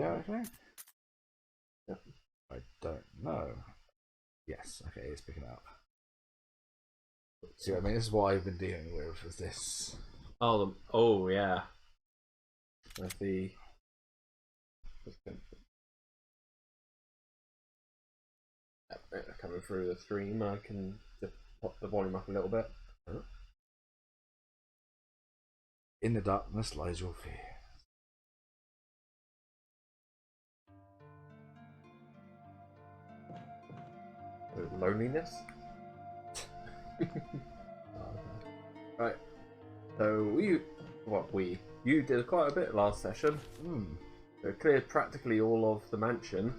go, okay? Yeah. I don't know. Yes, okay, it's picking up. See what I mean? This is what I've been dealing with, is this. Oh yeah. I see. Coming through the stream, I can just pop the volume up a little bit. In the darkness lies your fear. Loneliness. Right. So you did quite a bit last session. So cleared practically all of the mansion.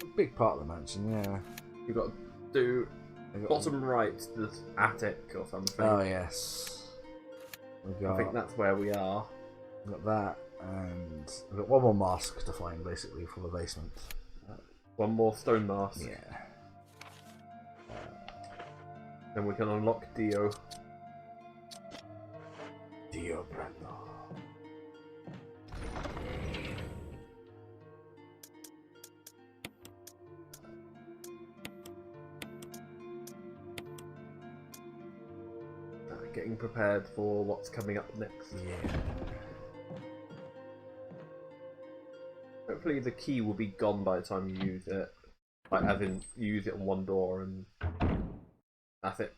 A big part of the mansion, yeah. You got to do bottom right, the attic or something. Oh yes. I think that's where we are. We've got that, and we've got one more mask to find, basically, for the basement. One more stone mask. Yeah. Then we can unlock Dio. Dio Brando. Getting prepared for what's coming up next. Yeah. Hopefully the key will be gone by the time you use it. Like, as in, you use it on one door and that's it.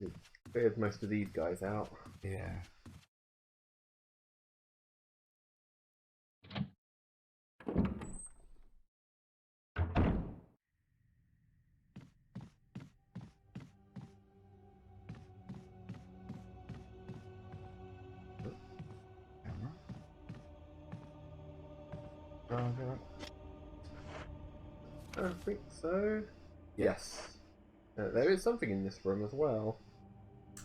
We've cleared most of these guys out. Yeah. I don't think so. Yes. There is something in this room as well.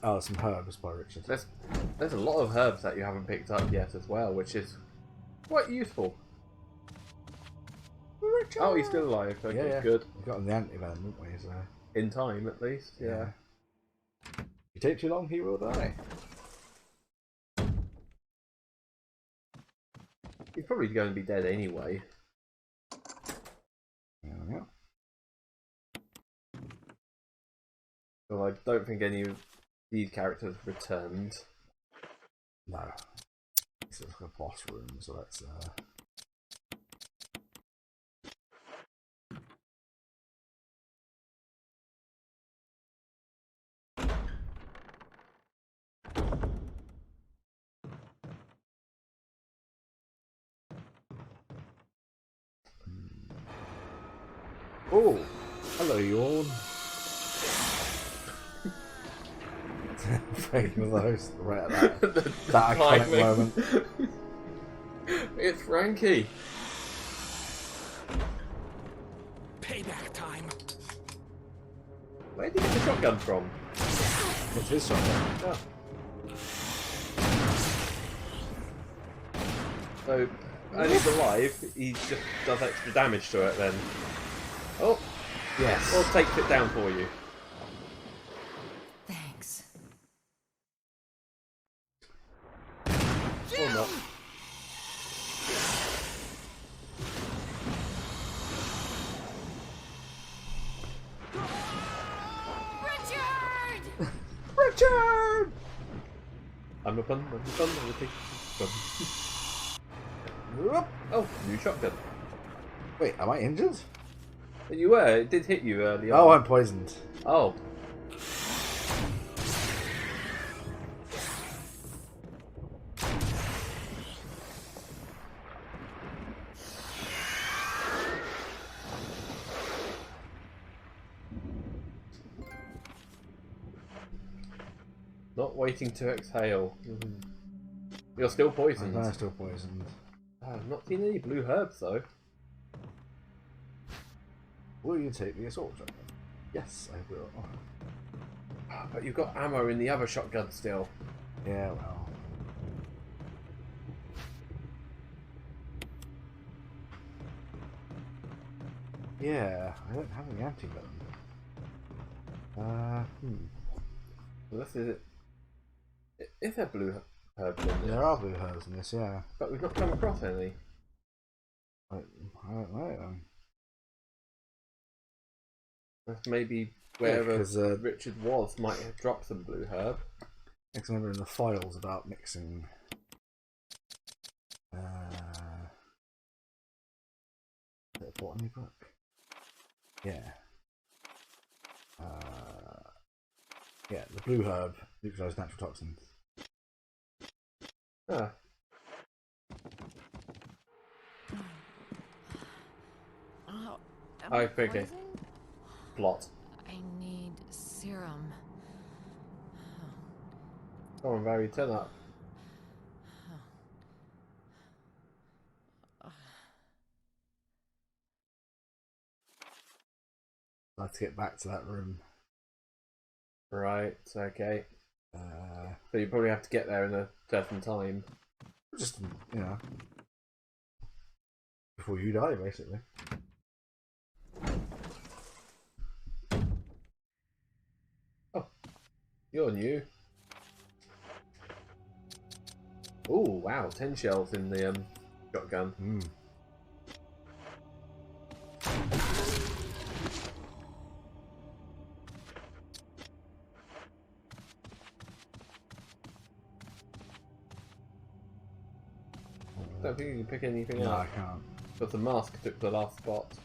Oh, some herbs by Richard. There's a lot of herbs that you haven't picked up yet as well, which is quite useful. Richard! Oh, he's still alive. Okay, yeah. good. We got him the antivenom, didn't we? So. In time, at least. Yeah. If you take too long, he will die. He's probably going to be dead anyway. There we go. So I don't think any of these characters returned. No. This is like a boss room, so that's Oh! Hello, Yawn. Thank you for the host right at that, that iconic moment. It's Frankie. Payback time. Where did you get the shotgun from? It's his shotgun. Oh. So, and he's alive, he just does extra damage to it then. Oh! Yes. Or takes it down for you. Thanks. Or not. Richard! Richard! I'm a pun, I'm a pun, I'm a pig. Oh, new shotgun. Wait, am I injured? You were, it did hit you earlier. Oh, I'm poisoned. Oh. Not waiting to exhale. You're still poisoned. I'm still poisoned. I've not seen any blue herbs though. Will you take the assault shotgun? Yes, I will. But you've got ammo in the other shotgun still. Yeah, well. Yeah, I don't have any anti-venom. So this is it. Is there blue herbs in this? There are blue herbs in this, yeah. But we've not come across any. I don't know. That's maybe wherever 'cause, Richard was might have dropped some blue herb. I remember in the files about mixing. Is it a botany book? Yeah. Yeah, the blue herb neutralizes natural toxins. Ah. Oh, I think it. Plot. I need serum. Come on, Barry, turn up. I have to get back to that room. Right, okay. So you probably have to get there in a certain time. Just, you know, before you die, basically. Oh, you're new. Oh wow, 10 shells in the shotgun. I don't think you can pick anything No, up. I can't. But the mask took the last spot.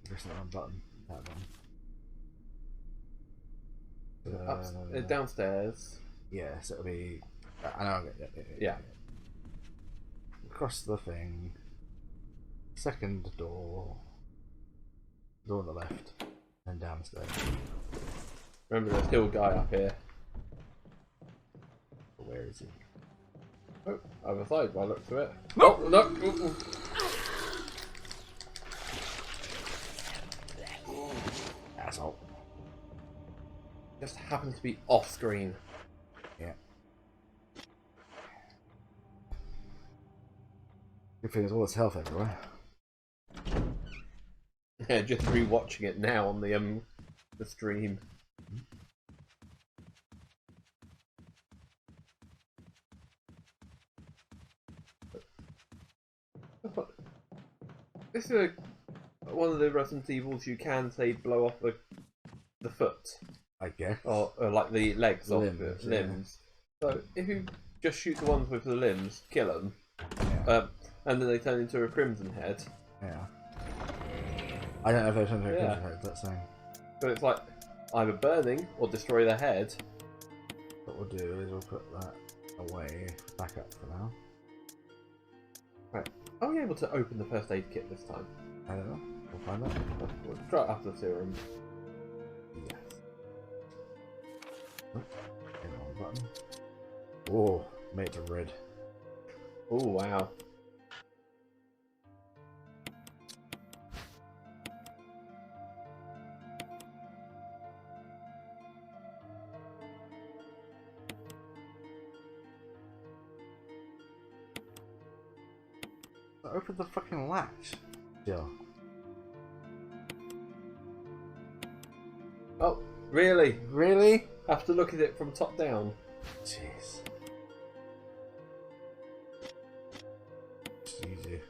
Press that one button. That one. Downstairs. Yeah, so it'll be. I know. Yeah. Across the thing. Second door. Door on the left. And downstairs. Remember, there's still a guy up here. Where is he? Oh, other side by the looks of it. No! Oh, no! Ooh, ooh. Asshole. Just happens to be off screen. Yeah. Good thing there's all this health everywhere. Yeah, just rewatching it now on the stream. This is one of the Resident Evils you can say blow off the foot. I guess. Or like the legs off the Yeah. limbs. So if you just shoot the ones with the limbs, kill them, Yeah. and then they turn into a crimson head. Yeah. I don't know if there's something Yeah. head, that's saying. So it's like either burning or destroy their head. What we'll do is we'll put that away, back up for now. Right. Are we able to open the first aid kit this time? I don't know. We'll find out. We'll try it after the serum. Yes. Hit the wrong button. Oh, made it to red. Oh wow. Open the fucking latch. Yeah. Oh, really? Really? Have to look at it from top down. Jeez. It's easy.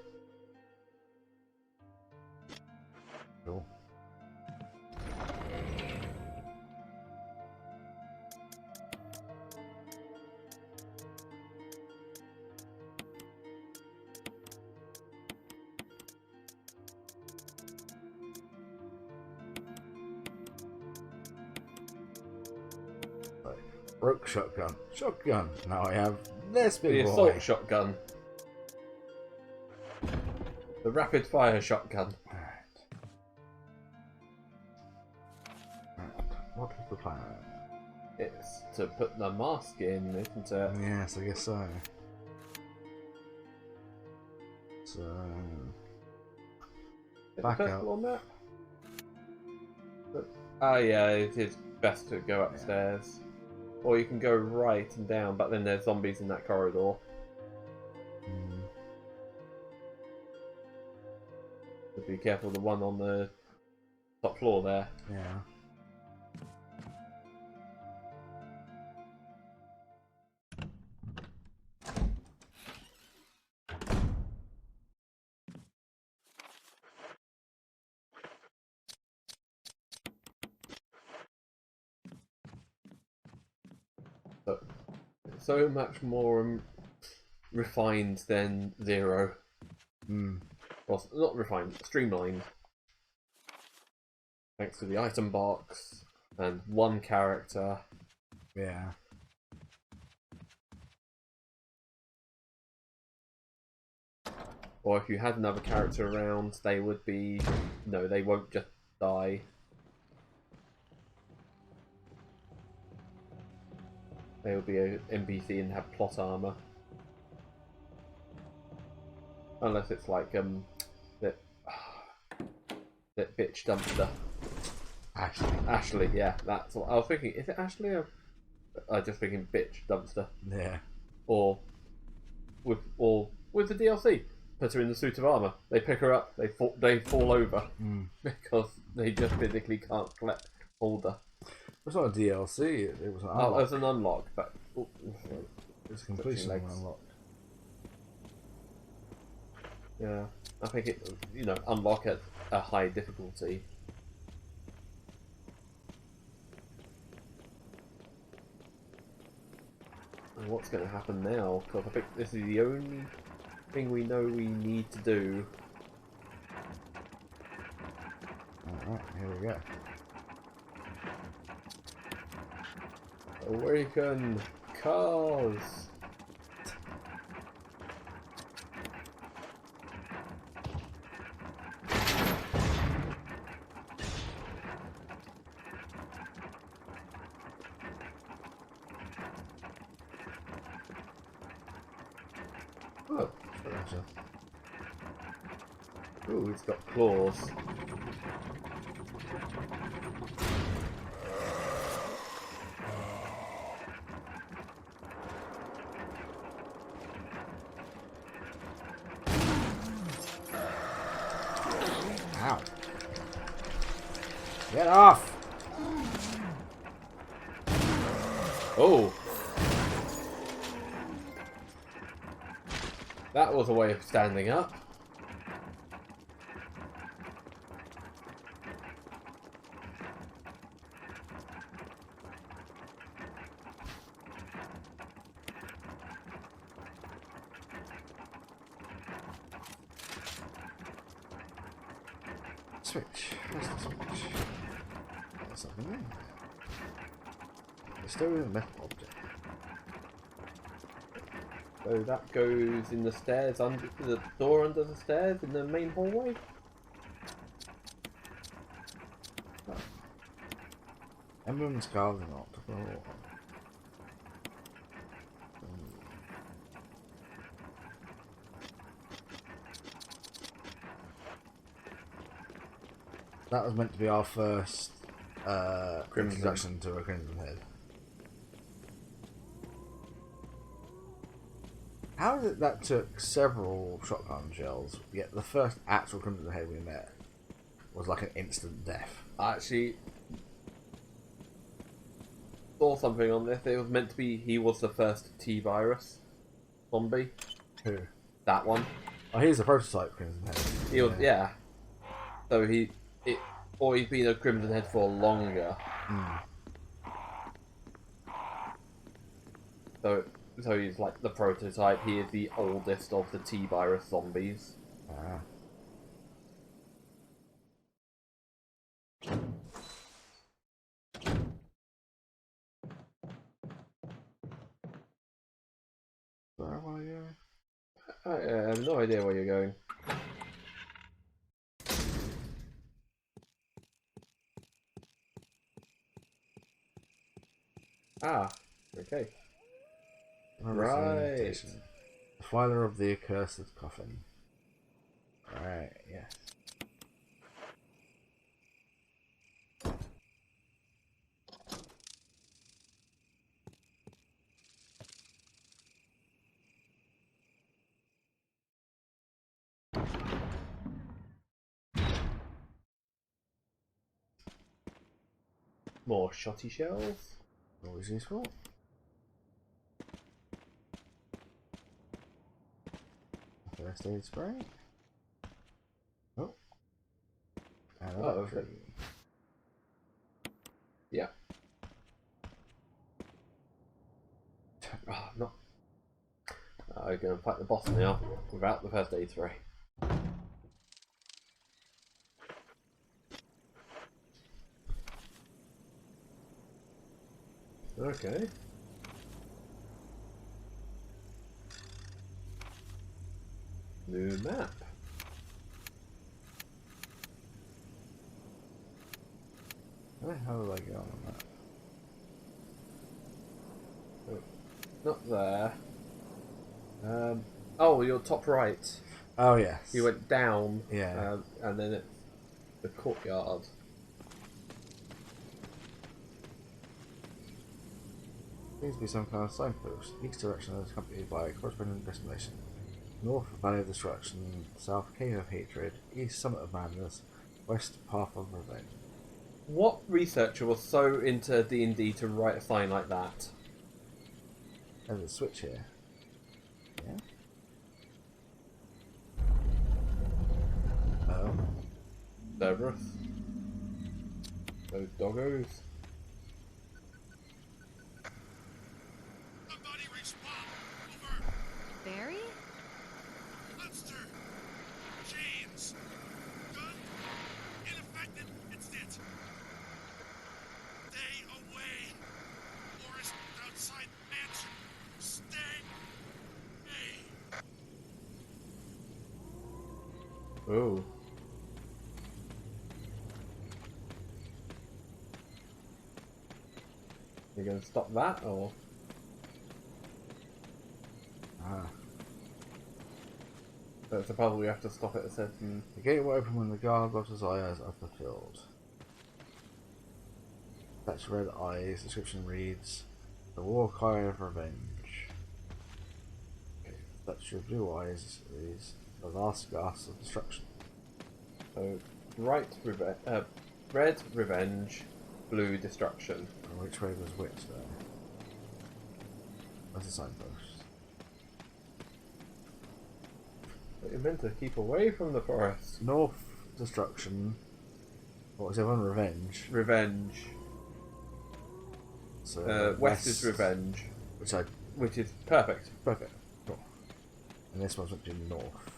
Cool. Broke shotgun. Shotgun. Now I have this The big boy. assault shotgun. The rapid fire shotgun. Alright. What is the plan? It's to put the mask in, isn't it? Yes, I guess so. So Back first up. floor map? Ah, yeah, it is best to go upstairs. Or you can go right and down, but then there's zombies in that corridor. So be careful, the one on the top floor there. Yeah. So much more refined than Zero. Well, not refined, streamlined. Thanks to the item box and one character. Yeah. Or if you had another character around, they would be... No, they won't just die. They will be an NPC and have plot armor. Unless it's like that bitch dumpster. Ashley, yeah, that's what I was thinking. Is it Ashley or I was just thinking bitch dumpster? Yeah. Or with the DLC, put her in the suit of armor. They pick her up, they fall over because they just physically can't hold her. It's not a DLC. It was an unlock. Oh, it was an unlock, but It's completion unlocked. Yeah, I think it, unlock at a high difficulty. And what's going to happen now? Because I think this is the only thing we know we need to do. Alright, here we go. Awaken cars! Oh, ooh, it's got claws. Ow. Get off! Oh! That was a way of standing up. Switch. Where's the switch? There's something there. It's still in a metal object. So that goes in the stairs, under the door under the stairs in the main hallway. Emblem and scars are not. That was meant to be our first introduction to a Crimson Head. How is it that took several shotgun shells, yet the first actual Crimson Head we met was like an instant death? I actually saw something on this. It was meant to be he was the first T-virus zombie. Who? That one. Oh, he's a prototype Crimson Head. He was, yeah. So he's been a Crimson Head for longer. So he's like the prototype. He is the oldest of the T-virus zombies. Ah. Where am I going? I have no idea where you're going. Ah, okay. Right. The filer of the accursed coffin. Right, yes. More shotty shells. Always useful. First aid spray. Oh. And a battery. Yeah. Oh, not. I'm going to fight the boss now without the first aid spray. Okay. New map. Where the hell did I go on that? Not there. Oh, your top right. Oh yes. You went down. Yeah. And then it's the courtyard. Seems to be some kind of signpost. Each direction is accompanied by a corresponding destination. North, Valley of Destruction. South, Cave of Hatred. East, Summit of Madness. West, Path of Revenge. What researcher was so into D&D to write a sign like that? There's a switch here. Yeah? Oh. Cerberus. Those doggos. Somebody respond. Over. Barry? Monster. Chains. Gun. Ineffective. Instant. Stay away. Forest outside mansion. Stay. Hey. Oh. You gonna stop that or? Ah. So it's a puzzle. We have to stop at a certain. The gate will open when the guard of desires are fulfilled. That's red eyes. Description reads: The war cry of revenge. That's your blue eyes is the last gasp of destruction. So red revenge, blue destruction. And which way was which there? That's a signpost. But you're meant to keep away from the forest. North destruction. What was the other one? Revenge. Revenge. So west is revenge, which is perfect. Perfect. Cool. And this one's up to north.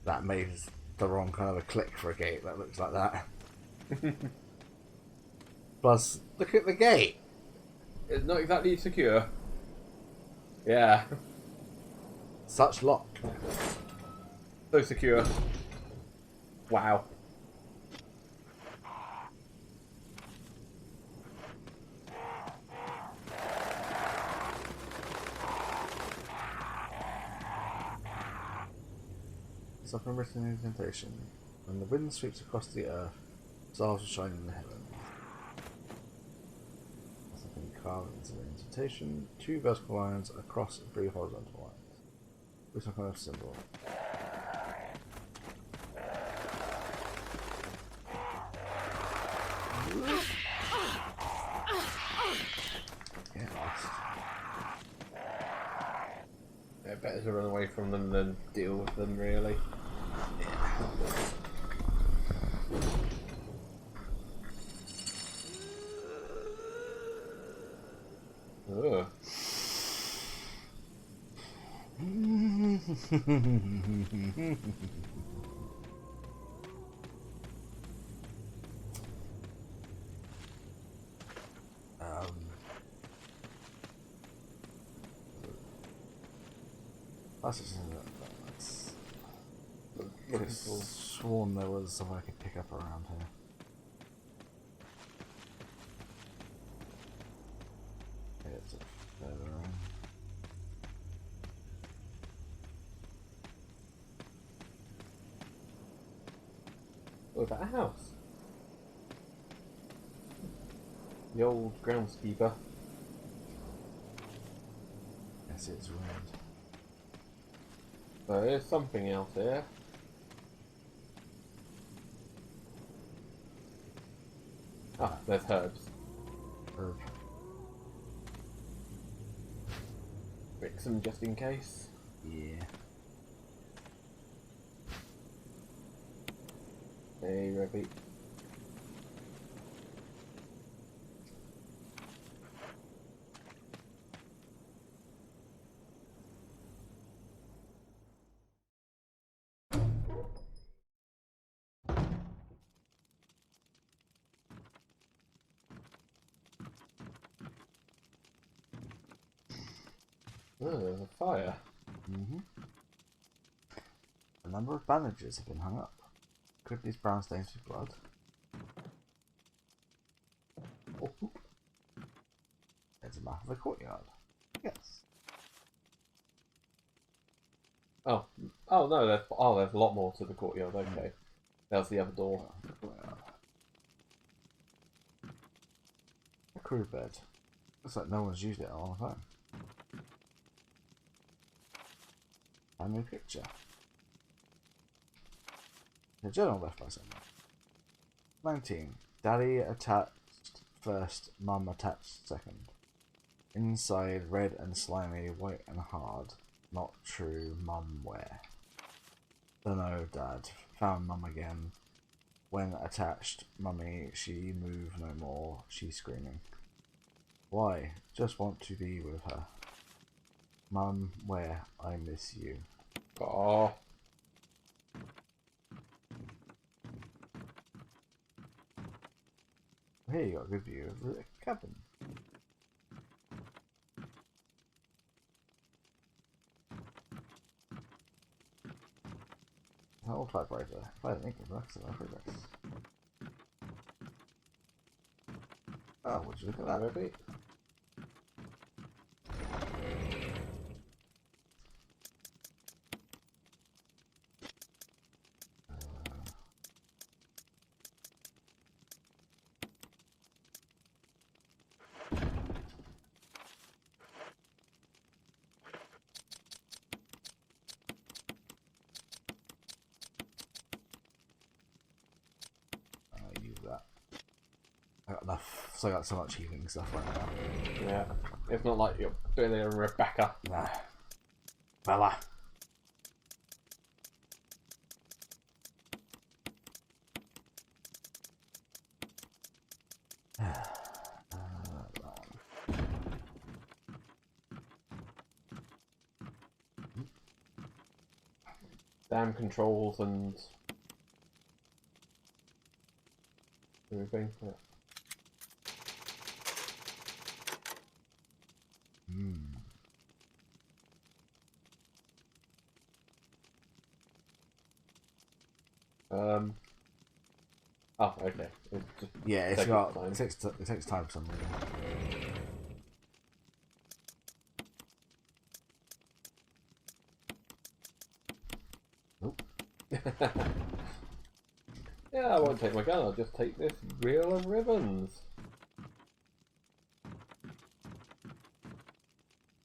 That made the wrong kind of a click for a gate that looks like that. Plus, look at the gate. It's not exactly secure. Yeah. Such lock. So secure. Wow. It's often written in indentation. When the wind sweeps across the earth, stars will shine in the heavens. Something carved into the indentation. 2 vertical lines across 3 horizontal lines. With some kind of symbol. Get lost. Yeah, better to run away from them than deal with them, really. Ugh. That's just I could have sworn there was something I could pick up around here. Okay, it's further on. Oh, is that a house? The old groundskeeper. Yes, it's ruined. There is something else here. Ah, there's herbs. Herb. Mix them just in case. Yeah. Hey, Rebby. Oh, there's a fire. Mm-hmm. A number of bandages have been hung up. Could these brown stains be blood? Oh. There's a map of the courtyard. Yes. Oh no, there's a lot more to the courtyard. Okay, there's the other door. A crew bed. Looks like no one's used it in a long time. Family picture. A journal left by someone. 19. Daddy attached first, Mum attached second. Inside red and slimy, white and hard. Not true, Mum where? Dunno, Dad. Found Mum again. When attached, Mummy, she move no more. She's screaming. Why? Just want to be with her. Mum, where? I miss you. Oh, Here you got a good view of the cabin. An old typewriter. If I didn't think of that, I progress. Oh, would you look at that? Rebby. Use that. I got enough, so I got so much healing stuff right now. Yeah, it's not like you're doing it in Rebecca. Nah. Bella. Damn controls and everything. Yeah. Oh, okay. It's just Yeah, it's taking got. time. It takes time for some reason. Nope. Yeah, I won't take my gun. I'll just take this reel of ribbons.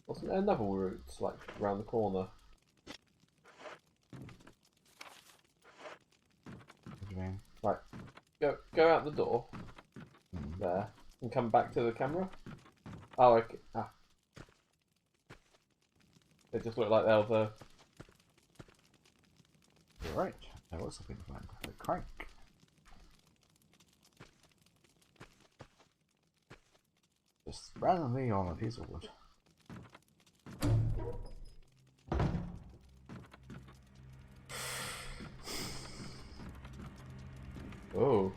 Wasn't there another route, like round the corner? What do you mean? Right, go out the door there and come back to the camera. Oh, okay. Ah, it just looked like there was a. You're right. There was something to find. The crank. Just randomly on a piece of wood. Oh.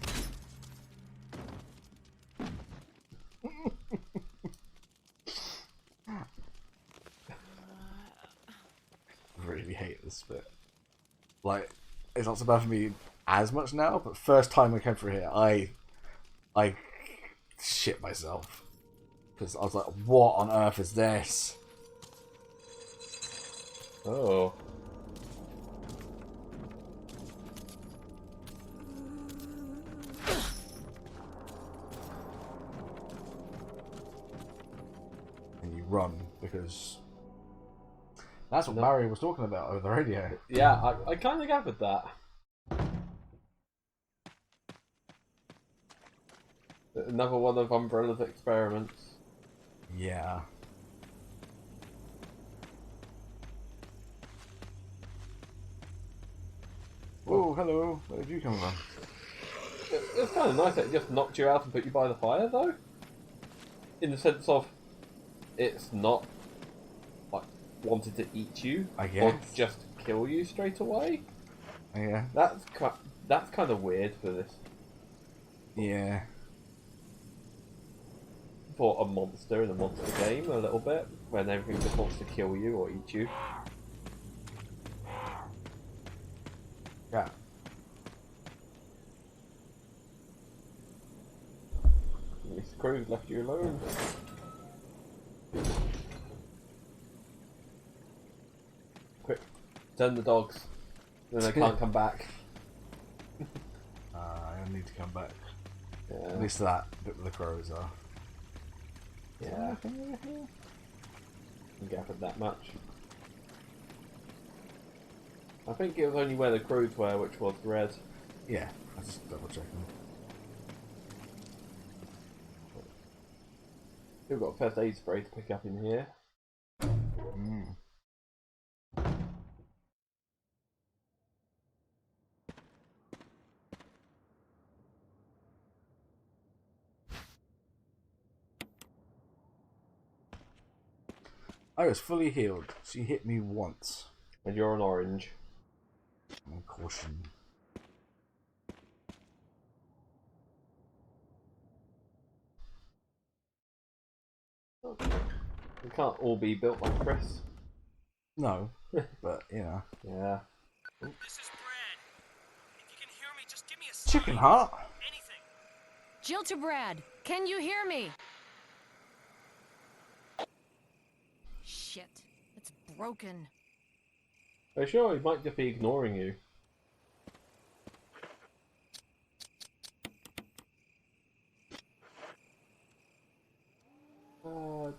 Really hate this bit. Like, it's not so bad for me as much now, but first time I came through here, I shit myself. Because I was like, what on earth is this? Oh. run, because that's what Barry was talking about over the radio. Yeah, I kind of gathered that. Another one of Umbrella's experiments. Yeah. Oh, hello. Where did you come from? It's kind of nice that it just knocked you out and put you by the fire, though. In the sense of, it's not like wanted to eat you, I or guess. just kill you straight away. Yeah. That's kind of weird for this. Yeah. For a monster in a monster game, a little bit, when everything just wants to kill you or eat you. Yeah. At least the crew's left you alone. Quick, turn the dogs. Then they can't come back. I need to come back. Yeah. At least that bit where the crows are. Yeah. I gathered that much. I think it was only where the crows were, which was red. Yeah, I just double checking. We've got a first aid spray to pick up in here. Mm. I was fully healed. She hit me once. And you're an orange. Caution. We can't all be built like Chris. No, but you know. Yeah. This is Brad. If you can hear me, just give me a sign. Chicken heart. Anything. Jill to Brad, can you hear me? Shit, it's broken. Oh sure, he might just be ignoring you.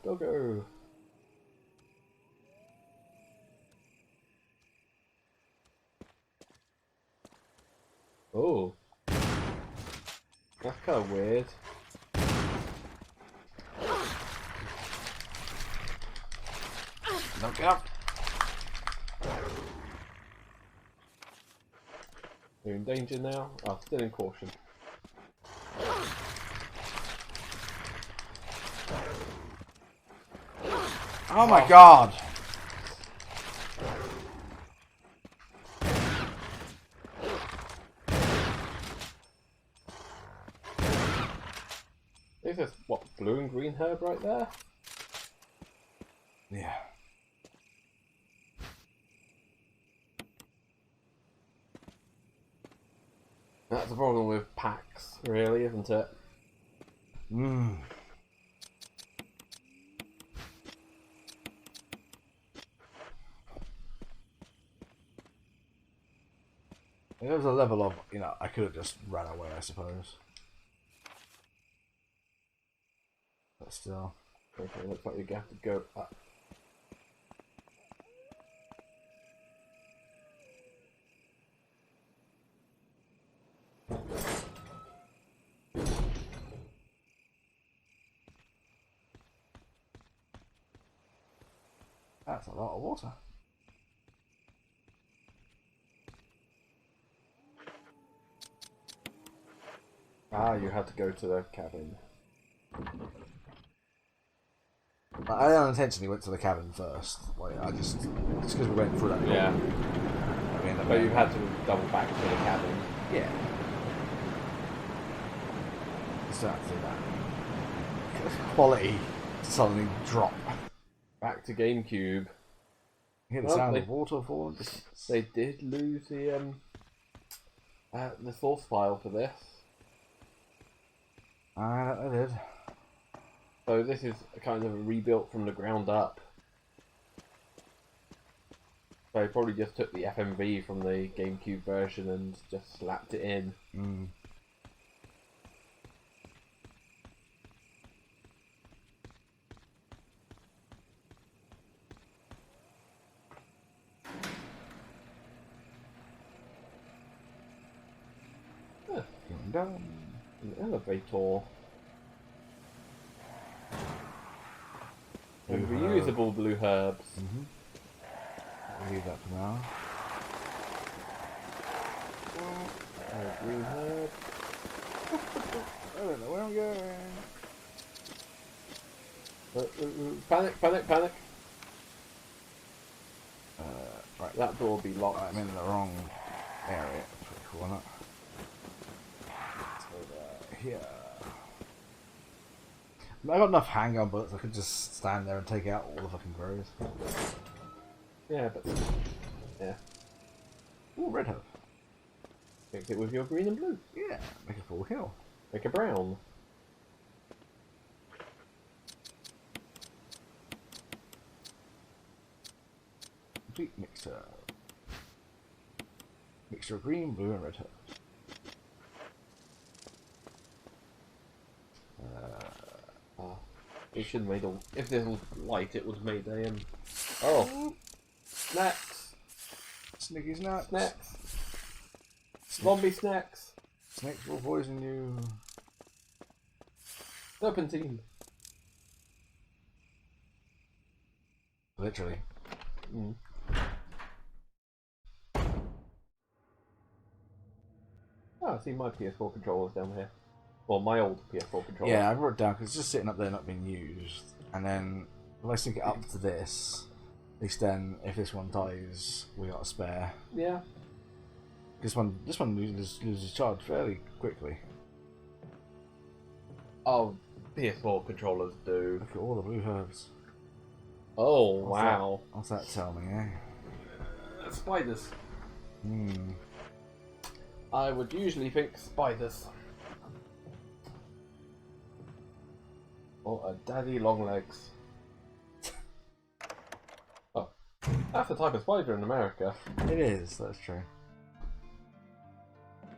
Doggo. Oh. That's kind of weird. Knock out. You're in danger now. Oh, still in caution. Oh my god! Is this what, blue and green herb right there? Yeah. That's the problem with packs, really, isn't it? Mmm. There was a level of, you know, I could have just ran away, I suppose. But still. Okay, looks like you have to go up. That's a lot of water. Ah, you had to go to the cabin. I unintentionally went to the cabin first. Like, I just because we went through that door. Yeah. We ended up But you had to double back to the cabin. Yeah. Just don't have to do that. Quality suddenly drop. Back to GameCube. You hear the Well, sound they- of waterfall in the distance. They did lose the source file for this. I did. So this is a kind of a rebuilt from the ground up. So they probably just took the FMV from the GameCube version and just slapped it in. Mm. down. An elevator. And Blue reusable blue herbs. I'll leave that for now. Green herb. I don't know where I'm going. Panic, panic, panic. Right, That door will be locked. I'm in the wrong area. Pretty cool, isn't it? So, here. I've got enough handgun bullets, I could just stand there and take out all the fucking crows. Yeah, but... Yeah. Ooh, red herb. Mix it with your green and blue. Yeah, make a full hill. Make a brown. Complete mixture. Mixture of green, blue, and red herbs. It should have made a... If this was light, it would have made a... Oh! Snacks! Snicky snacks. Snacks! Zombie snacks! Snakes will poison you. Serpentine! Literally. Mm. Oh, I see my PS4 controllers down here. Well, my old PS4 controller. Yeah, I wrote it down because it's just sitting up there not being used. And then if I sync it up to this, at least then if this one dies, we got a spare. Yeah. This one loses charge fairly quickly. Oh, PS4 controllers do. Look at all the blue herbs. Oh, wow. What's that tell me, eh? Spiders. Hmm. I would usually think spiders. Or a daddy long legs. Oh, that's the type of spider in America. It is, that's true.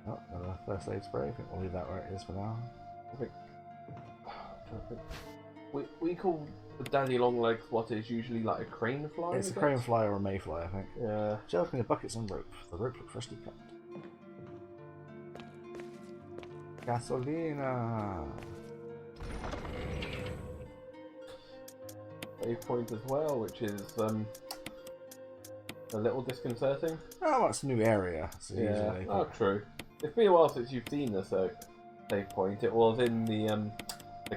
Oh, another first aid spray. I think we'll leave that where it is for now. We call the daddy long legs what is usually like a crane fly. It's a crane fly or a mayfly, I think. Yeah. Shelf in the buckets and rope. The rope looks freshly cut. Gasolina. Save point as well, which is a little disconcerting. Oh, well, it's a new area. So Yeah. usually Oh, true. It's been a while since you've seen the save point. It was in the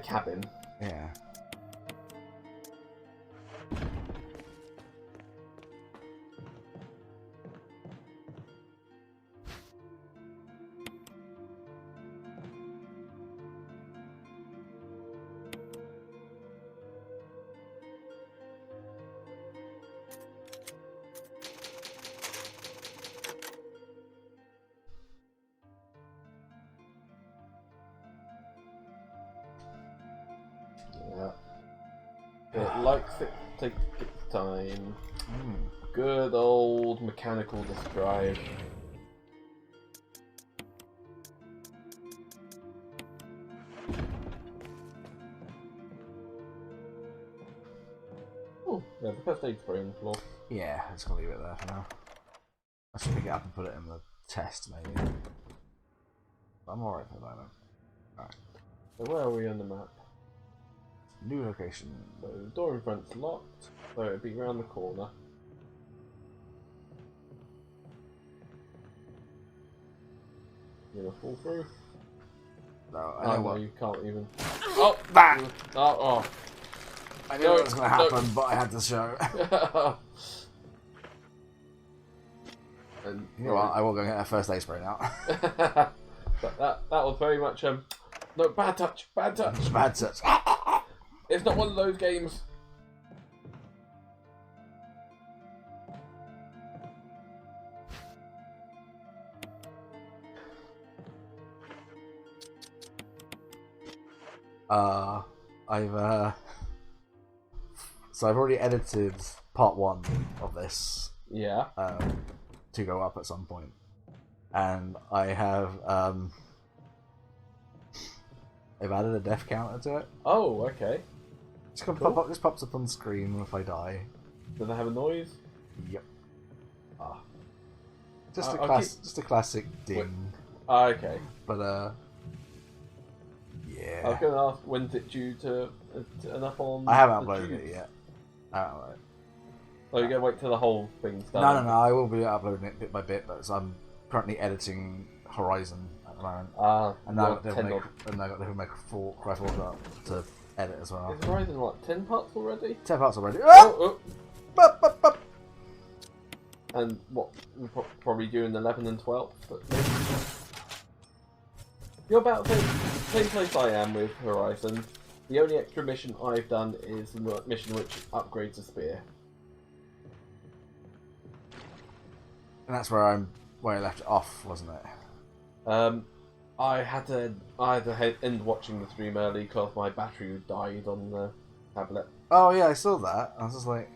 cabin. yeah. Yeah. It likes it to take its time. Good old mechanical disk drive. Oh, yeah, the first aid spray on the floor. Yeah, I'm just gonna leave it there for now. I should pick it up and put it in the test, maybe. I'm alright for the moment. Alright. So where are we on the map? New location. So the door in front's locked, so it'd be round the corner. You gonna fall through? No, I know what. You can't even. Oh! That! Oh! I knew it was gonna happen, but I had to show. Oh. And, You know what? I will go get a first aid spray now. but that was very much no, bad touch, bad touch. Bad touch. It's not one of those games. I've already edited part 1 of this Yeah. to go up at some point, and I have I've added a death counter to it. Oh, okay. Just cool. Pop up, just pops up on screen if I die. Does it have a noise? Yep. Just I'll just a classic ding. Okay. But I was going to ask, when's it due to turn up on? I haven't the uploaded tube? it yet. I haven't uploaded it. Oh, you're going to wait till the whole thing's done? No. I will be uploading it bit by bit, but I'm currently editing Horizon at the moment. And now I've got Devil May Cry 4 up to edit as well. Is Horizon like 10 parts already? 10 parts already. Oh. Bup, bup, bup. And what? We're probably doing 11 and 12. But you're about the same place I am with Horizon. The only extra mission I've done is the mission which upgrades a spear. And that's where I left it off, wasn't it? I had to end watching the stream early because my battery died on the tablet. Oh yeah, I saw that. I was just like,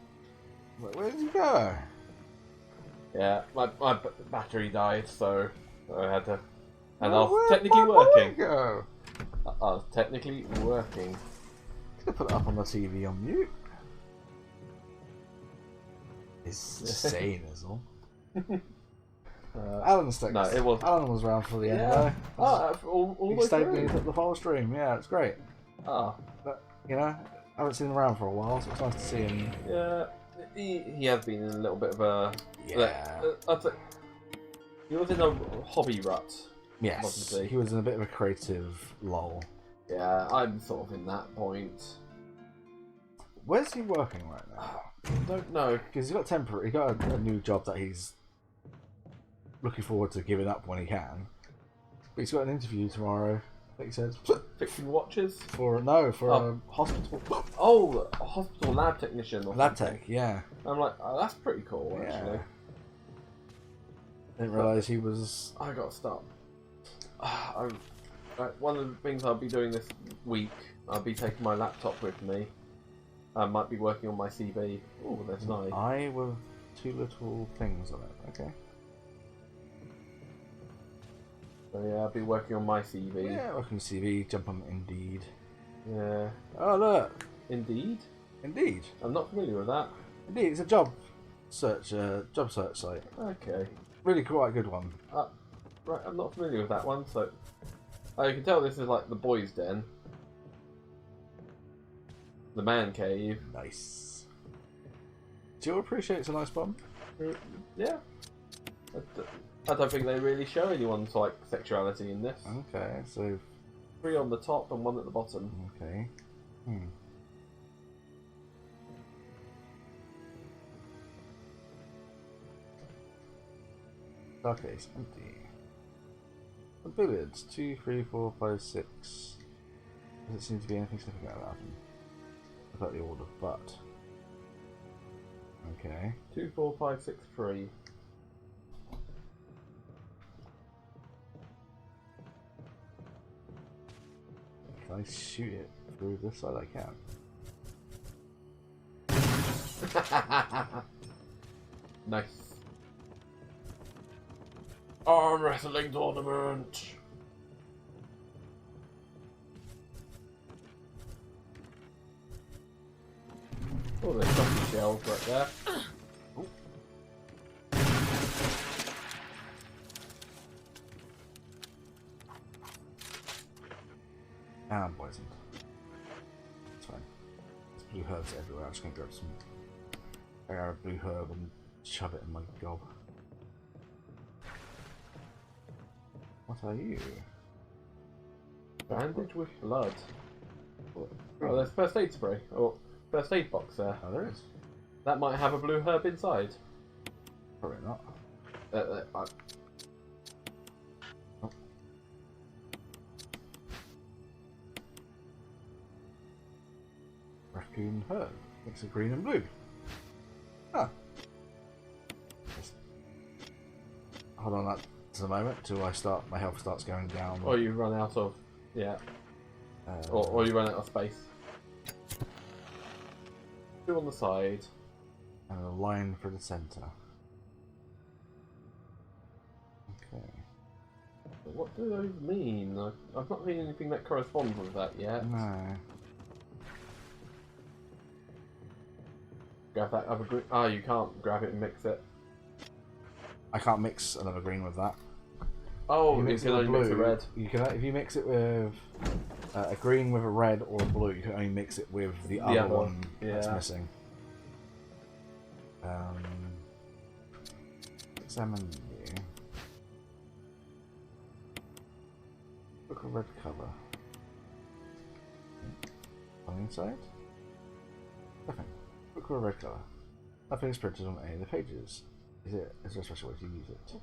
where did you go? Yeah, my battery died, so I had to. And I Where- was where- technically where did working. you go? I was technically working. Could have put it up on the TV on mute. It's insane, is all. Alan sticks. No, it was. Alan was around for the end Yeah. though. All He the way stayed through. with me at the whole stream. Yeah, it's great. Ah, But you know, I haven't seen him around for a while, so it's nice to see him. yeah. He has been in a little bit of a. Yeah. I'd say he was in a hobby rut. Yes, wasn't he? he was in a bit of a creative lull. Yeah, I'm sort of in that point. Where's he working right now? Don't know. Because he's got temporary. He got a new job that he's looking forward to giving up when he can. But he's got an interview tomorrow. I think he says Fixing watches. for a hospital. Oh, a hospital lab technician. Or Lab something. tech, yeah. I'm like, oh, that's pretty cool, Yeah. actually. Didn't realise he was. I got to stop. One of the things I'll be doing this week, I'll be taking my laptop with me. I might be working on my CV. Oh, that's nice. I with two little things on it. Okay. So yeah, I'll be working on my CV. Yeah, working CV. Jump on Indeed. Yeah. Oh look, Indeed? Indeed. I'm not familiar with that. Indeed, it's a job search site. Okay. Really quite a good one. Right, I'm not familiar with that one, so... you can tell this is like the boys' den. The man cave. Nice. Do you appreciate it's a nice bomb? Yeah. I don't think they really show anyone's like sexuality in this. Okay, so 3 on the top and 1 at the bottom. okay. Darkcase, empty. The billiards, 2, 3, 4, 5, 6. Doesn't seem to be anything significant about them. About the order, but okay. 2, 4, 5, 6, 3. If I shoot it through this side, I can. Nice. Arm wrestling tournament. Oh, there's coffee shells right there. And I'm poisoned. It's fine. There's blue herbs everywhere. I'm just gonna grab some. I grab a blue herb and shove it in my gob. What are you? Bandage with blood. Oh, there's first aid spray. Oh, first aid box there. Oh, there is. That might have a blue herb inside. Probably not. Oh. Raccoon herb. It's a green and blue. Ah. Just hold on that to the moment till my health starts going down. Or you run out of, yeah. Or you run out of space. 2 on the side. And a line for the centre. Okay. But what do those mean? I've not seen anything that corresponds with that yet. No. Grab that other green. Ah, you can't grab it and mix it. I can't mix another green with that. Oh, If you mix can it with only mix the red. You can if you mix it with A green with a red or a blue, you can only mix it with the other one that's missing. Examine you. Look a red colour. On the inside? Nothing. Look a red colour. Nothing is printed on any of the pages. Is there a special way to use it?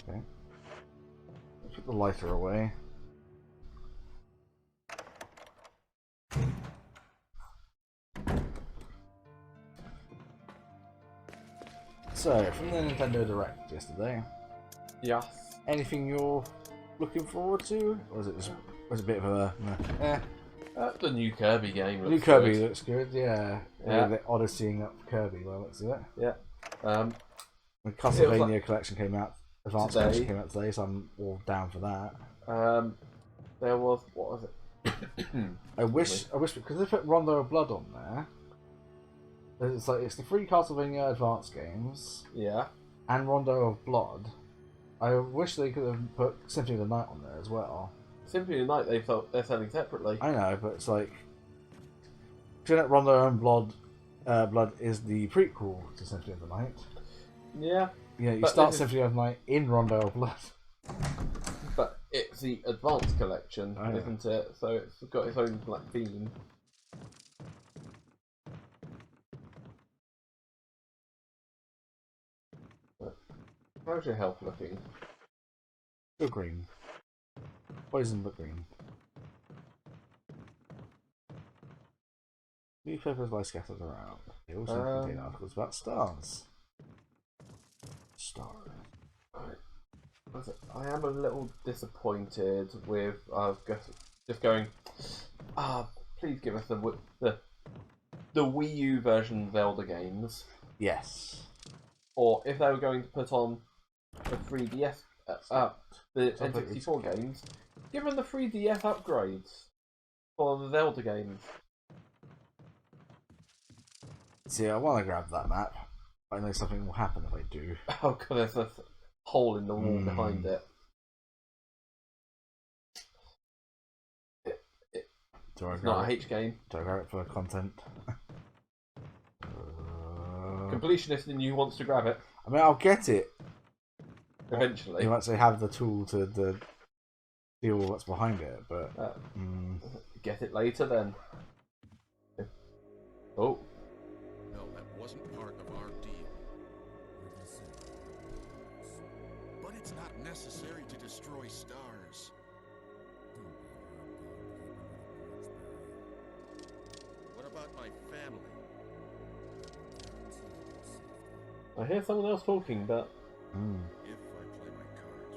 Okay. Let's put the lighter away. So, from the Nintendo Direct yesterday, anything you're looking forward to, or was it a bit of a the new Kirby game. New Kirby looks good, yeah. The Odysseying up Kirby, by the looks of it. Yeah. The Castlevania collection came out, Advanced collection came out today, so I'm all down for that. There was, what was it? I wish because they put Rondo of Blood on there. It's like it's the free Castlevania Advance games. Yeah. And Rondo of Blood. I wish they could have put Symphony of the Night on there as well. Symphony of the Night they're selling separately. I know, but it's like Rondo of Blood is the prequel to Symphony of the Night. Yeah. Yeah, you start Symphony of the Night in Rondo of Blood. But it's the Advanced collection, isn't it? So it's got its own like theme. How's your health looking? Still green. Poison but green. Newspapers lie scattered around. They also contain articles about stars. Stars. I am a little disappointed with just going. Please give us the Wii U version Zelda games. Yes. Or if they were going to put on the 3DS, the N64 games, give them the 3DS upgrades for the Zelda games. See, I want to grab that map. I know something will happen if I do. Oh, because there's a hole in the wall behind it. It's not a H game. Do I grab it for content? Completionist in you wants to grab it. I mean, I'll get it. Eventually. You might say have the tool to deal with what's behind it, but... Get it later then. Oh. No, that wasn't part of our deal. But it's not necessary to destroy stars. What about my family? I hear someone else talking, but... If I play my cards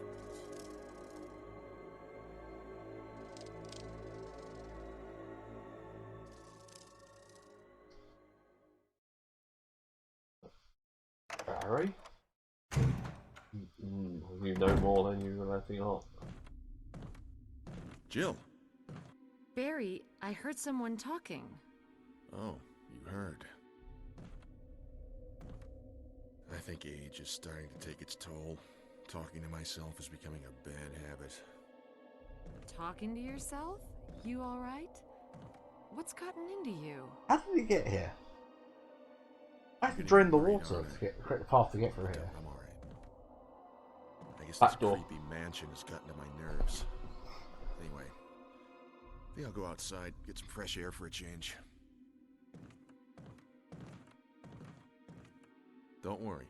right. Barry? You know more than you were letting on. Jill. Barry, I heard someone talking. Oh, you heard. I think age is starting to take its toll. Talking to myself is becoming a bad habit. Talking to yourself? You alright? What's gotten into you? How did he get here? I have to drain the water to create the path to get through here. I'm alright. I guess Back this door. creepy mansion has gotten to my nerves. Anyway, I think I'll go outside, get some fresh air for a change. Don't worry,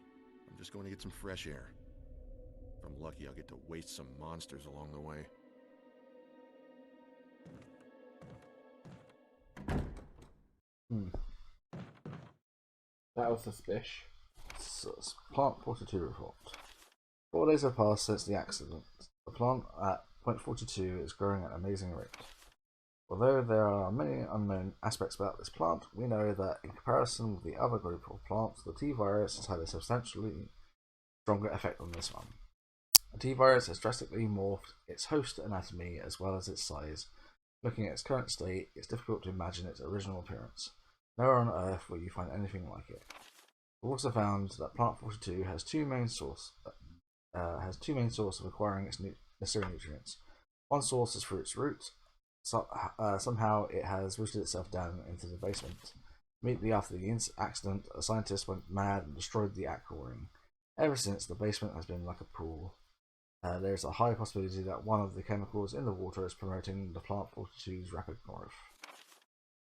I'm just going to get some fresh air. If I'm lucky, I'll get to waste some monsters along the way. That was suspicious. So, plant 42 report. 4 days have passed since the accident. The plant at point 42 is growing at an amazing rate. Although there are many unknown aspects about this plant, we know that in comparison with the other group of plants, the T-virus has had a substantially stronger effect on this one. The T-virus has drastically morphed its host anatomy as well as its size. Looking at its current state, it's difficult to imagine its original appearance. Nowhere on Earth will you find anything like it. We've also found that Plant 42 has two main sources of acquiring its necessary nutrients. One source is through its roots. Somehow it has rooted itself down into the basement. Immediately after the accident, a scientist went mad and destroyed the aqua ring. Ever since, the basement has been like a pool. There is a high possibility that one of the chemicals in the water is promoting the plant 42's rapid growth.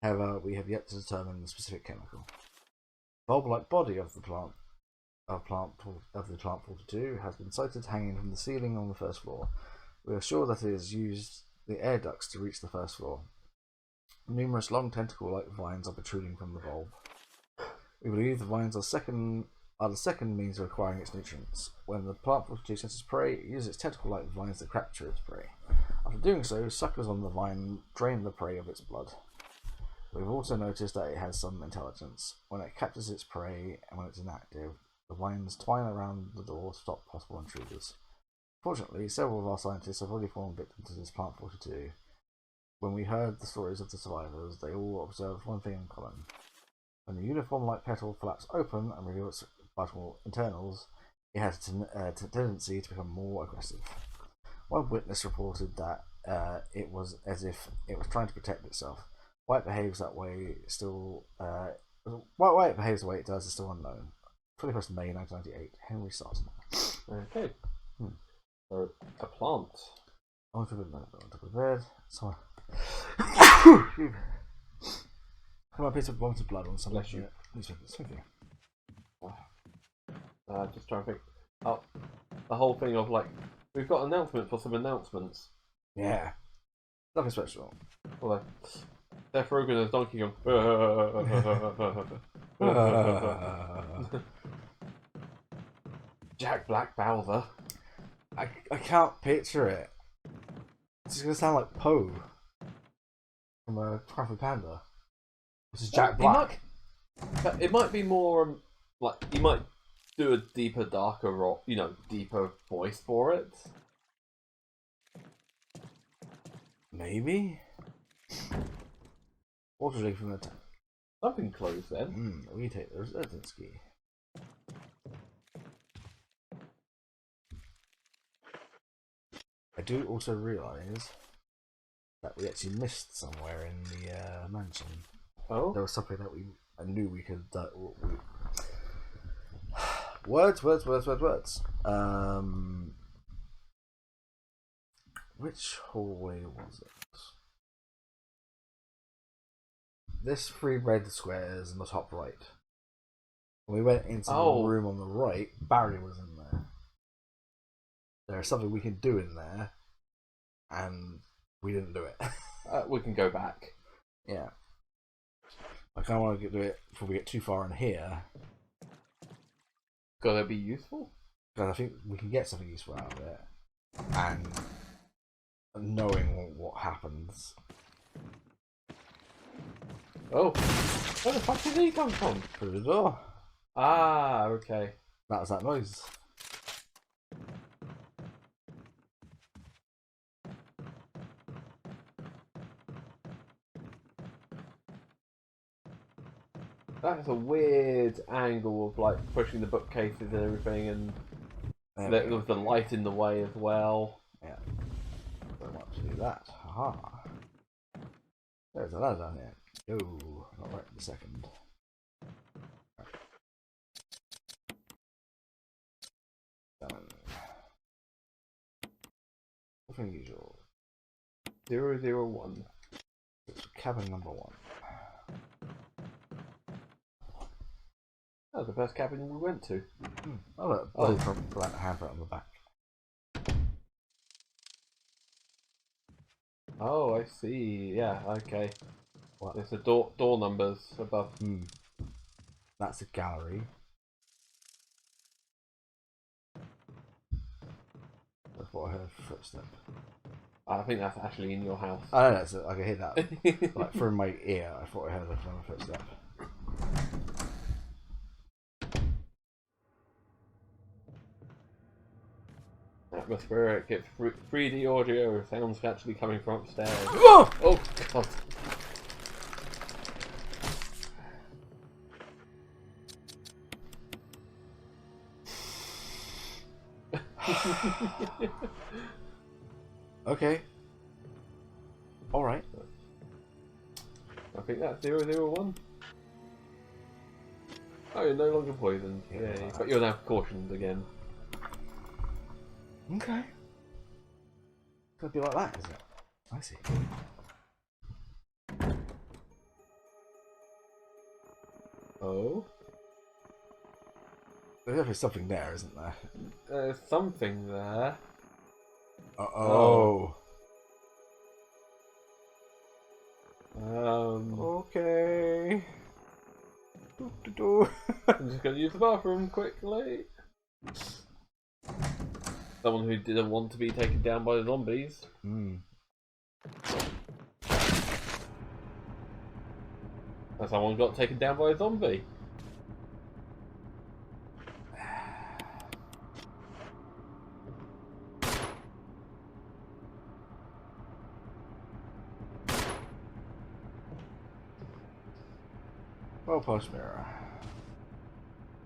However, we have yet to determine the specific chemical. The bulb-like body of the plant 42 has been sighted hanging from the ceiling on the first floor. We are sure that it has used the air ducts to reach the first floor. Numerous long tentacle-like vines are protruding from the bulb. We believe the vines are the second means of acquiring its nutrients. When the plant 42 senses prey, it uses its tentacle-like vines to capture its prey. After doing so, suckers on the vine drain the prey of its blood. We've also noticed that it has some intelligence. When it captures its prey and when it's inactive, the vines twine around the door to stop possible intruders. Fortunately, several of our scientists have already fallen victim to this plant 42. When we heard the stories of the survivors, they all observed one thing in common. When the uniform-like petal flaps open and reveals its vital internals, it has a tendency to become more aggressive. One witness reported that it was as if it was trying to protect itself. Why it behaves that way why it behaves the way it does is still unknown. 21st May 1998, Henry Sarton. Okay. So, a plant. I want to go to bed. Someone. Come on, piece of vomited blood on some Bless you. newspapers. Thank you. Just trying to think. Oh, the whole thing of like, we've got an announcement for some announcements. Yeah. Nothing special. Although, Seth Rogen as Donkey Kong. Jack Black Bowser. I can't picture it. It's going to sound like Poe from a Kung Fu Panda. This is Jack Black. It might be more like you might do a deeper, darker, rock, deeper voice for it. Maybe. Water from the tank. Something close then. We take the Residency. I do also realise that we actually missed somewhere in the mansion. Oh? There was something that I knew we could. Words. Which hallway was it? This 3 red squares in the top right. When we went into the room on the right, Barry was in there. There's something we can do in there, and we didn't do it. We can go back. Yeah. I kind of want to do it before we get too far in here. Gotta be useful? Because I think we can get something useful out of it. And knowing what happens. Oh! Where the fuck did he come from? Through the door. Ah, okay. That was that noise. That's a weird angle of like pushing the bookcases and everything, and there was the light in the way as well. Yeah. Don't want to do that. Haha. There's a ladder down here. Go. Not right in a second. Right. Done. Nothing unusual. 001. It's cabin number 1. That was the first cabin we went to. Oh look, body from that handprint on the back. Oh, I see. Yeah, okay. What? There's the door numbers above. That's a gallery. I thought I heard a footstep. I think that's actually in your house. I don't know, so I could hear that. Like through my ear, I thought I heard another footstep. Atmospheric, it's 3D audio, sounds actually coming from upstairs. Oh! Oh, God. Okay. Alright. I think that's 001. Oh, you're no longer poisoned. Yeah. Yay. But you're now cautioned again. Okay. Could be like that, is it? I see. Oh? There's definitely something there, isn't there? There's something there. Uh-oh. Okay. I'm just going to use the bathroom quickly. Someone who didn't want to be taken down by the zombies. Hmm. And someone got taken down by a zombie. Well, post mirror.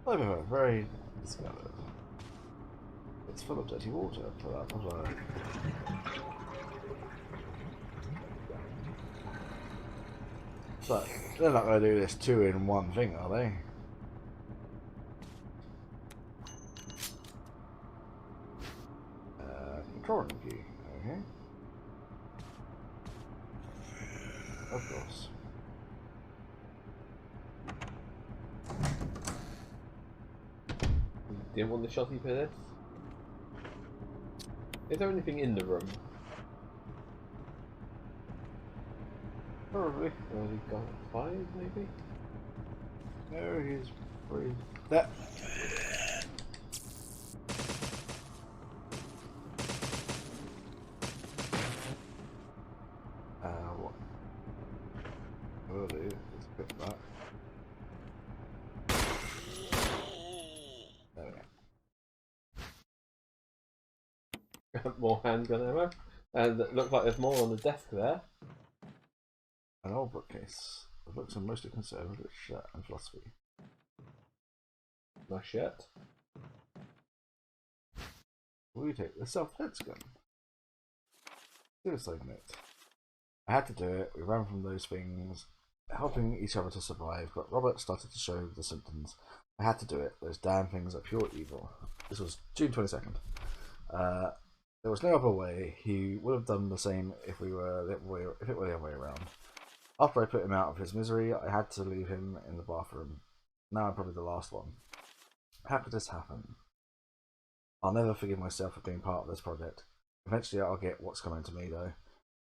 Neighborhood, very discovered. It's full of dirty water for that water. But they're not going to do this 2 in 1 thing, are they? Control room key. Okay. Of course. Didn't want the shotty for this. Is there anything in the room? Probably. Already got 5, maybe? No, he's pretty. That. What? Will do. Let's put that. There we go. More handgun ammo. And it looks like there's more on the desk there. An old bookcase. The books are mostly concerned with literature and philosophy. Nice shirt. Will you take the self-defense gun? Suicide note. I had to do it. We ran from those things, helping each other to survive, but Robert started to show the symptoms. I had to do it. Those damn things are pure evil. This was June 22nd. There was no other way. He would have done the same if it were the other way around. After I put him out of his misery, I had to leave him in the bathroom. Now I'm probably the last one. How could this happen? I'll never forgive myself for being part of this project. Eventually I'll get what's coming to me though.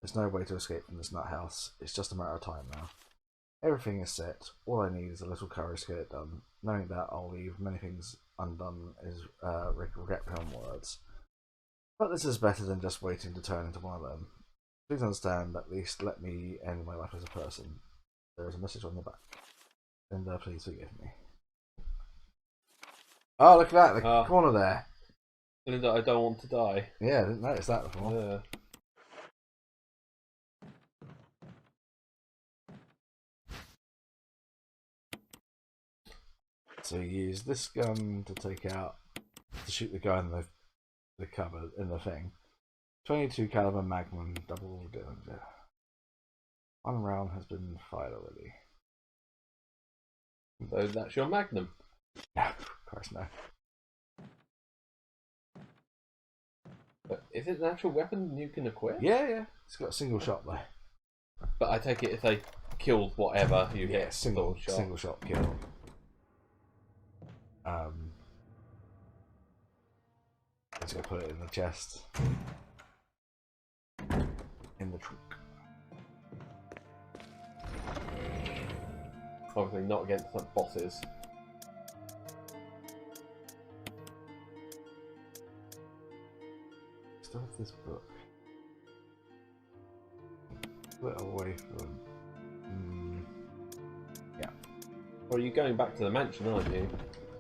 There's no way to escape from this nut house. It's just a matter of time now. Everything is set. All I need is a little courage to get it done. Knowing that I'll leave many things undone is regretful words. But this is better than just waiting to turn into one of them. Please understand, at least let me end my life as a person. There is a message on the back. And please forgive me. Oh, look at that, the corner there. Linda, I don't want to die. Yeah, I didn't notice that before. Yeah. So you use this gun to take out, to shoot the guy in the cupboard, in the thing. 22 caliber Magnum double Dillinger. 1 round has been fired already. So that's your Magnum. No, of course no. But is it an actual weapon you can equip? Yeah. It's got a single shot though. But I take it if they killed whatever you Yeah, hit, single shot kill. Just gonna put it in the chest. In the trunk. Obviously not against the bosses. Still have this book. Put it away from. Yeah. Or are you going back to the mansion, aren't you?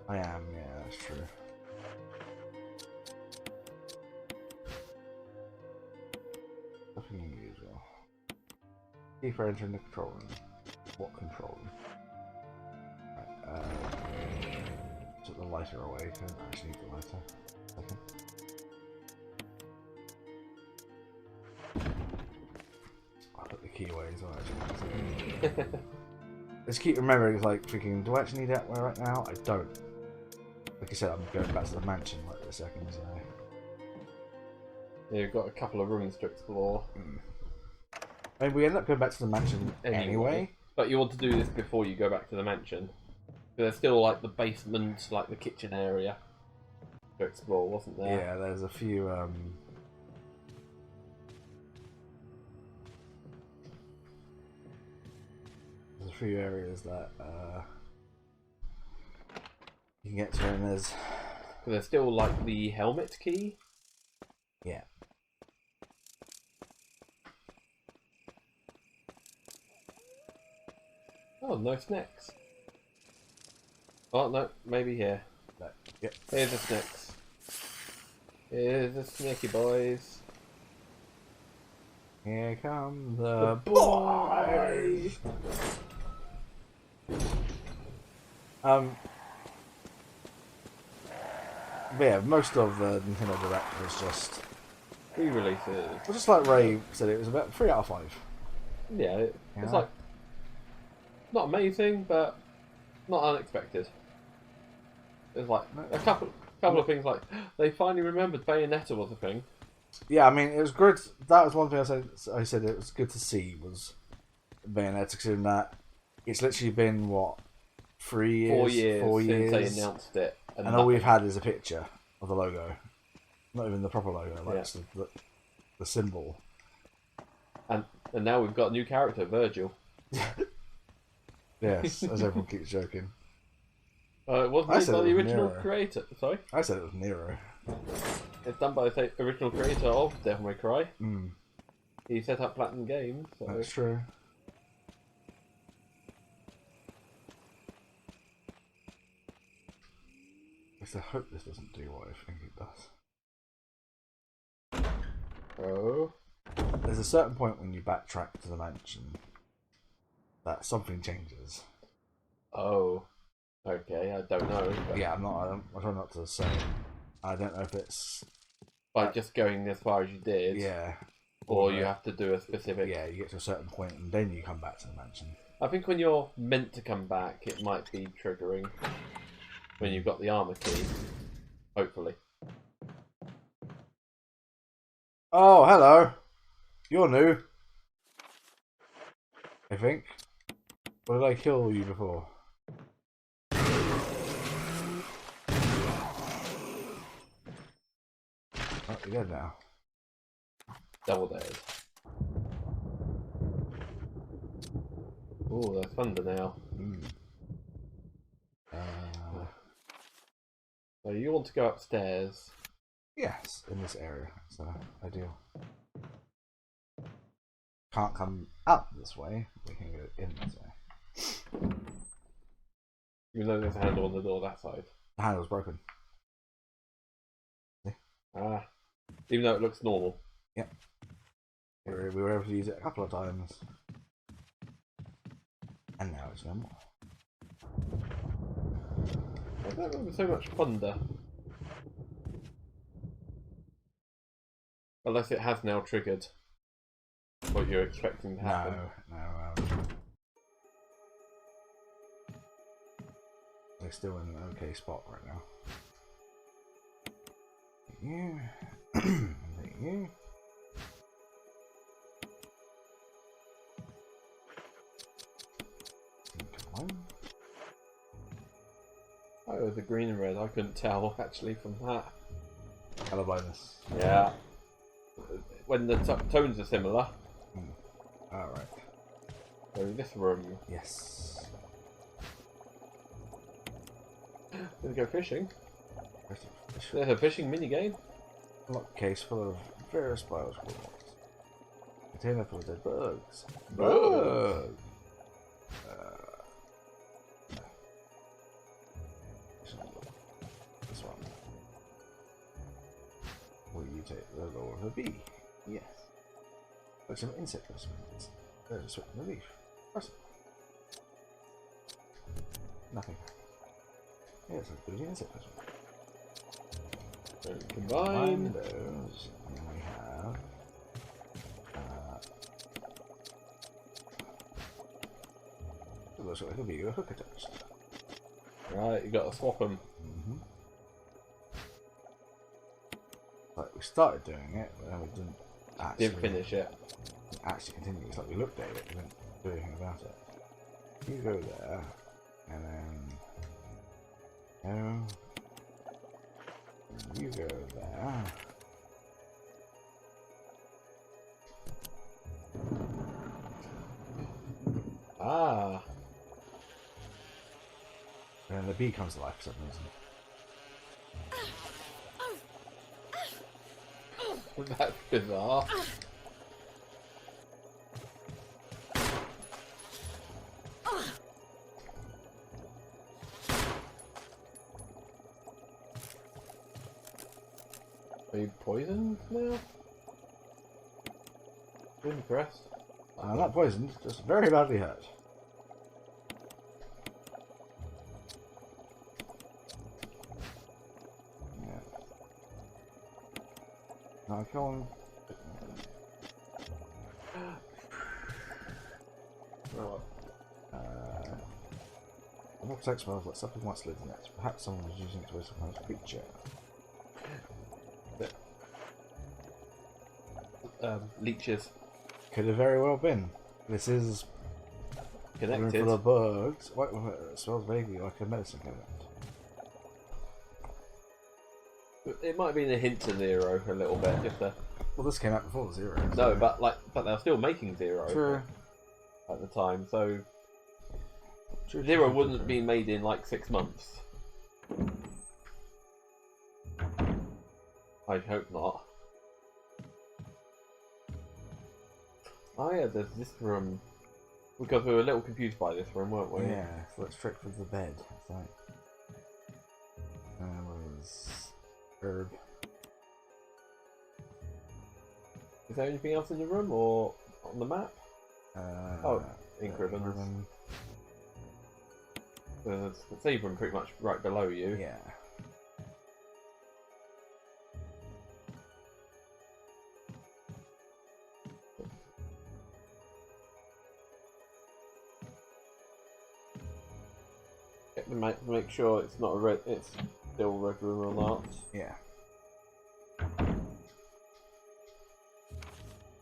I am, yeah, that's true. Nothing unusual. Key for entering the control room. What control room? Right, took the lighter away. I don't actually need the lighter. Okay. I'll put keyways. Actually. Just keep remembering, it's like thinking, do I actually need that one right now? I don't. Like I said, I'm going back to the mansion right this second. So. Yeah, you've got a couple of rooms to explore. I mean, we end up going back to the mansion anyway. But you want to do this before you go back to the mansion. There's still like the basement, like the kitchen area to explore, wasn't there? Yeah, there's a few. There's a few areas that you can get to, and there's still like the helmet key. Yeah. Oh, no snacks. Oh no, maybe here. No. Yep. Here's the snacks. Here's the snacky boys. Here come the boys. But yeah, most of the Nintendo Direct was just Re-releases. well, just like Ray said, it was about 3 out of 5. Yeah, it's like not amazing, but not unexpected. There's like a couple of things like they finally remembered Bayonetta was a thing. Yeah, I mean it was good. That was one thing I said it was good to see was Bayonetta, considering that it's literally been what 4 years since they announced it, and all we've had is a picture of the logo, not even the proper logo, like just the symbol. And now we've got a new character, Virgil. Yes, as everyone keeps joking. It wasn't made by the original creator. Sorry? I said it was Nero. It's done by the original creator of Devil May Cry. Mm. He set up Platinum Games. So. That's true. I hope this doesn't do what I think it does. Oh. There's a certain point when you backtrack to the mansion that something changes. Oh. Okay, I don't know. But... Yeah, I try not to say. I don't know if it's by just going as far as you did. Yeah. Or you have to do a specific. Yeah, you get to a certain point and then you come back to the mansion. I think when you're meant to come back, it might be triggering. When you've got the armor key. Hopefully. Oh, hello. You're new. I think. Or did I kill you before? Oh, you're dead now. Double dead. Oh, there's thunder now. Mm. So you want to go upstairs? Yes, in this area. So I do. Can't come out this way. We can go in this way. Even though there's a handle on the door that side. The handle's broken. See? Ah. Even though it looks normal. Yep. We were able to use it a couple of times. And now it's no more. I don't remember so much thunder. Unless it has now triggered what you're expecting to happen. No. They're still in an okay spot right now. You. You. Come on. Oh, it was a green and red. I couldn't tell actually from that. Colour blindness. Yeah. When the tones are similar. Alright. So this room. Yes. Let's go fishing. There's a fishing mini game. Lock case full of various biological rocks. Container full of dead bugs. Bugs! This one. Will you take the lore of a bee? Yes. Like some insect specimens. There's a sweat in the leaf. Press it. Nothing. Yes, a good insect specimen. So combine those, and then we have looks like it'll be a hook attached. Right, you got to swap them. Like we started doing it, but then we didn't actually Finish it. actually continue. It's like we looked at it, we didn't do anything about it. You go there, and then no, and you go there. Ah. And then the bee comes to life for some reason. That's bizarre. Are you poisoned now? Impressed. I'm not poisoned, just very badly hurt. Yeah. Now come on. The text smells like something once lived in it. Perhaps someone was using it to raise some kind of creature. Leeches. Could have very well been. This is Connected. full of bugs. Wait, it smells vaguely like a medicine cabinet. It might have been a hint to Zero a little bit, just a... Well, this came out before Zero. No, but they were still making Zero True. at the time, so True. Zero wouldn't have been made in like 6 months. I hope not. Oh yeah, there's this room. Because we were a little confused by this room, weren't we? Yeah, so let's trick with the bed. It's like, was herb. Is there anything else in the room or on the map? Oh, ink ribbons. Ribbon. There's the save room pretty much right below you. Yeah. Make sure it's not a red. It's still a red room or not. Yeah.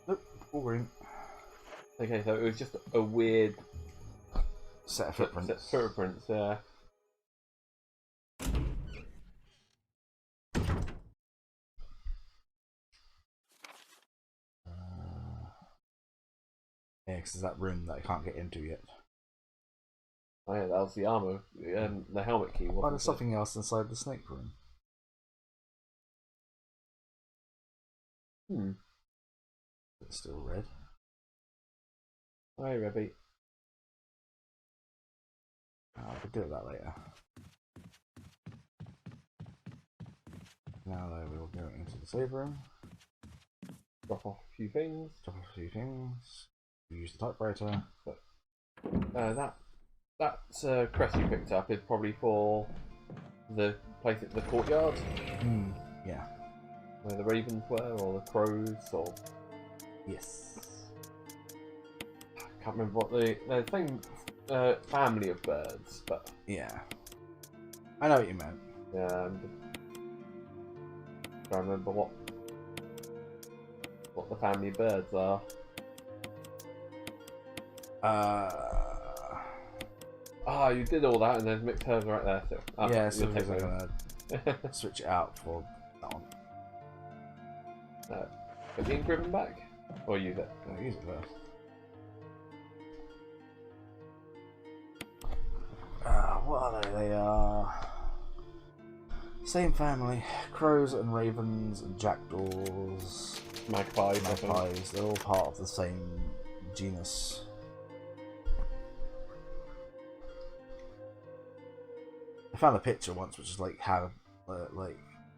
Nope, all green. Okay, so it was just a weird Set of footprints. Footprints, yeah. Yeah, because there's that room that I can't get into yet. Oh yeah, that was the armor, the helmet key. But there's something else inside the snake room. It's still red. Hi, Rebby. I could do that later. Now though, we will go into the save room. Drop off a few things. Drop off a few things. Use the typewriter. That crest you picked up is probably for the place at the courtyard. Yeah. Where the ravens were, or the crows, or... Yes. I can't remember what the same family of birds, but... Yeah. I know what you meant. Yeah, I'm just trying to remember what the family of birds are. Ah, you did all that and there's mixed herbs right there too. Oh, yeah, so you'll take I'm those. gonna switch it out for that one. Get the ink ribbon back? Or use it? I'll use it first. What are they? They are same family. Crows and ravens and jackdaws. Magpies. Magpies. They're all part of the same genus. I found a picture once which is like how like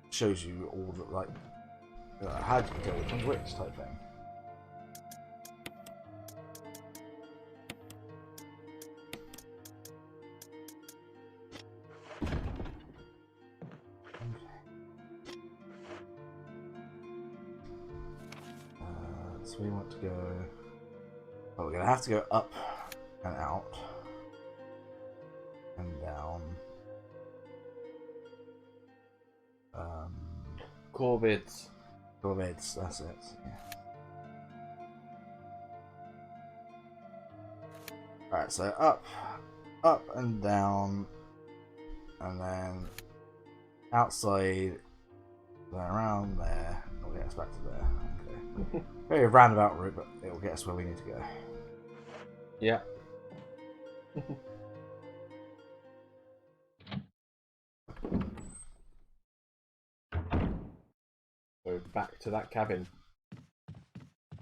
shows you all the like how do you tell which one's which type thing. So we want to go. Oh, we're gonna have to go up and out. Corvids. Corvids, that's it. Yeah. Alright, so up and down, and then outside, then around there. It'll get us back to there. Okay. Very roundabout route, but it will get us where we need to go. Yeah. So back to that cabin.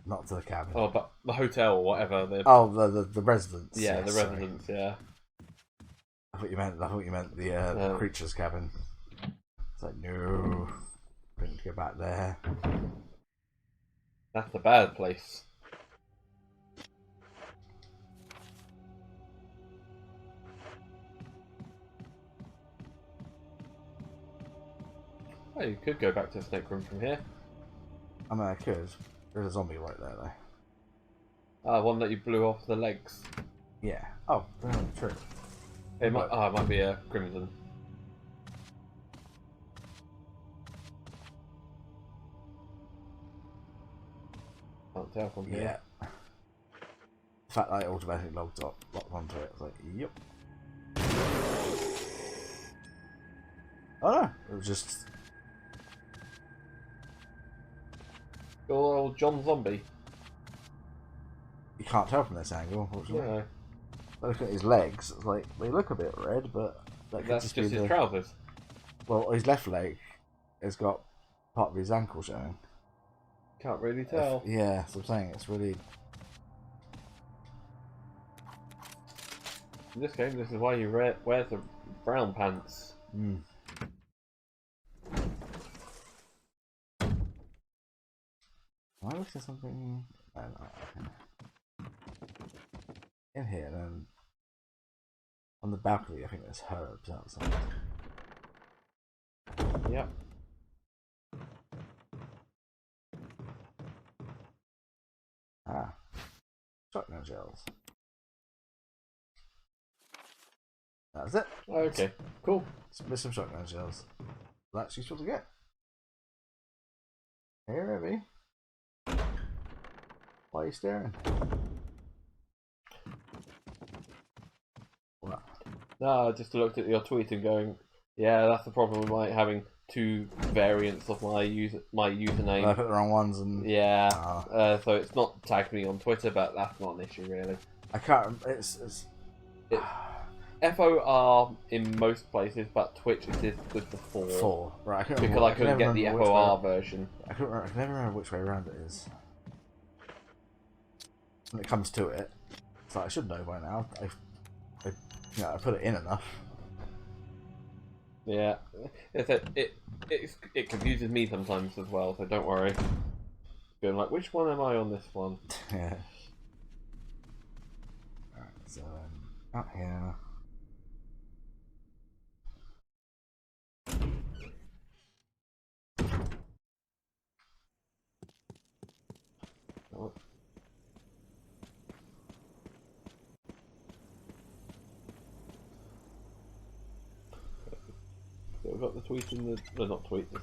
Not to the cabin. Oh, but the hotel or whatever. Oh, the residence. Yeah, yes, the sorry. residence. Yeah. I thought you meant the creature's cabin. It's like no, couldn't go back there. That's the bad place. Oh, you could go back to the snake room from here. I mean, I could. There's a zombie right there, though. One that you blew off the legs. Yeah. Oh, true. It might be a crimson. Can't tell from here. Yeah. The fact that I automatically locked onto it, I was like, yep. Oh no, it was just... Good old John Zombie. You can't tell from this angle, unfortunately. Yeah. Look at his legs, it's like, they look a bit red, but... That's just his trousers. Well, his left leg has got part of his ankle showing. Can't really tell. Yeah, that's what I'm saying, it's really... In this game, this is why you wear the brown pants. Mm. Am I looking at something? No, okay. In here, then on the balcony, I think there's herbs outside. Yep. Ah, shotgun shells. That's it. Okay, cool. With some shotgun shells. That's useful to get. Here, Abby. Why are you staring? What? No, I just looked at your tweet and going, yeah, that's the problem with my having two variants of my username. I put the wrong ones and... Yeah, so it's not tagged me on Twitter, but that's not an issue really. I can't... It's... FOR in most places, but Twitch it is with the 4. 4, right? Because I couldn't get the FOR version. I can never remember which way around it is. When it comes to it, so I should know by now. I put it in enough. Yeah, it confuses me sometimes as well. So don't worry. Going like, which one am I on this one? Yeah. Alright, so out here. Oh. So we've got the tweet in the... No, not tweet, the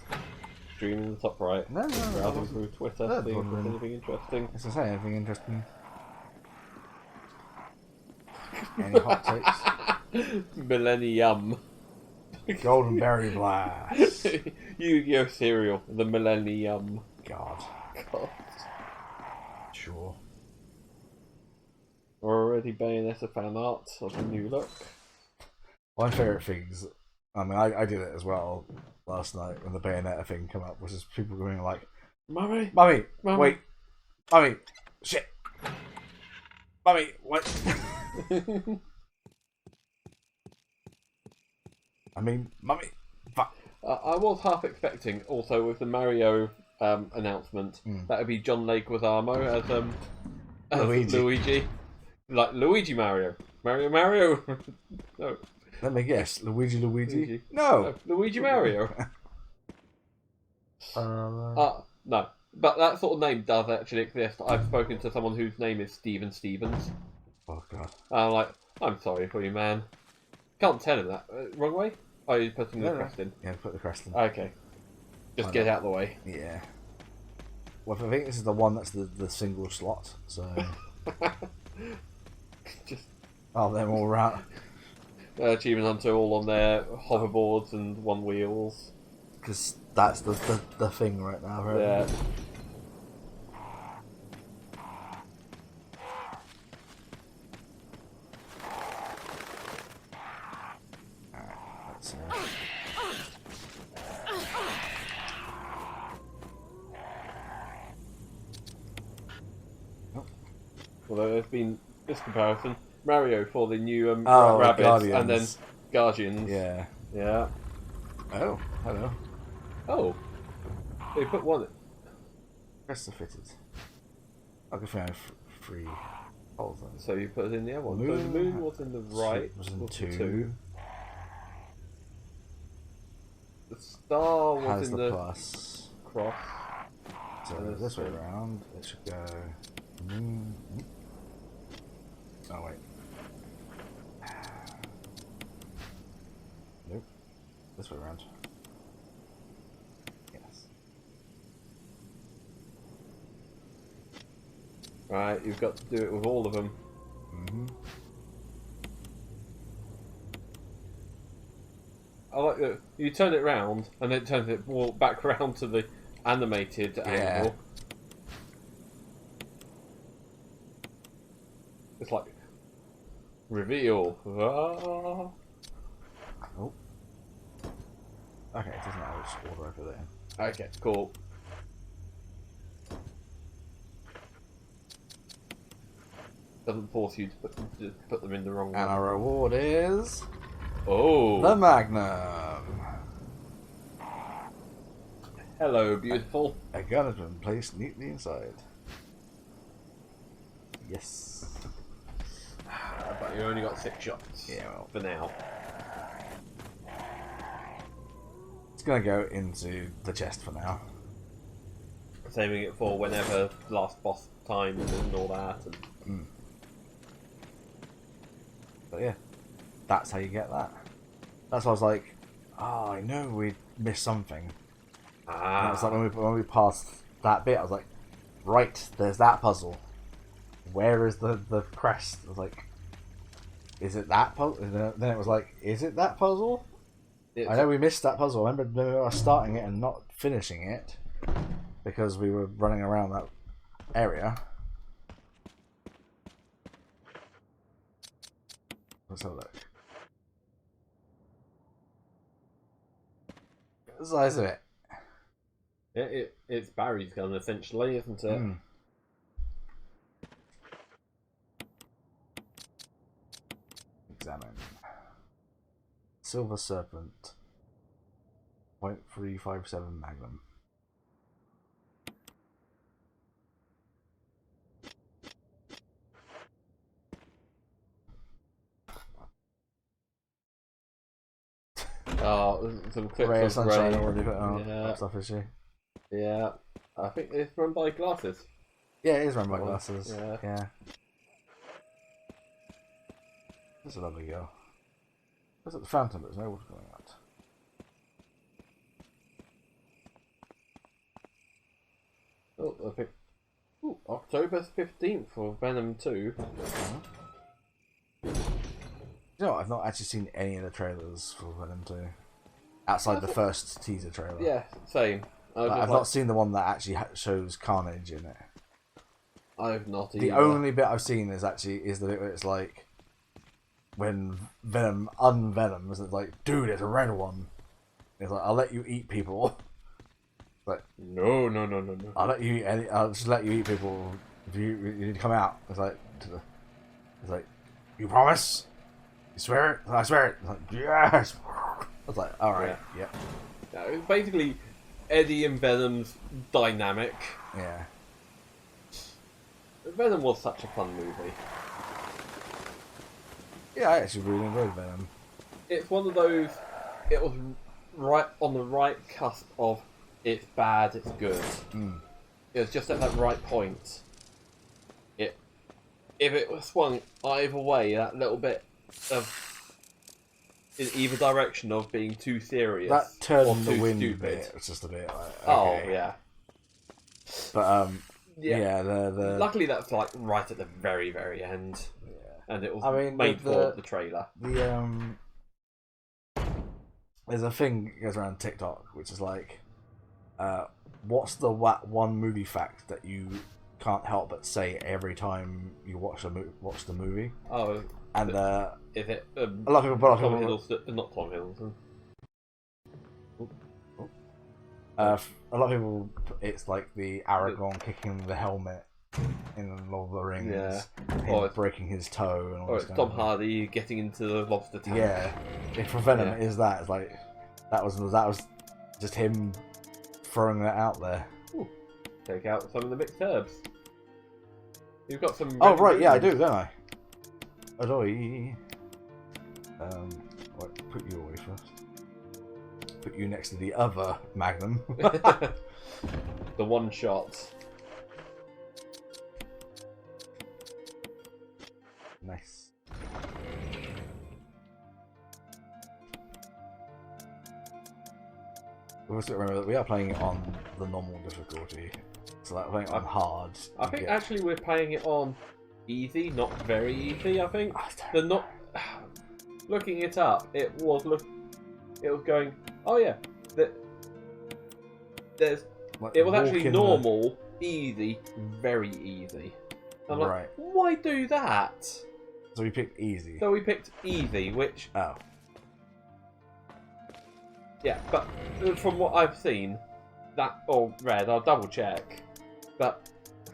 stream in the top right. No, Browsing through Twitter, No, seeing if there's anything interesting. As I say, anything interesting? Any hot takes? Millennium. Golden Berry Blast. Yu-Gi-Oh! Cereal, the Millennium. God. Sure. We're already Bayonetta fan art of the new look. My favourite things, I mean, I did it as well last night when the Bayonetta thing came up, was just people going like, Mummy! Mummy! Mummy. Wait! Mummy! Shit! Mummy! What? I mean, Mummy! Fuck! I was half expecting, also with the Mario announcement, that would be John Leguizamo as Luigi. Like Luigi Mario. Mario! No. Let me guess. Luigi? No! Luigi Mario. No. But that sort of name does actually exist. I've spoken to someone whose name is Steven Stevens. Oh god. I'm like, I'm sorry for you, man. Can't tell him that. Wrong way? Oh, you're putting the crest in. Yeah, put the crest in. Okay. Just get out of the way. Yeah. Well, I think this is the one that's the single slot, so... Just them all around. Achievement Hunter all on their hoverboards and one wheels. Because that's the thing right now, right? Yeah. Let's see. Although there's been this comparison. Mario for the new Oh, rabbits Guardians. and then Guardians. Yeah. Yeah. Oh, hello. Oh. They put one. Press the fitted. I can find three holes then. So you put it in the other one. So the moon was in the right. Was in was two. two. The star was Has in the the plus. cross. So this way around, it should go. Moon. Oh wait. Nope. This way around. Yes. Right, you've got to do it with all of them. Mm-hmm. I like that you turn it round and then it turns it more back around to the animated angle. It's like reveal. Ah. Oh. Okay, it doesn't matter which order I put it in. Okay, cool. Doesn't force you to put them in the wrong And one. our reward is Oh, the Magnum. hello, beautiful. A gun has been placed neatly inside. Yes. But you only got 6 shots. Yeah, well. For now. It's gonna go into the chest for now. Saving it for whenever last boss time and all that. And... But yeah, that's how you get that. That's why I was like, oh, I know we missed something. And it's like when we passed that bit, I was like, right, there's that puzzle. Where is the crest? I was like, is it that puzzle? Then it was like, is it that puzzle? I know we missed that puzzle. I remember starting it and not finishing it because we were running around that area. Let's have a look. The size of it. It's Barry's gun, essentially, isn't it? Examine. Silver Serpent. .357 Magnum. Oh, some clips Ray of of Sunshine Ray. already put on Yeah. stuff, is she? Yeah. I think it's run by Glasses. Yeah, it is run by Glasses. Yeah. Yeah. That's a lovely girl. There's at the fountain, but there's no water coming out. Oh, I think. Ooh, October 15th for Venom 2. You know what? I've not actually seen any of the trailers for Venom 2. Outside the first teaser trailer. Yeah, same. I've not seen the one that actually shows Carnage in it. I've not either. The only bit I've seen is the bit where it's like when Venom unvenoms. It's like, dude, it's a red one. It's like, I'll let you eat people. But no. I'll just let you eat people if you need to come out. It's like, you promise? You swear it? I swear it. It's like, yes. I was like, all right, yeah. It's basically Eddie and Venom's dynamic. Yeah. Venom was such a fun movie. Yeah, I actually really enjoyed Venom. It's one of those. It was right on the right cusp of it's bad, it's good. It was just at that right point. If it was swung either way, that little bit of in either direction of being too serious That or turn the too wind stupid. bit was just a bit like, Oh okay. yeah. But the Luckily, that's like right at the very, very end, and it was made for the trailer. There's a thing that goes around TikTok, which is like, what's the one movie fact that you can't help but say every time you watch the movie? Oh, and is it a lot of people, Tom Hiddleston, not Tom Hiddleston. A lot of people, it's like the Aragorn kicking the helmet in Lord of the Rings, him breaking his toe, and all or this it's Tom Hardy getting into the lobster tank. Yeah, if for Venom it is that, it's like that was just him throwing that out there. Ooh. Take out some of the mixed herbs. You've got some. Oh right, yeah, I do, don't I? Adoy. Put you away first. Put you next to the other Magnum. The one shot. Nice. We also remember that we are playing it on the normal difficulty, so that playing it on hard. I think actually we're playing it on easy, not very easy. I think they're not. Looking it up, it was going. Oh yeah, there's. Like, it was actually normal, easy, very easy. I'm like, right. Why do that? So we picked easy. So we picked easy, which. Oh. Yeah, but from what I've seen, red, I'll double check. But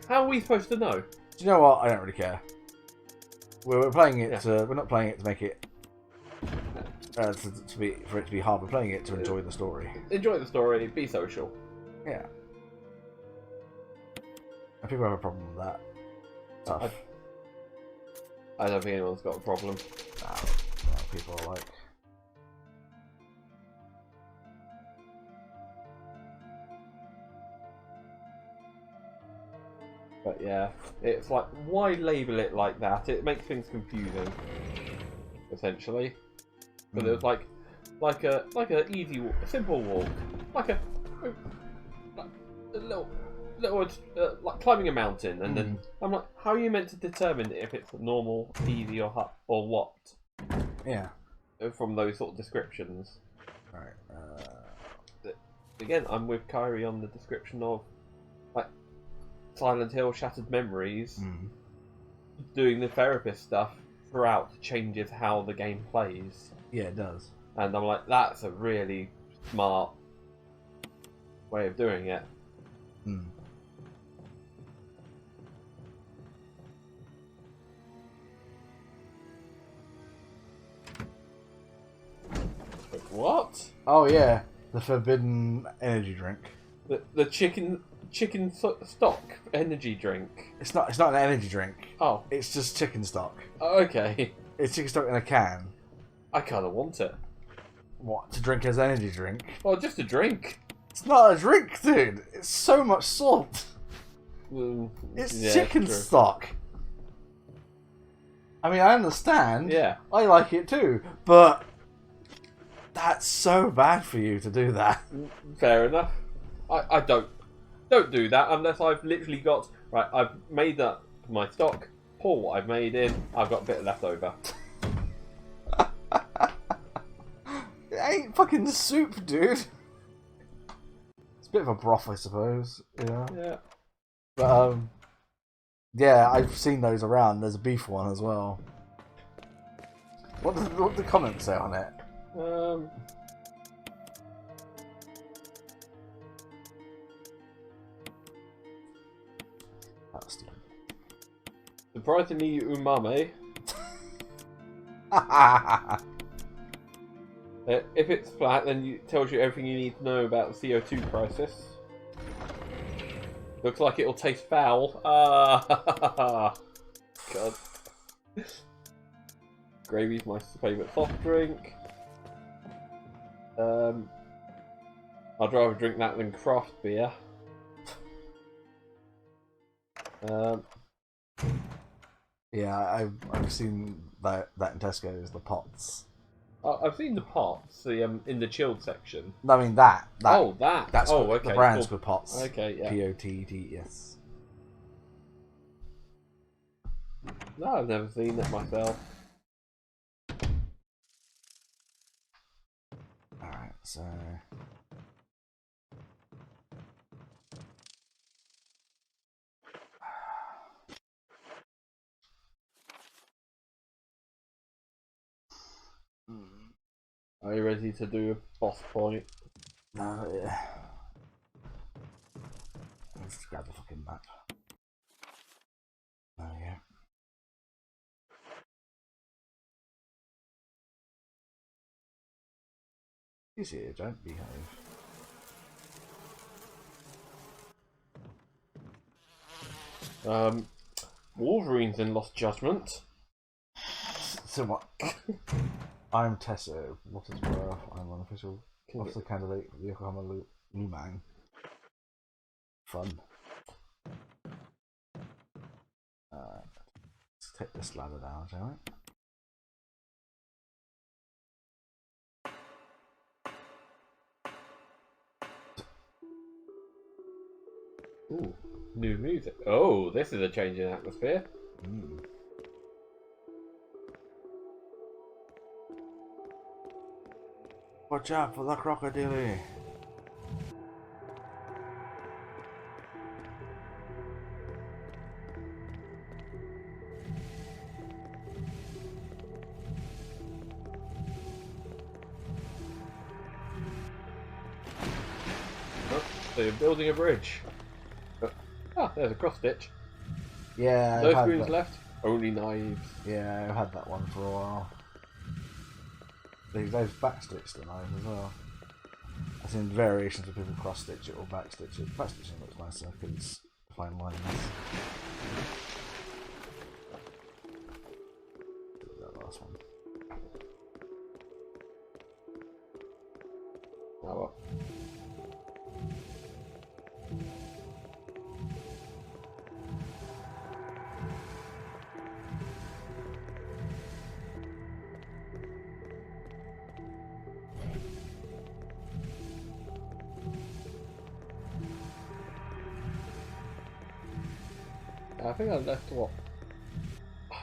how are we supposed to know? Do you know what? I don't really care. We're playing it. We're not playing it to make it. For it to be hard. We're playing it to enjoy the story. Enjoy the story. Be social. Yeah. And people have a problem with that. Tough. I don't think anyone's got a problem. No, people are like. But yeah, it's like, why label it like that? It makes things confusing, essentially. But it was like a easy walk, a simple walk, like a little like climbing a mountain, and then I'm like, how are you meant to determine if it's normal, easy, or what? Yeah. From those sort of descriptions. Right. Again, I'm with Kyrie on the description of like Silent Hill Shattered Memories. Doing the therapist stuff throughout changes how the game plays. Yeah, it does. And I'm like, that's a really smart way of doing it. What? Oh yeah, the forbidden energy drink. The chicken stock energy drink. It's not an energy drink. Oh, it's just chicken stock. Okay. It's chicken stock in a can. I kind of want it. What, to drink as energy drink? Well, just a drink. It's not a drink, dude. It's so much salt. It's chicken stock. I mean, I understand. Yeah. I like it too, but that's so bad for you to do that. Fair enough. I don't do that unless I've literally got right. I've made up my stock. Pour what I've made in. I've got a bit left over. It ain't fucking soup, dude. It's a bit of a broth, I suppose. Yeah. But yeah, I've seen those around. There's a beef one as well. What do the comments say on it? That's stupid. Surprisingly umami. If it's flat, then it tells you everything you need to know about the CO2 crisis. Looks like it'll taste foul. God. Gravy's my favourite soft drink. I'd rather drink that than craft beer. Yeah, I've seen that in Tesco's, the pots. I've seen the pots, in the chilled section. No, I mean that. Oh, that. That's okay. the brand Cool. Squid Pots. Okay, yeah. P-O-T-T-S. No, I've never seen it myself. Alright, so... Are you ready to do a boss point? No, yeah. Let's grab the fucking map. There we go. You see it, don't behave. Wolverine's in Lost Judgment. So what? I'm Tessa. What is worth? I'm an official officer candidate for the Yokohama Lumang. Fun. Let's take this ladder down, shall we? Ooh, new music. Oh, this is a change in atmosphere. Watch out for the crocodile. Oh, so you're building a bridge. Ah, there's a cross stitch. Yeah, No spoons left. Only knives. Yeah, I've had that one for a while. They've backstitched the knife as well. I've seen variations of people cross stitch it or backstitch it. Backstitching looks nicer because it's fine lines. That last one. Oh well. I think I left what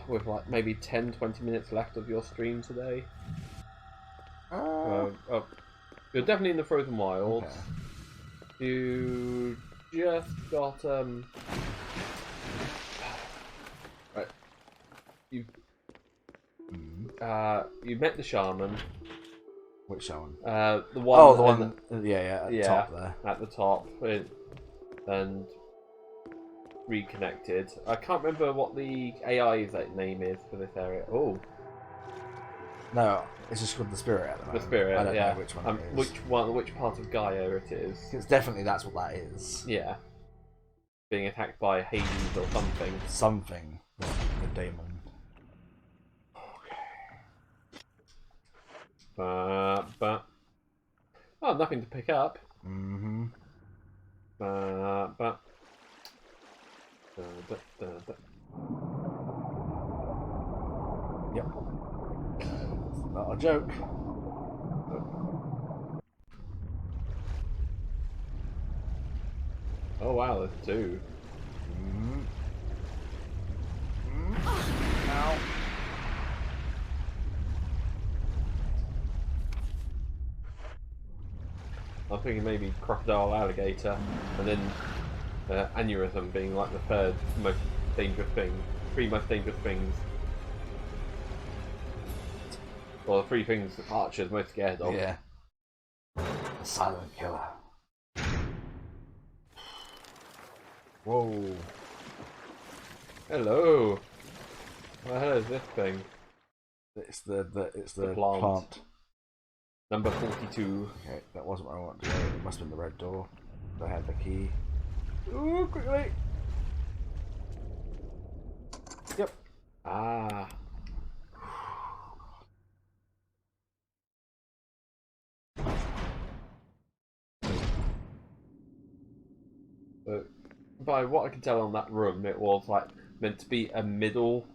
with like maybe 10-20 minutes left of your stream today. You're definitely in the Frozen Wilds. Okay. You just got right. You you met the shaman. Which shaman? The one. Oh, the one. Yeah, at the top there. At the top, and reconnected. I can't remember what the AI's name is for this area. Oh, no, it's just called the spirit at the moment. the spirit. I don't yeah. know which one it is. Which part of Gaia it is? It's definitely that's what that is. Yeah, being attacked by Hades or something. Something. The daemon. But oh, nothing to pick up. Mm-hmm. But. Yep. Not a joke. Oh wow, there's two. Ow. I'm thinking maybe crocodile, alligator, and then aneurysm being like the third most dangerous thing. Three most dangerous things. Well, the three things that Archer's most scared of. Yeah. The silent killer. Whoa. Hello. What the hell is this thing? It's the plant. plant. Number 42. Okay, that wasn't where I wanted to go. It must have been the red door. I had the key. Ooh, quickly! Yep. Ah. So, by what I can tell on that room, it was like meant to be a middle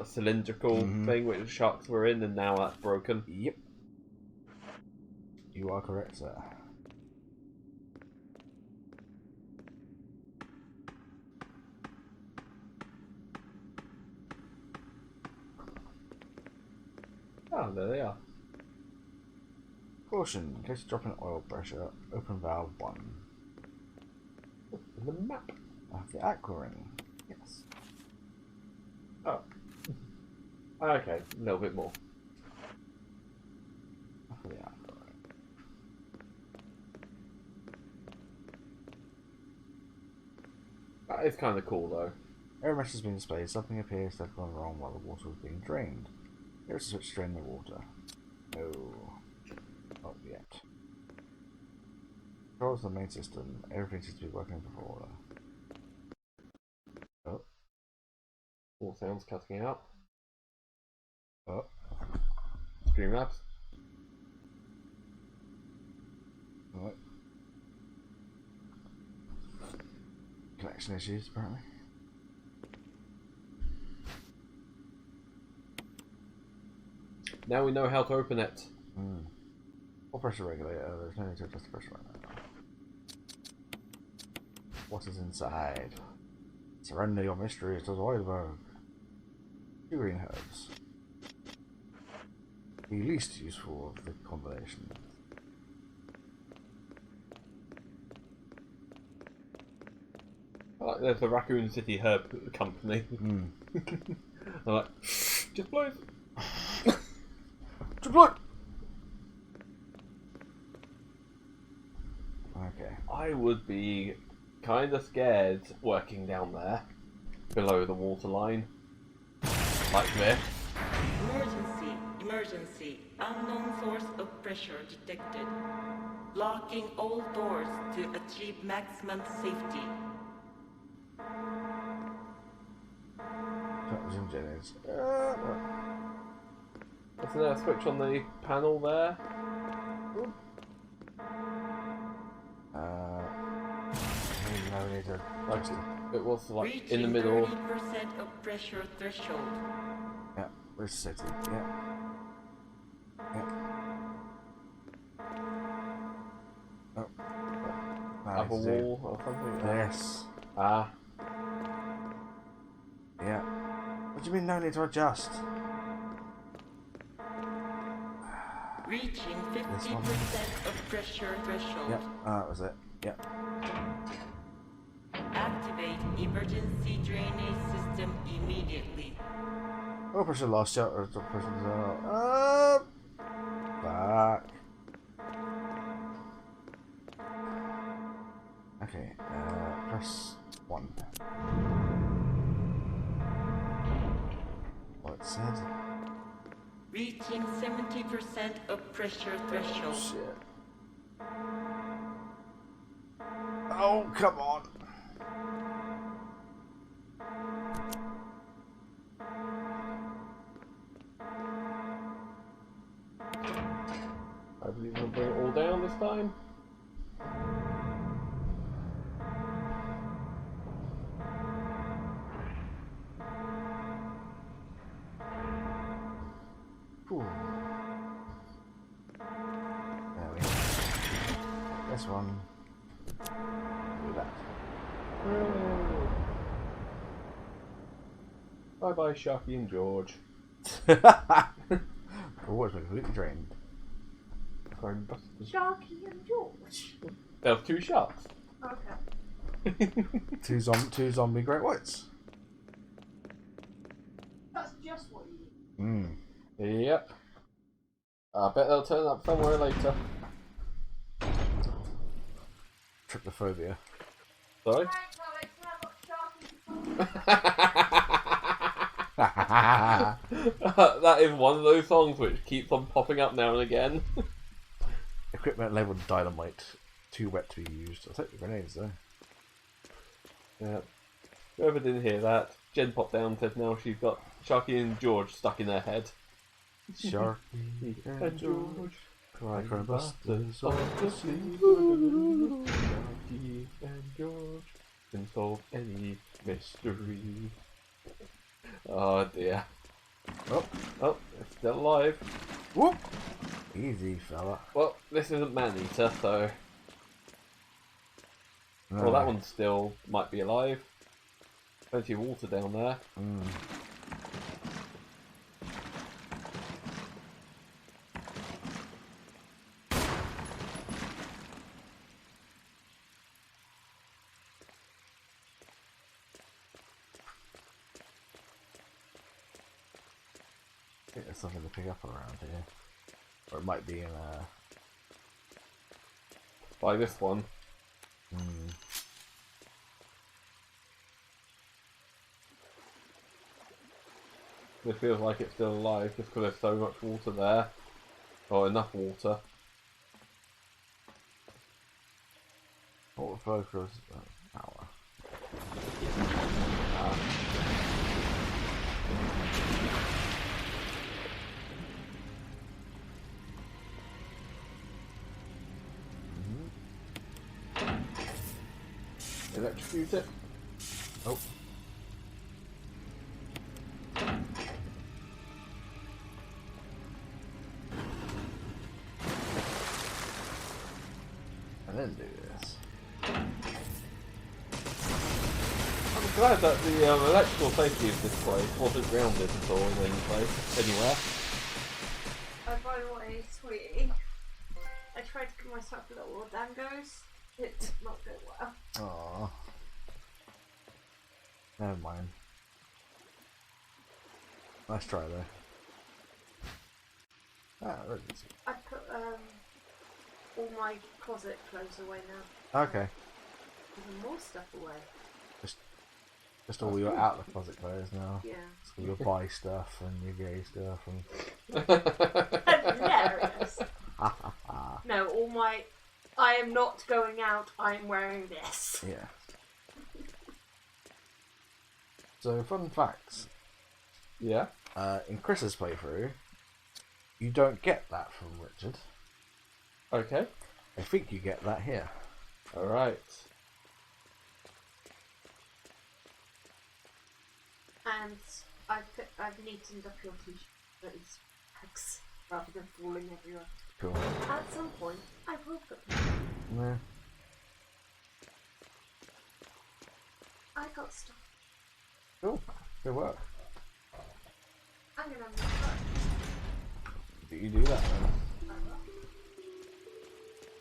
cylindrical thing which the sharks were in, and now that's broken. Yep. You are correct, sir. Oh, there they are. Caution, in case of dropping oil pressure, open valve 1. The map. The aqua ring. Yes. Oh. Okay, a little bit more. For the aqua ring. That is kind of cool, though. Error message has been displayed. Something appears to have gone wrong while the water was being drained. Here is a switch to drain the water. No. Not yet. Controls the main system. Everything seems to be working before. Oh. All sounds cutting out. Oh. Streamlabs. Right. Connection issues, apparently. Now we know how to open it. What pressure regulator? There's no need to adjust the pressure right now. What is inside? Surrender your mysteries to Zoidberg. 2 green herbs. The least useful of the combination. Like there's the Raccoon City Herb Company. They're like, just blow it. Just blow it. Okay. I would be kind of scared working down there, below the waterline, like this. Emergency, emergency. Unknown source of pressure detected. Locking all doors to achieve maximum safety. Can't resume generators. Isn't there a switch on the panel there? No need to Like it was like Reaching in the middle. 30% of pressure threshold. Yeah, where's the city? Yeah. Yeah. Oh. Have a wall or something. Yes. Ah. Yeah. What do you mean no need to adjust? Reaching 50% of pressure threshold. Yep, that was it. Yep. Activate emergency drainage system immediately. Oh, pressure lost shot or pressure back. Okay, press 1. What it said? Reaching 70% of pressure threshold. Shit. Oh, come on. I believe we'll bring it all down this time. Cool. There we go. This one. Do that. Bye bye, Sharky and George. Water's been completely drained. Sharky and George. There was 2 sharks. Okay. Two zombie great whites. That's just what you need. Yep. I bet they'll turn up somewhere later. Trypophobia. Sorry? That is one of those songs which keeps on popping up now and again. Equipment labeled dynamite. Too wet to be used. I'll take the grenades though. Yeah. Whoever didn't hear that, Jen popped down and said now she's got Sharky and George stuck in her head. Sharky and George, crime busters of the sea. Sharky and George can solve any mystery. Oh dear. Oh, Oh, it's still alive. whoop! Easy, fella. Well, this isn't man-eater, so... No. Well, that one still might be alive. Plenty of water down there. Mm. I think there's something to pick up around here. Or it might be in a... By this one. Mm. It feels like it's still alive just because there's so much water there. Or enough water. Water flow across the power. Electrocute it. Oh. And then do this. I'm glad that the electrical safety of this place wasn't grounded at all in any place, anywhere. Oh, by the way, sweetie, I tried to give myself a little dangos. It did not go well. Aww. Never mind. Nice try though. Ah, there it is. I put all my closet clothes away now. Okay. Even more stuff away. Just all your out of the closet clothes now. Yeah. So your buy stuff and your gay stuff and Hilarious. No, all my. I am not going out. I am wearing this. yeah. So fun facts. Yeah. In Chris's playthrough, you don't get that from Richard. Okay. I think you get that here. Alright. And I've neatened up your t-shirts bags rather than falling everywhere. Cool. At some point, I will put them. Yeah. I got stuff. Cool. Good work. I'm gonna have fun. Do you do that then?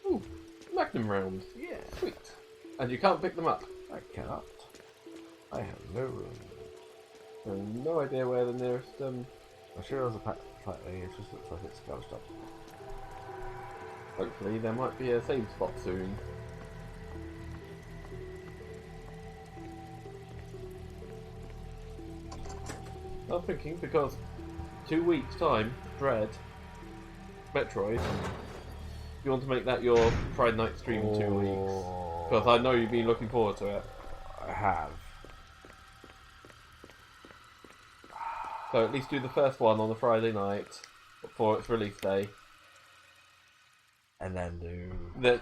Ooh, Magnum round. Yeah. Sweet. And you can't pick them up. I cannot. I have no room. I have no idea where the nearest I'm sure there's a pack slightly. It just looks like it's gouged up. Hopefully there might be a save spot soon. I'm thinking because 2 weeks time, Dread, Metroid, you want to make that your Friday night stream in 2 weeks. Because I know you've been looking forward to it. I have. So at least do the first one on the Friday night before its release day. And then do Then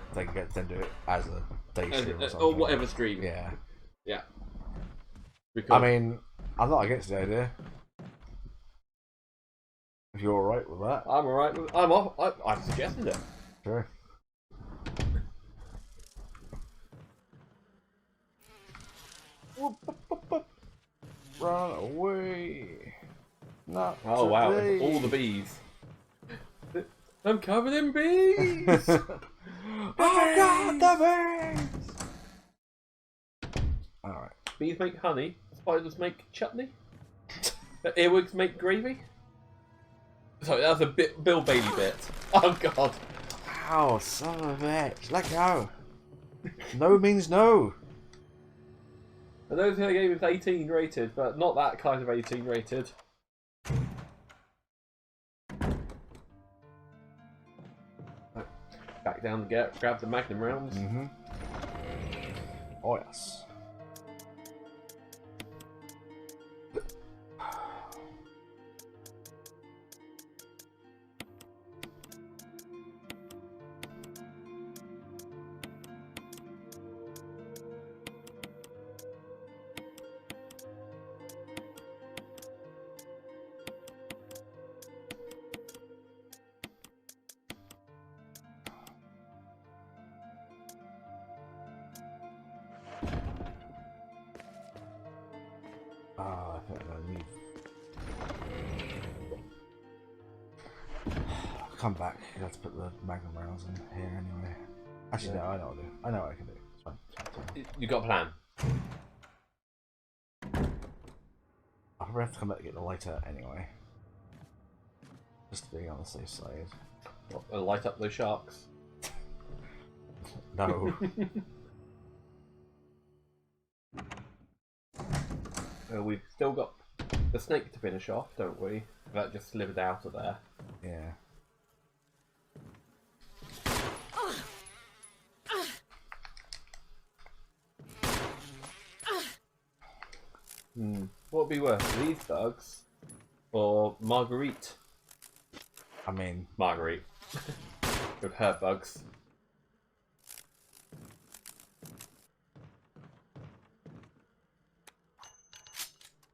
do it as a day stream or something. or whatever stream. Yeah. Yeah. I Because mean, I'm not against the idea. If you're alright with that. I'm alright with I'm off I've suggested it. Sure. Run away. Not Oh wow, today. all the bees. I'm covered in bees! Oh god, the bees! Alright. Bees make honey, spiders make chutney, earwigs make gravy. Sorry, that's a bit Bill Bailey bit. Oh god. Ow, son of a bitch. Let go. No means no. I know the game is 18 rated, but not that kind of 18 rated. Back down and grab the Magnum rounds. Mm-hmm. Oh yes. think I'm gonna need. I'll come back. You have to put the magnum rounds in here anyway. Actually, no, I know what to do. I know what I can do. It's fine. It's fine. You got a plan? I'll probably have to come back to get the lighter anyway. Just to be on the safe side. What, and light up those sharks? No. We've still got the snake to finish off, don't we? That just slithered out of there. Yeah. What would be worse, these bugs or Marguerite? I mean, Marguerite with her bugs.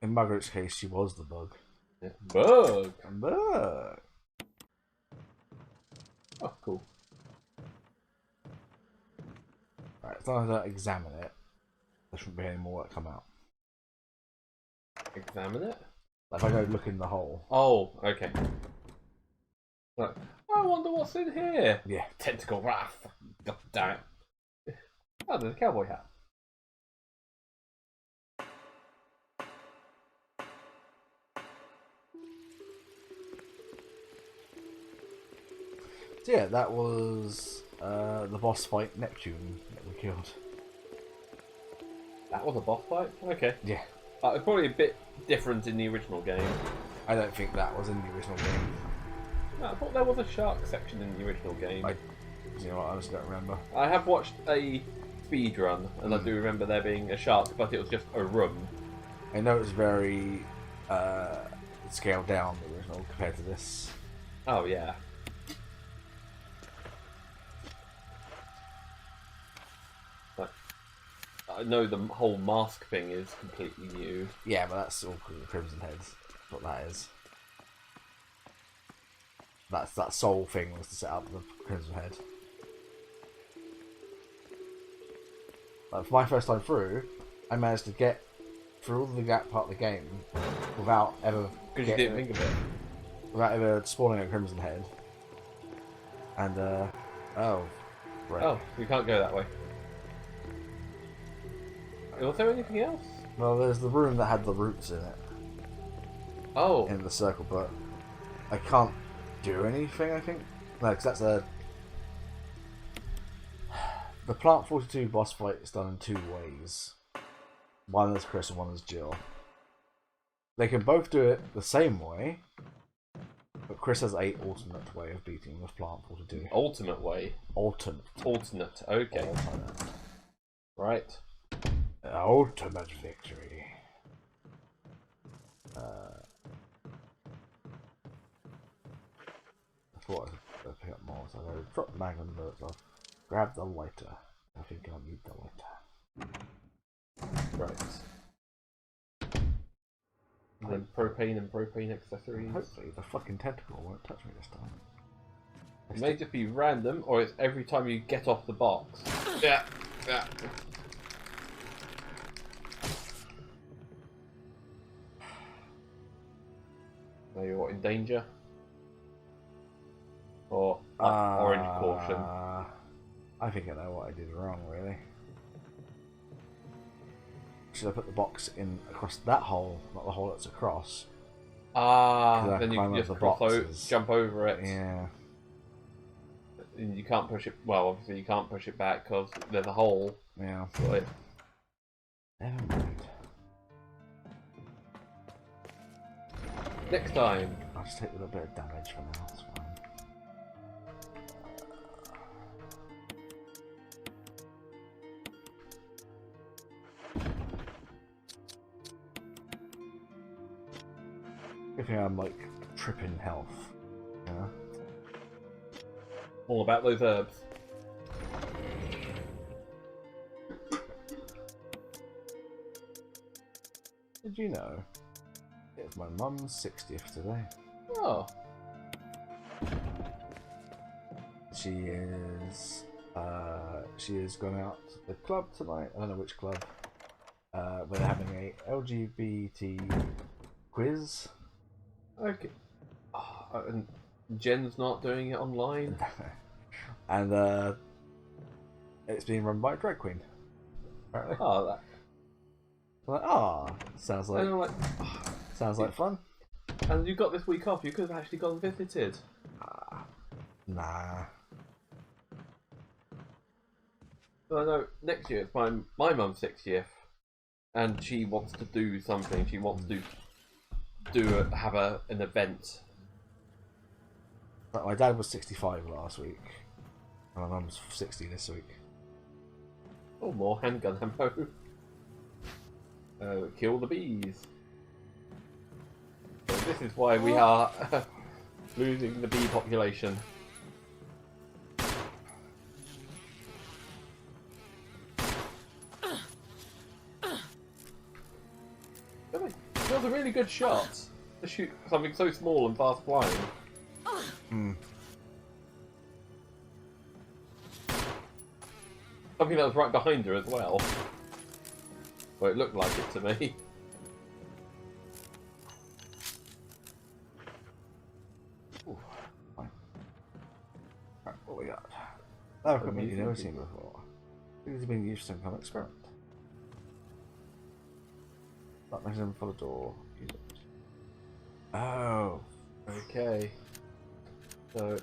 in Margaret's case, she was the bug. Yeah. Bug. Bug. Oh, cool. Right, as long as I don't examine it, there shouldn't be any more that come out. Examine it. Like if I go look in the hole. Oh, okay. Like, I wonder what's in here. Yeah. Tentacle. Ah, God damn it. Oh, there's a cowboy hat. So yeah, that was the boss fight Neptune that we killed. That was a boss fight? Okay. Yeah. It's probably a bit different in the original game. I don't think that was in the original game. No, I thought there was a shark section in the original game. You know what, I just don't remember. I have watched a speed run, and I do remember there being a shark, but it was just a room. I know it's very scaled down, the original, compared to this. Oh, yeah. But I know the whole mask thing is completely new. Yeah, but that's all because of the Crimson Heads. That's what that is. That sole thing was to set up the Crimson Head. Like, for my first time through, I managed to get through all the that part of the game without ever Because you didn't think of it. without ever spawning a Crimson Head. And oh, right. Oh, you can't go that way. Was there anything else? Well, there's the room that had the roots in it, Oh, in the circle, but I can't do anything, I think. No, because that's a... The Plant 42 boss fight is done in two ways. One is Chris and one is Jill. They can both do it the same way, but Chris has a alternate way of beating with Plant 42. ultimate way. Alternate. Alternate. Okay. Alternate. Right. Ultimate victory. I thought I'd pick up more, so I drop the magnum bullets off, grab the lighter. I think I'll need the lighter. Right. And then propane and propane accessories. Hopefully the fucking tentacle won't touch me this time. It may just be random, or it's every time you get off the box. Yeah. Yeah. Are you in danger? Or orange caution? I think I know what I did wrong, really. Should I put the box in across that hole, not the hole that's across? Then you can just jump over it. Yeah. And you can't push it. Well, obviously you can't push it back because there's a hole. Yeah. But Never mind. next time. I'll just take a little bit of damage for now. It's fine. Good thing I'm like tripping health. Yeah. All about those herbs. Did you know it's my mum's 60th today? Oh. She is gone out to the club tonight. I don't know which club. We're having a LGBT quiz. Okay. And Jen's not doing it online. And it's being run by a drag queen. Apparently. Oh, that. I'm like, oh, sounds like And I'm like, sounds like fun. and you got this week off. You could have actually gone and visited. Nah. So I know next year it's my mum's 60th, and she wants to do something. She wants to have an event. But my dad was 65 last week. And my mum's 60 this week. Oh, more handgun ammo. Kill the bees. So this is why we are losing the bee population. Those are really good shots to shoot something so small and fast flying. Something that was right behind her as well. Well, it looked like it to me. Ooh, fine. Right, what we got? That equipment you've never seen before. These have been used for some kind of experiment. That mechanism for the door. Use it. Oh. Okay. So,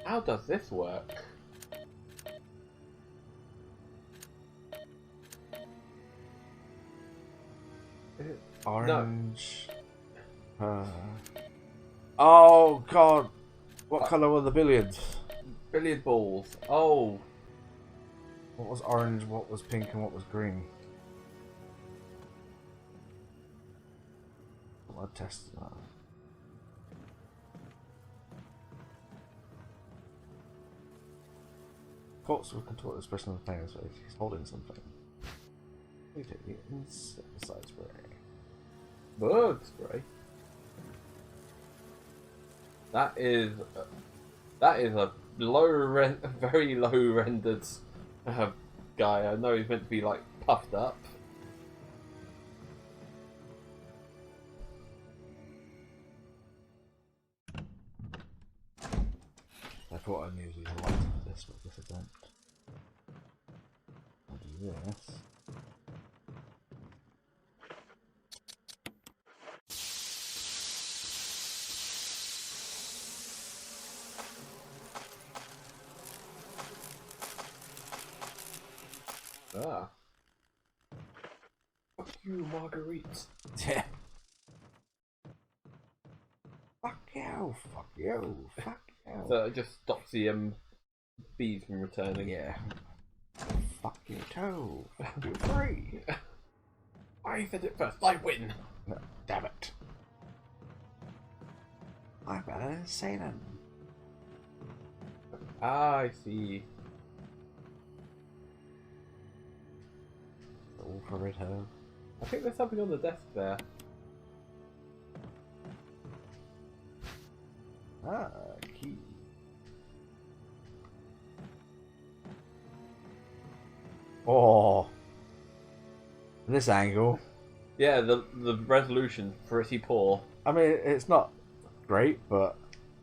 how does this work? Orange. Oh god! What colour were the billiards? Billiard balls. Oh. What was orange, what was pink, and what was green? Blood test that. Corpse will contort the expression of the player's face. He's holding something. We take the insecticide spray. Bug spray. That is a very low rendered guy. I know he's meant to be like puffed up. I thought I knew he liked this, but I guess I don't. I'll do this. Ah. Fuck you, Marguerite. Yeah. Fuck you, fuck you, fuck you. So it just stops the bees from returning. Yeah. Fuck you too. Fuck you free. I said it first. I win. No, damn it. I'm better than Satan. Ah, I see. All for red herb. I think there's something on the desk there. Ah, key. Oh. From this angle. Yeah, the resolution's pretty poor. I mean, it's not great, but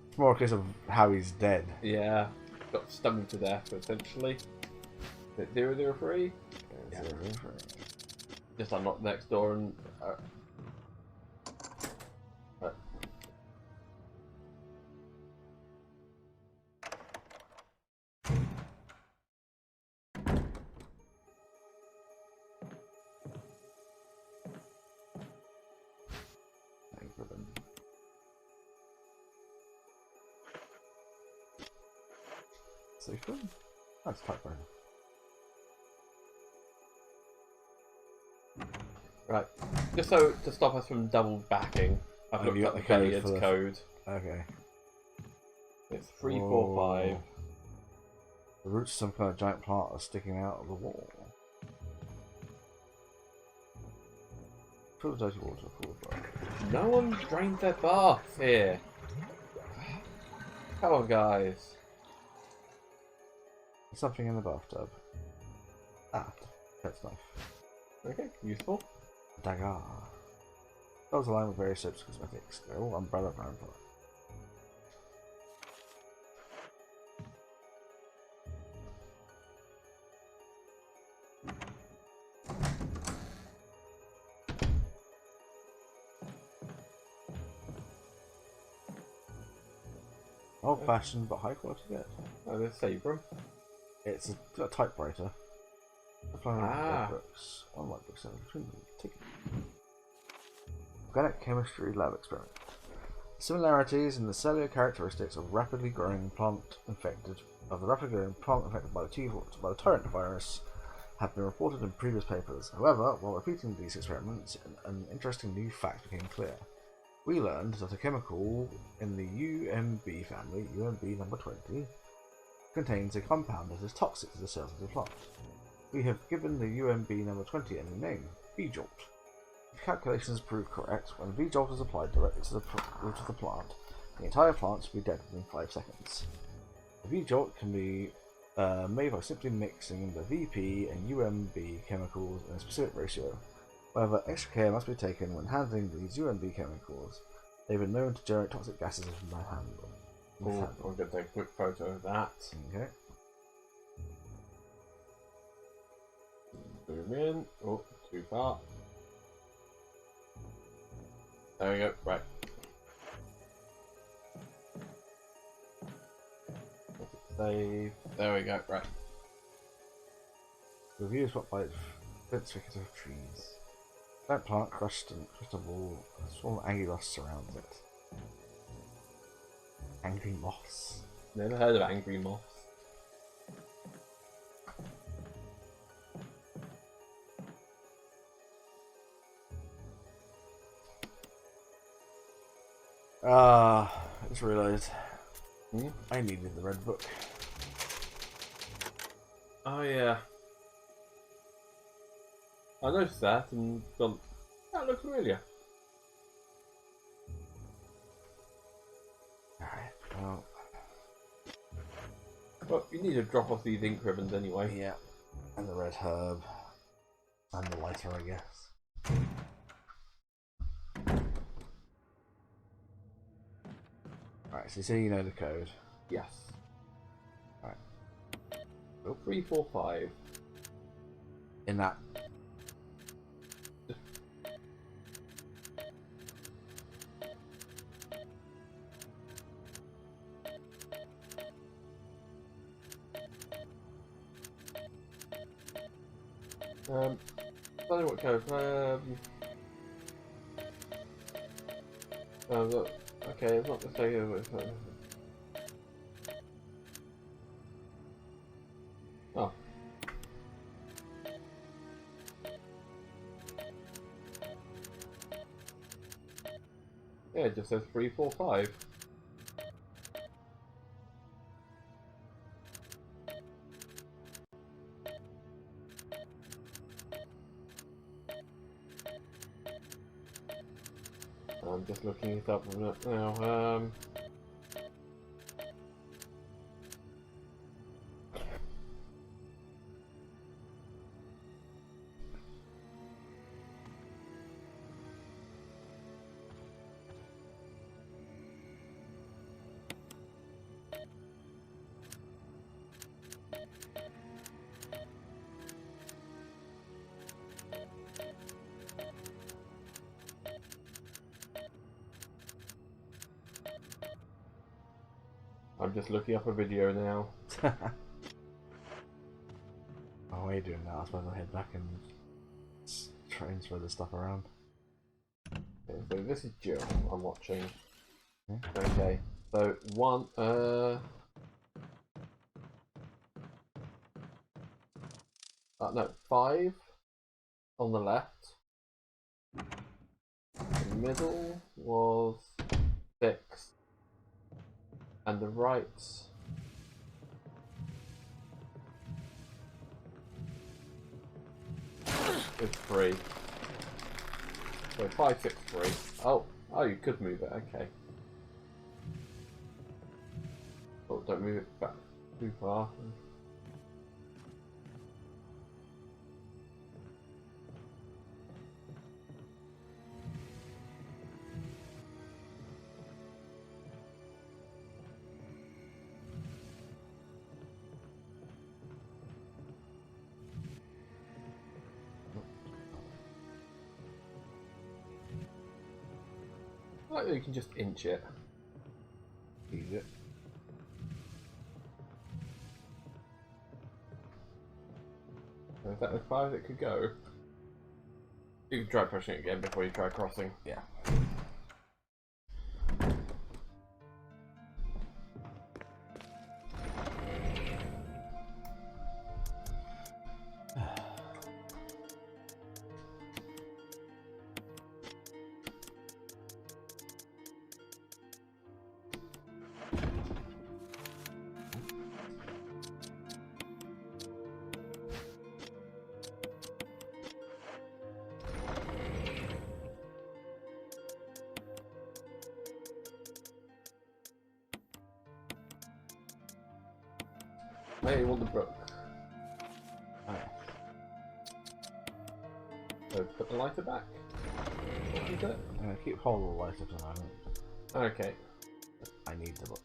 it's more a case of how he's dead. Yeah, got stung to death essentially. 003? Yeah. Just unlock next door and. Safe room? That's typewriter. Right, just so to stop us from double backing, I've Have looked you up got the the code billiards for the- code. Okay. It's 345. The roots of some kind of giant plant are sticking out of the wall. Full of dirty water, full of blood. No one drained their bath here. Come on, guys. There's something in the bathtub. Ah, that's knife. Okay, useful. Dagger. Those align with various soaps cosmetics. They're all umbrella brand products. Old-fashioned but high-quality bit. Oh, there's Sabrum. It's a typewriter. Ah. Books. One white book selling between them. Take it. Organic chemistry lab experiment. Similarities in the cellular characteristics of rapidly growing plant infected by the torrent virus have been reported in previous papers. However, while repeating these experiments, an interesting new fact became clear. We learned that a chemical in the UMB family, UMB number 20, contains a compound that is toxic to the cells of the plant. We have given the UMB number 20 a new name, V-Jolt. If calculations prove correct, when V-Jolt is applied directly to the root of the plant, the entire plant will be dead within 5 seconds. The V-Jolt can be made by simply mixing the VP and UMB chemicals in a specific ratio. However, extra care must be taken when handling these UMB chemicals. They've been known to generate toxic gases if mishandled. I'm going to take a quick photo of that. Okay. Zoom in. Oh, too far. There we go. Right. Save. There we go. Right. Review spot by dense thicket of trees. That plant crushed and ball, a swarm of angry moths surrounds it. Angry moths. Never heard of angry moths. I just realised I needed the red book. Oh yeah. I noticed that and gone, that looks familiar. Alright, well. Well, you need to drop off these ink ribbons anyway. Yeah. And the red herb. And the lighter, I guess. Alright, so you know the code. Yes. Alright. Oh, 345. In that. I don't know what code. Look, okay, it's not the same. Oh. Yeah, it just says 345. I'm just looking it up now. I'm just looking up a video now. Oh, what are you doing now? I suppose I'll head back and transfer this stuff around. Okay, so this is Jill I'm watching. Yeah. Okay, so one, no, 5 on the left. The middle was 6. And the right is 3. So 5, 6, 3. Oh, you could move it. Okay. Oh, don't move it back too far. like that you can just inch it. Ease it. So is that as far as it could go? You can try pushing it again before you try crossing. Yeah. Maybe you want the brook. Alright. So put the lighter back. What is it? I'm gonna keep hold of the light at the moment. Okay. I need to look.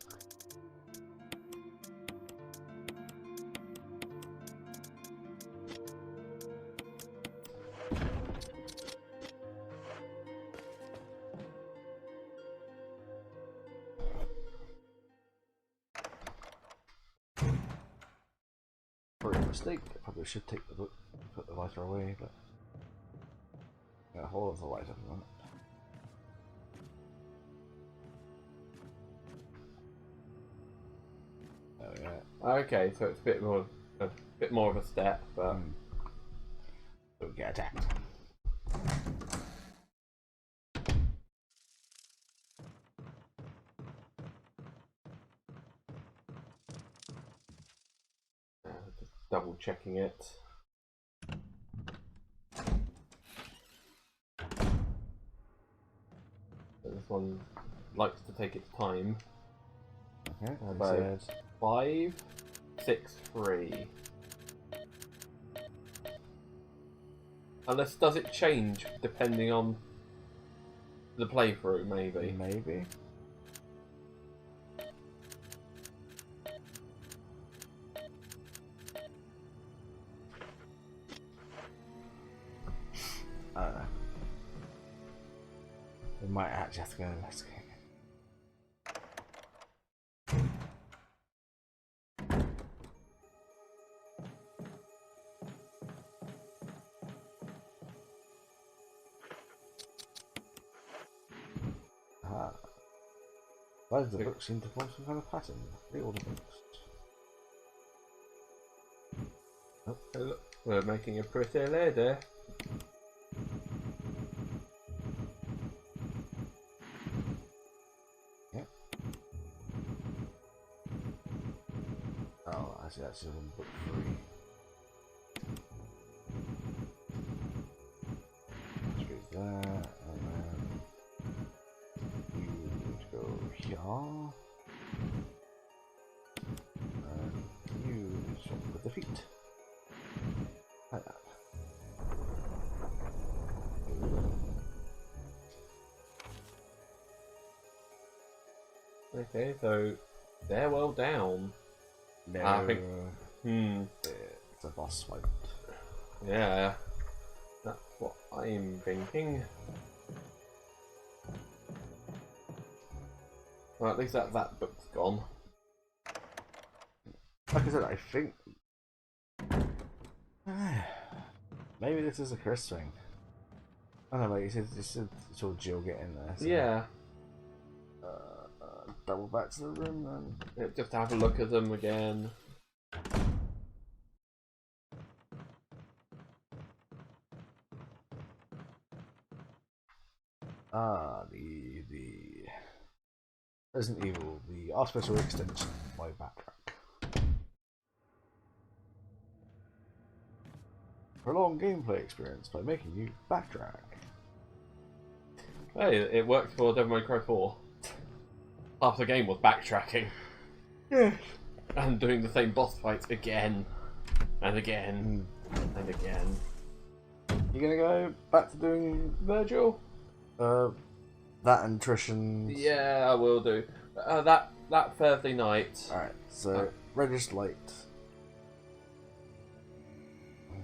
For a mistake, I probably should take the book, put the lighter away, but I got hold of the lighter at the moment. Oh yeah. Okay, so it's a bit more of a step, but Don't get attacked. just double checking it. So this one likes to take its time. Okay, About said 5, 6, 3. Unless does it change depending on the playthrough? Maybe. maybe. We might actually have to go investigate. Why does the book seem to form some kind of pattern? Read all the books. Oh, look, we're making a pretty lady. Yep. Oh, I see that's in book 3. Let's read that, and then you need to go here. And you swap with the feet. Like that. Okay, so they're well down. No, I think. it's a boss fight. Yeah, that's what I'm thinking. Well, at least that book's gone. Like I said, I think maybe this is a Chris thing. I don't know, like you said saw Jill get in there. So. Yeah. Double back to the room then. Yeah, just have a look at them again. The Resident Evil, the artificial extension by backtrack. Prolonged gameplay experience by making you backtrack. Hey, it worked for Devil May Cry 4. Half the game was backtracking. Yeah. And doing the same boss fights again. And again. And again. You gonna go back to doing Virgil? that and Trish? Yeah, I will do. That Thursday night. Alright, so register light.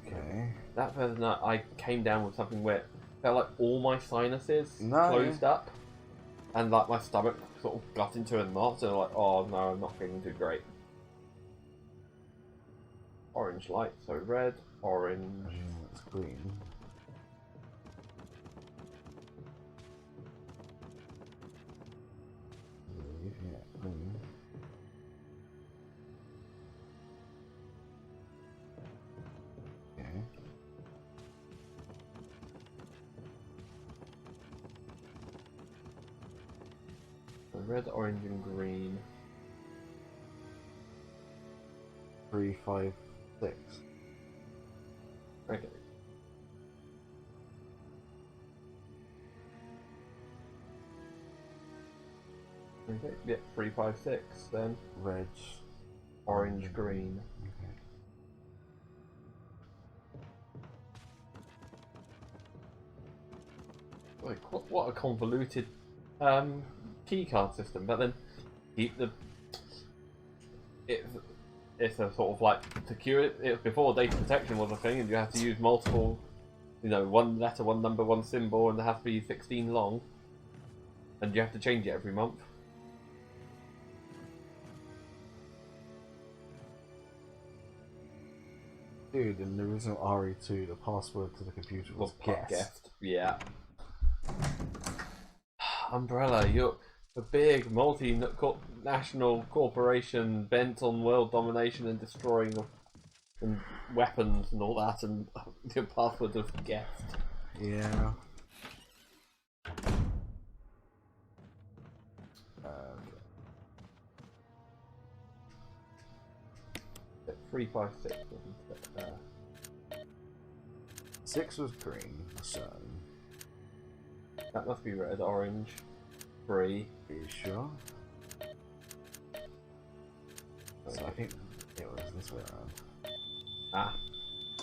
Okay. That Thursday night I came down with something where it felt like all my sinuses No, closed up. and like my stomach sort of got into a knot, and I'm like, oh no, I'm not feeling too great. Orange light, so red, orange. It's green. Yeah, green. Okay. So red, orange, and green. 3, 5, 6. Okay. Okay, yeah, 3, 5, 6 then. Red. Orange, green. Okay. Like, what a convoluted keycard system. But then it's a sort of like secure. It before data protection was a thing, and you have to use multiple, you know, one letter, one number, one symbol, and it has to be 16 long, and you have to change it every month. Dude, in the original RE2, the password to the computer was guessed. Yeah. Umbrella, you're a big multinational corporation bent on world domination and destroying and weapons and all that, and your password was guessed. Yeah. 3, 5, 6 wasn't it? 6 was green, so. That must be red, orange, 3. Are you sure? So I think it was this way around. Ah.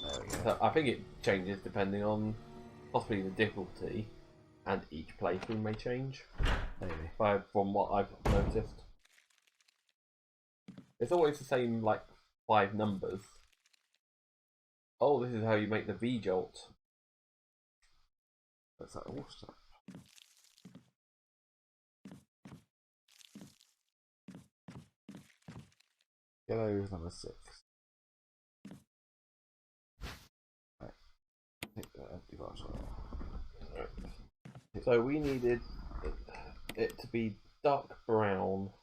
There we go. So I think it changes depending on possibly the difficulty, and each playthrough may change. Maybe. From what I've noticed. It's always the same, like, 5 numbers. Oh, this is how you make the V-jolt. That's like awesome. Yellow is number 6. Right. Take the empty bottle. So we needed it to be dark brown,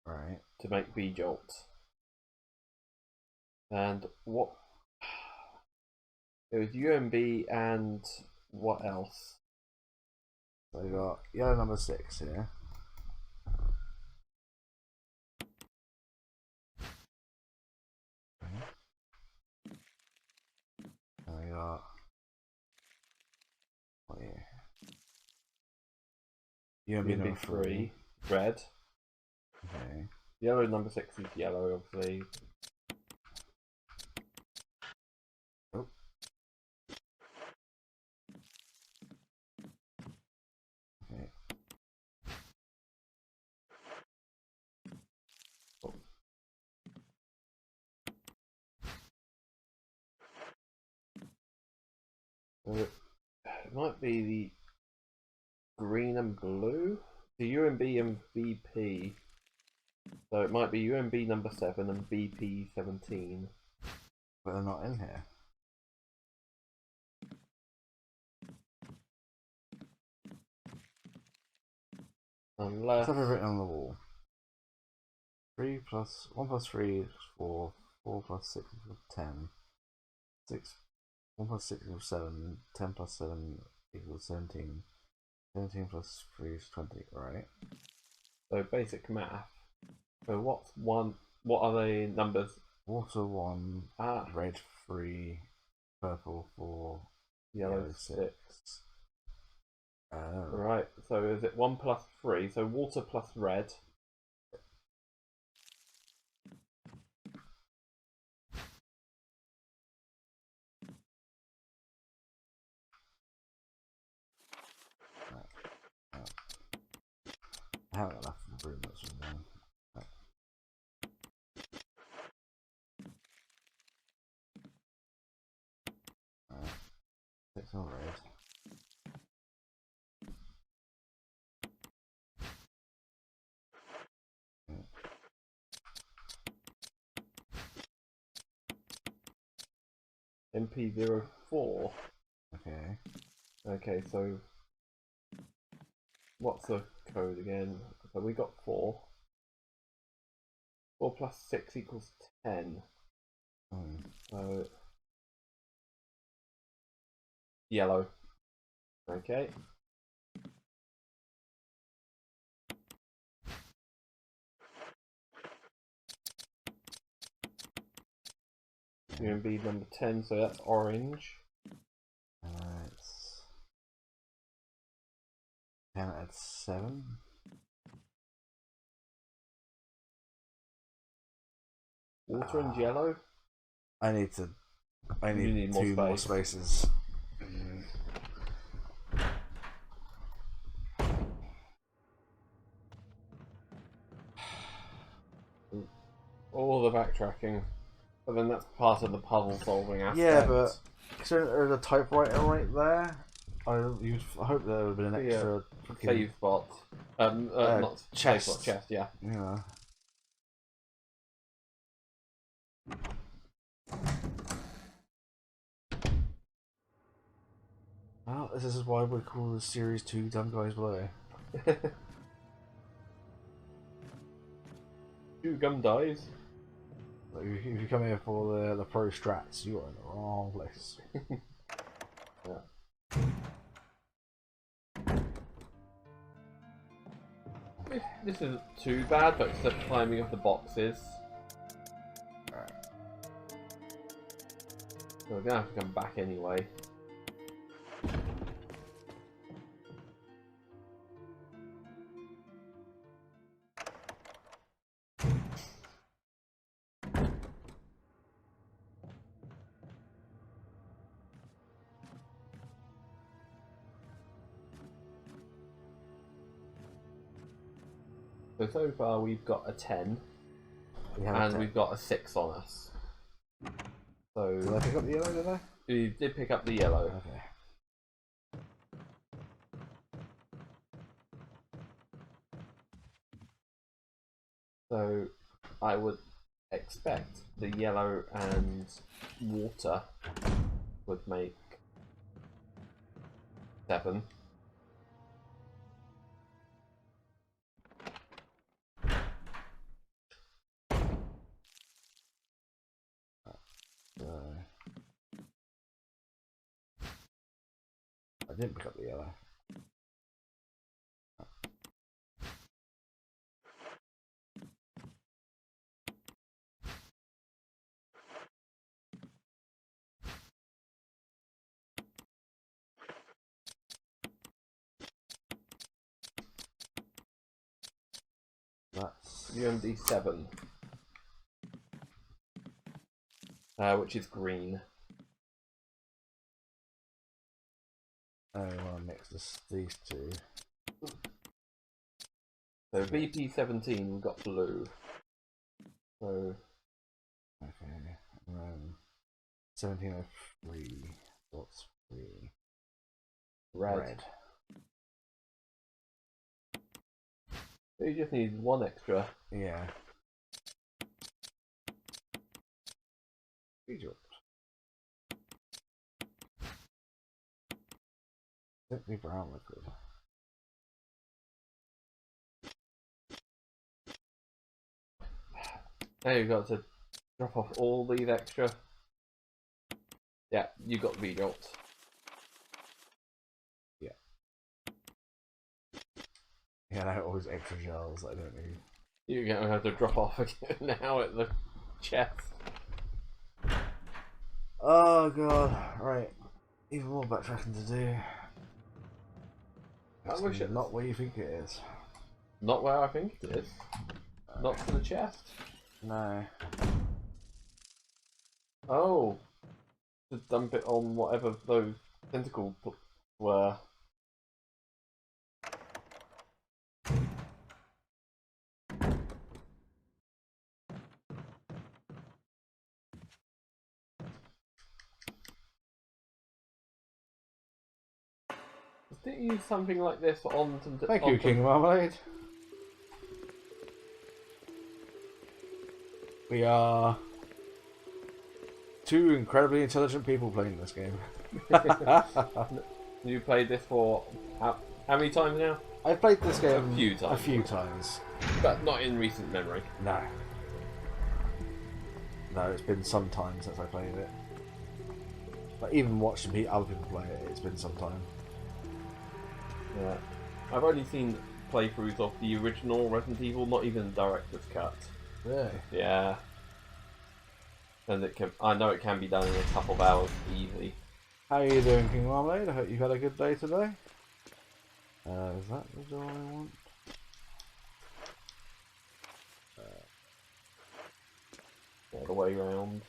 Right. to make V-jolt. And what? It was UMB and what else? So we got yellow number 6 here. And we got what here? UMB number 3. Red. Okay. Yellow number 6 is yellow, obviously. Oh. Okay. So it might be the green and blue. The UMB and VP. So it might be UMB number 7 and VP 17. But they're not in here. Unless... What's written on the wall? 1 plus 3 is 4. 4 plus 6 is 10. 1 plus 6 equals 7. 10 plus 7 equals 17. 17 plus 3 is 20, right? So basic math. So what's one? What are the numbers? Water 1, red 3, purple 4, Yellow 6. Right, so is it 1 plus 3? So water plus red. I haven't enough improvements from them. Right. 6 on red. MP04. Okay. Okay, so what's the code again? So we got 4. 4 plus 6 equals 10. So yellow. Okay. UMB number 10, so that's orange. It's 10 at 7. Water and yellow. I need You need two more more space. spaces. All the backtracking. But then that's part of the puzzle solving aspect. Yeah, but considering there's a typewriter right there, I hope there would have been an extra save spot. Not chest. Save spot, chest, yeah. Yeah. Well, this is why we call this series 2 Dumb Guys Below. 2 gum dies. Like, if you come here for the pro strats, you are in the wrong place. Yeah. This isn't too bad, but it's the climbing of the boxes. So we're gonna have to come back anyway. So far we've got a 10, and we've got a 6 on us. So did I pick up the yellow, did I? you did pick up the yellow. Okay. So I would expect the yellow and water would make 7. I didn't pick up the yellow. That's UMD 7, which is green. I want to mix these two. So BP 17, we've got blue. So Okay, and then 1703. What's 3? red. You just need 1 extra. Yeah. Egypt. Simply brown liquid. Now you've got to drop off all these extra. Yeah, you got V-Jolt. Yeah. Yeah, and I have all these extra gels I don't need. You're going to have to drop off again now at the chest. Oh god, right. Even more backtracking to do. That's wish it not where you think it is. Not where I think it is. Not to the chest. No. Oh. To dump it on whatever those tentacles were. Didn't you use something like this on some... Thank you, King Marmalade. We are two incredibly intelligent people playing this game. You played this for how many times now? I've played this game A few times. But not in recent memory. No. No, it's been some time since I played it. But even watching other people play it, it's been some time. Yeah. I've only seen playthroughs of the original Resident Evil, not even the director's cut. Really? Yeah. And I know it can be done in a couple of hours easily. How are you doing, King Marmalade? I hope you've had a good day today. Is that the door I want? All the way round.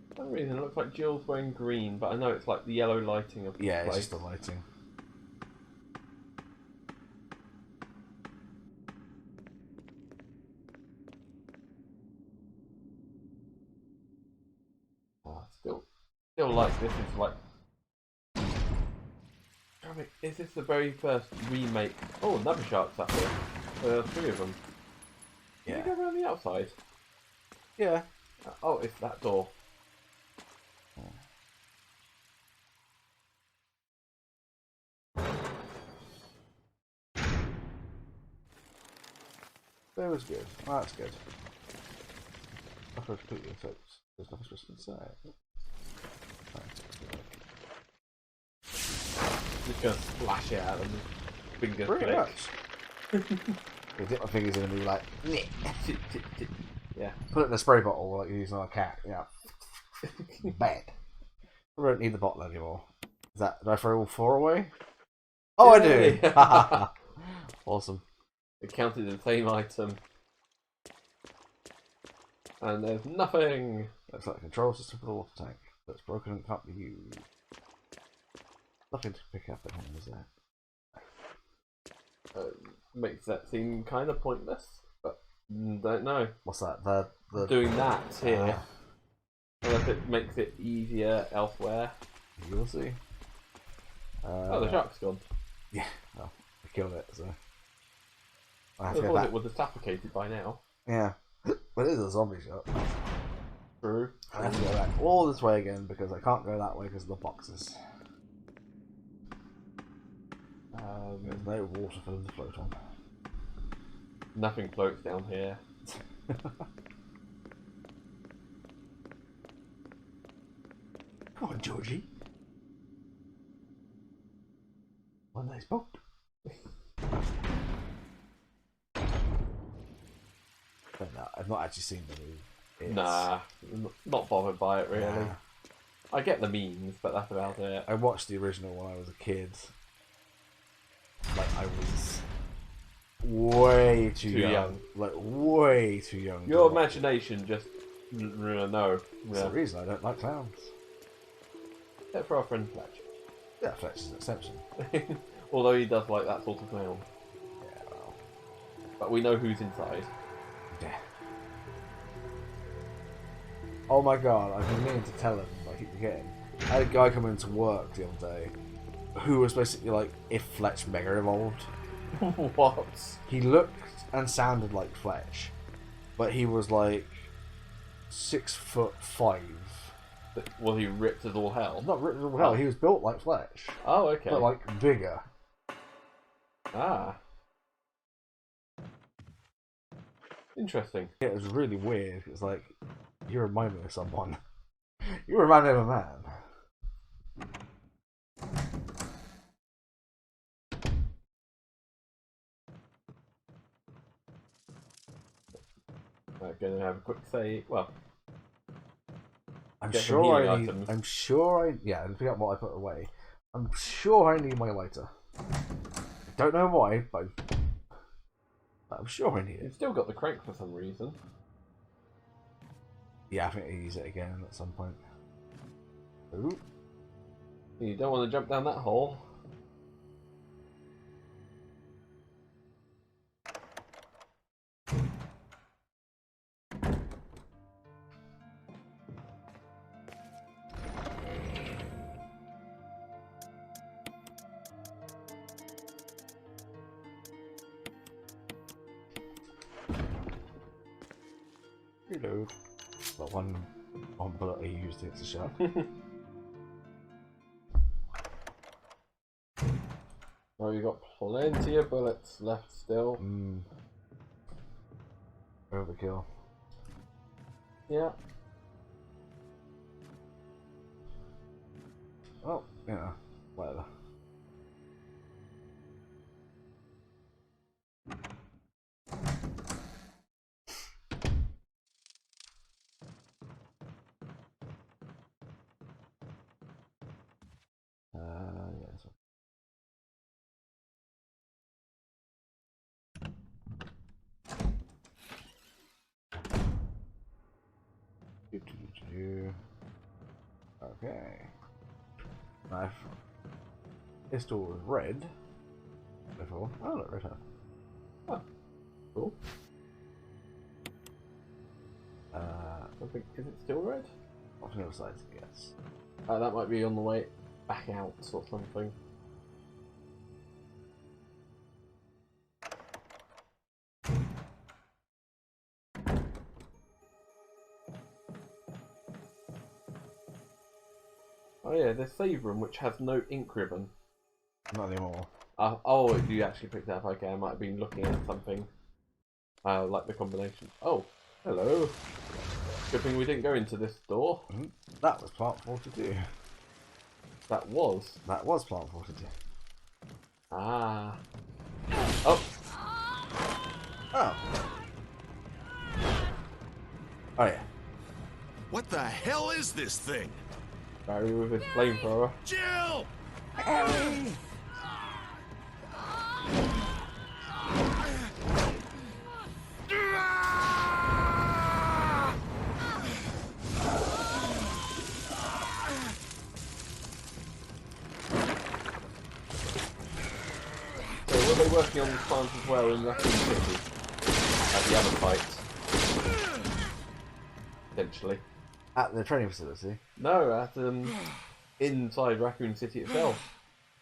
For some reason it looks like Jill's wearing green, but I know it's like the yellow lighting of the Yeah, place. it's just the lighting. Oh, still like this is like. Is this the very first remake? Oh, another shark's up here. There are three of them. Can Yeah. we go around the outside? Yeah. Oh, it's that door. That was good. Oh, that's good. I forgot to put your effects. There's nothing supposed to say. Just gonna splash it out and finger Pretty click. much. I dip my fingers in and be like, Yeah. put it in a spray bottle like you're using on a cat. Yeah. Bad. I don't need the bottle anymore. Is that? Do I throw all four away? Oh, I do. Yeah. Awesome. It counted the same item. And there's nothing. Looks like a control system for the water tank that's broken and can't be used. Nothing to pick up at him, is there? Makes that seem kind of pointless, but don't know. What's that? The Doing that here, unless it makes it easier elsewhere. You'll see. Oh, the shark's gone. Yeah, well, I killed it, so I I have to go thought back. it would have suffocated by now. Yeah, but it is a zombie shop. True. I have to go back all this way again because I can't go that way because of the boxes. There's no water for them to float on. Nothing floats down here. Come on, Georgie. One nice boat. But no, I've not actually seen the movie. Nah, not bothered by it really. Nah. I get the memes, but that's about it. I watched the original when I was a kid. Like, I was way too young. Like, way too young. Your imagination just no. That's the reason I don't like clowns. Except for our friend Fletch. Yeah, Fletch is an exception. Although he does like that sort of clown. Yeah, well. But we know who's inside. Yeah. Oh my god, I've been meaning to tell him, but I keep forgetting. I had a guy come into work the other day who was basically like if Fletch mega evolved. What? He looked and sounded like Fletch, but he was like 6'5". Was he ripped as all hell? Not ripped as all hell, he was built like Fletch. Oh, okay. But like bigger. Ah. Interesting. Yeah, it was really weird. It's like, you remind me of someone. You remind me of a man. I'm going to have a quick say. Well, I'm get some sure healing I need. items. I'm sure I. Yeah, I forgot what I put away. I'm sure I need my lighter. I don't know why, but I'm sure I need You've it. still got the crank for some reason. Yeah, I think I use it again at some point. Ooh. You don't want to jump down that hole. Reload. The one bullet I used hits a shot. Oh, you got plenty of bullets left still. Overkill. Yeah. Oh, yeah, whatever. Yeah, this one. Okay. Knife. Pistol was red. Before. Oh, look, red hat. Oh, cool. I think Is it still red? off the other side, yes. That might be on the way back out or something. Oh yeah, the save room which has no ink ribbon. Not anymore. Oh, you actually picked that up. Okay, I might have been looking at something. Like the combination. Oh, hello. Good thing we didn't go into this door. That was Plant 42. That was. That was Plant 42. Ah. Oh. Oh. Oh yeah. What the hell is this thing? Barry with his flamethrower. Jill! Harry! So were they working on the plans as well in Raccoon City? At the other fight? Potentially. At the training facility? No, at inside Raccoon City itself.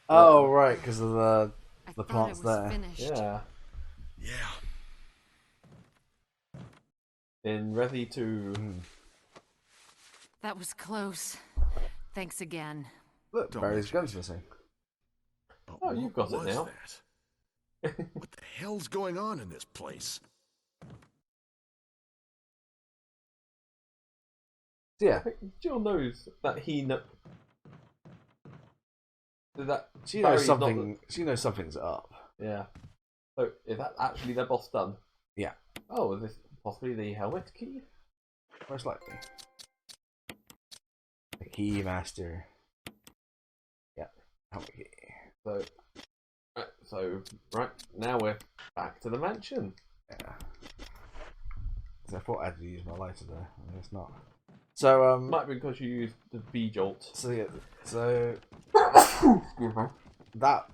Oh, right, because of the thought plants it was there. finished. Yeah. Yeah. In Resi 2. That was close. Thanks again. Look, Don't Barry's mention gun's missing. But Oh, you've got it what was now. that? What the hell's going on in this place? Yeah, Jill knows that that she knows Barry's something. She knows something's up. Yeah. So is that actually their boss done? Yeah, Oh, is this possibly the helmet key? most likely. The key master. Yeah, helmet key. So right now we're back to the mansion. Yeah. 'Cause I thought I'd use my lighter there. I guess not. So Might be because you used the V jolt. So yeah, so Excuse me. that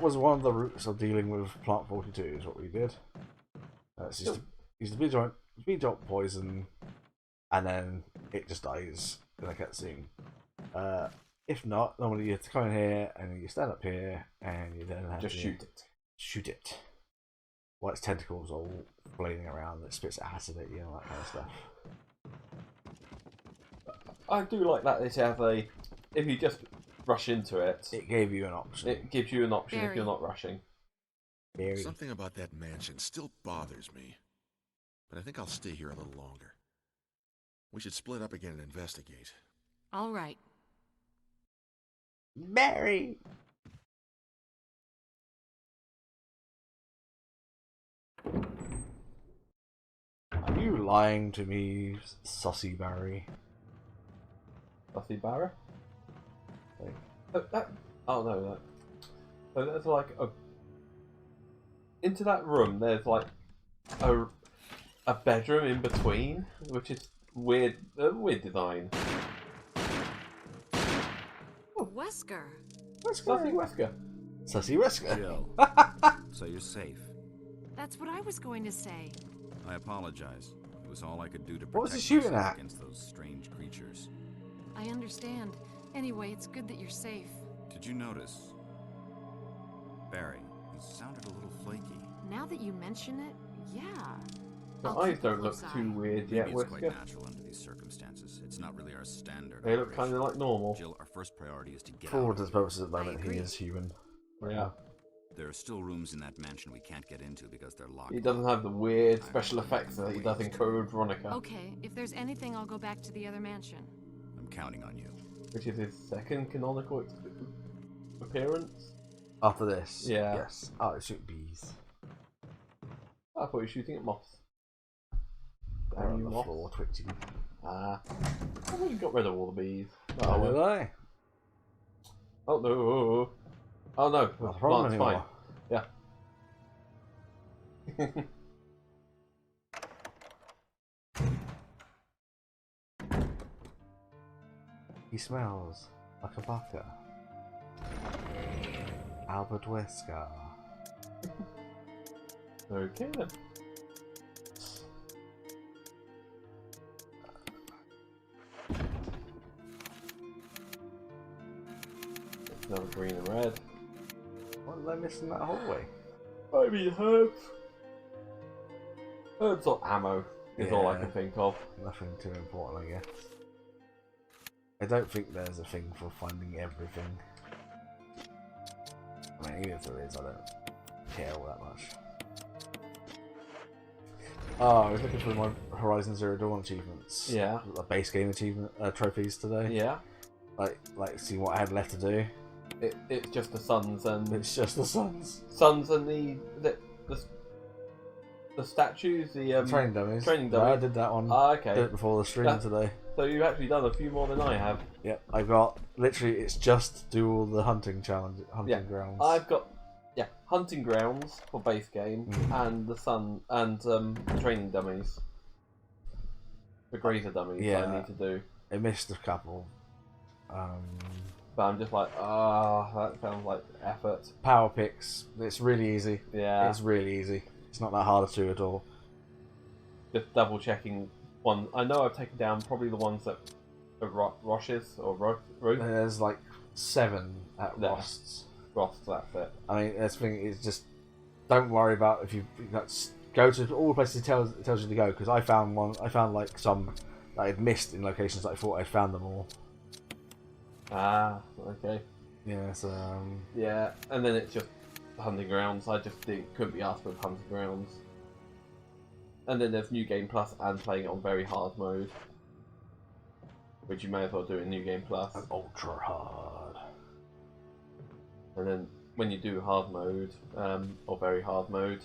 was one of the routes of dealing with Plant 42 is what we did. It's just use the V jolt poison, and then it just dies in a cutscene. If not, normally you have to come in here and you stand up here and you then have Just to shoot it. Shoot it. While its tentacles all flailing around, it spits acid at you and that kind of stuff. I do like that it has a. If you just rush into it, It gave you an option. it gives you an option if Barry. you're not rushing. Very. Something about that mansion still bothers me. But I think I'll stay here a little longer. We should split up again and investigate. All right. Barry! Are you lying to me, sussy Barry? Buffy Barra? Like, Oh no, no. So there's like a. Into that room, there's like a bedroom in between, which is weird. Weird design. Wesker. Sussy Wesker. Sussy Wesker. Jill, so you're safe. That's what I was going to say. I apologize. It was all I could do to What was protect he shooting myself at? against those strange creatures. I understand. Anyway, it's good that you're safe. Did you notice? Barry, he sounded a little flaky. Now that you mention it, yeah. The I'll eyes keep a don't look close too eye. weird Maybe yet, it's quite Whisker. natural under these circumstances. It's not really our standard. They look operation. kind of like normal. Jill, our first priority is to get For all out. intents and purposes at the I moment, he agree. is human. Yeah. There are still rooms in that mansion we can't get into because they're locked. He doesn't have the weird special effects that he does in Code Veronica, Okay, if there's anything, I'll go back to the other mansion. I'm counting on you. which is his second canonical appearance. After this, Yeah. yes. Oh, it shoot bees. I thought he was shooting at moths. They're Damn on you, the moths. floor twitching. Ah. I thought you got rid of all the bees. Oh, Oh, did well. I? Oh no. Oh no. Not a problem Plant's fine. anymore. Yeah. He smells like a bucker. Albert Wesker. Okay then. Another green and red. What did I miss in that hallway? Maybe herbs. Herbs or ammo is all I Yeah. can think of. Nothing too important, I guess. I don't think there's a thing for finding everything. I mean, even if there is, I don't care all that much. Oh, I was looking for my Horizon Zero Dawn achievements. Yeah. The base game achievement trophies today. Yeah. Like, see what I had left to do. It's just the suns and It's just the suns. the statues, the Training dummies. training Yeah, I dummies. did that one. Ah, Did okay. it before the stream That- today. So you've actually done a few more than I have. Yep, I got literally. It's just do all the hunting challenge, hunting Yeah, grounds. I've got hunting grounds for base game and the sun and training dummies. The grazer dummies Yeah. I need to do. I missed a couple. But I'm just like, that sounds like effort. Power picks. It's really easy. Yeah. It's really easy. It's not that hard to do at all. Just double checking one. I know I've taken down probably the ones that are Roshes or Roth. There's like 7 at Yeah. Rost's. That's it. I mean, that's the thing. It's just don't worry about if you go to all the places it tells you to go. Because I found one. I found like some that I'd missed in locations that I thought I'd found them all. Ah, okay. Yeah. So Yeah, and then it's just hunting grounds. I just couldn't be asked with hunting grounds. And then there's New Game Plus and playing it on very hard mode, which you may as well do in New Game Plus. ultra hard. And then when you do hard mode, or very hard mode,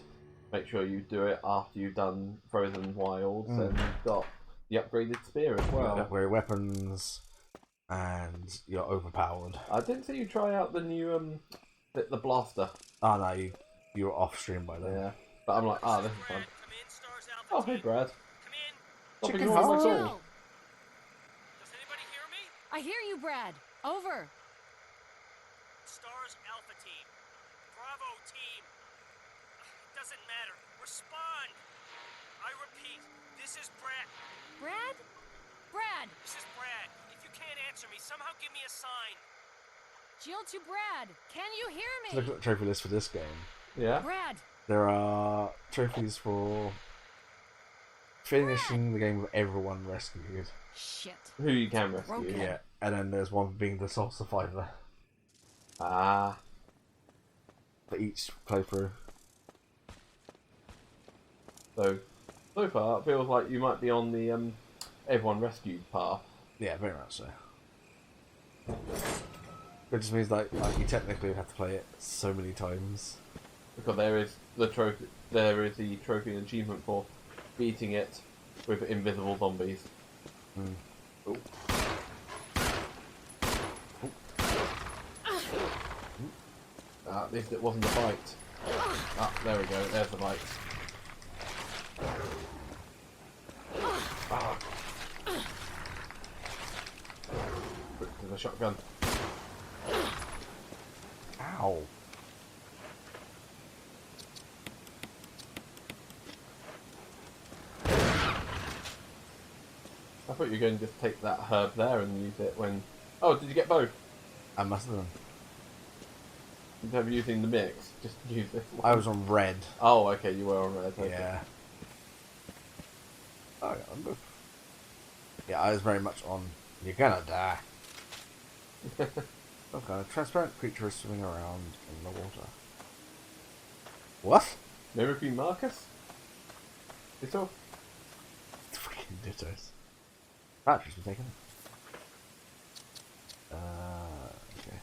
make sure you do it after you've done Frozen Wilds and you've got the upgraded spear as well. Upgrade weapons, and you're overpowered. I didn't see you try out the new the blaster. Oh no, you're off stream by then. Yeah, but I'm like, this is fun. Come in, Stars Alpha Oh, hey Team. Brad. Come in. Stop Chicken ignoring my heart. call. Jill! Does anybody hear me? I hear you, Brad. Over. Stars Alpha Team. Bravo Team. It doesn't matter. Respond. I repeat, this is Brad. Brad? Brad! This is Brad. If you can't answer me, somehow give me a sign. Jill to Brad. Can you hear Look me? at the trophy list for this game. Yeah. Brad! There are trophies for finishing the game with everyone rescued. Shit. Who you can rescue. Okay. Yeah, and then there's one for being the sole survivor Ah. for each playthrough. So far, it feels like you might be on the everyone rescued path. Yeah, very much so. It just means like you technically have to play it so many times. Because there is the trophy. There is the trophy and achievement for beating it with invisible zombies. Oh. At least it wasn't a bite. Ah, there we go. There's the bite. Ah. Quick to the shotgun. Ow! I thought you were going to just take that herb there and use it when... Oh, did you get both? I must have done. Instead of using the mix, just use this one. I was on red. Oh, okay, you were on red. Okay. Yeah. Oh, yeah, I'm good. Yeah, I was very much on, you're gonna die. Some kind of transparent creature is swimming around in the water. What? Maybe Marcus? It's all. Freaking dittos. Batteries were taken. Okay.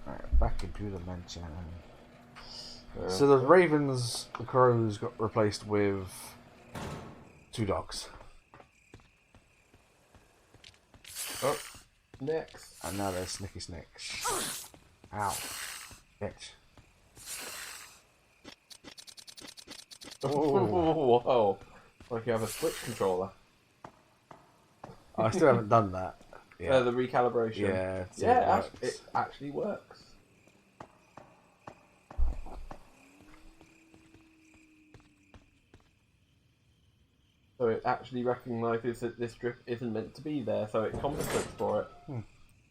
Alright, back into the mansion. So the ravens, the crows got replaced with 2 dogs. Oh, next. And now there's Snicky Snicks. Ow. Bitch. Oh. Whoa. Like you have a Switch controller. I still haven't done that. Yeah. The recalibration. Yeah. Yeah, it actually works. So it actually recognises that this drift isn't meant to be there, so it compensates for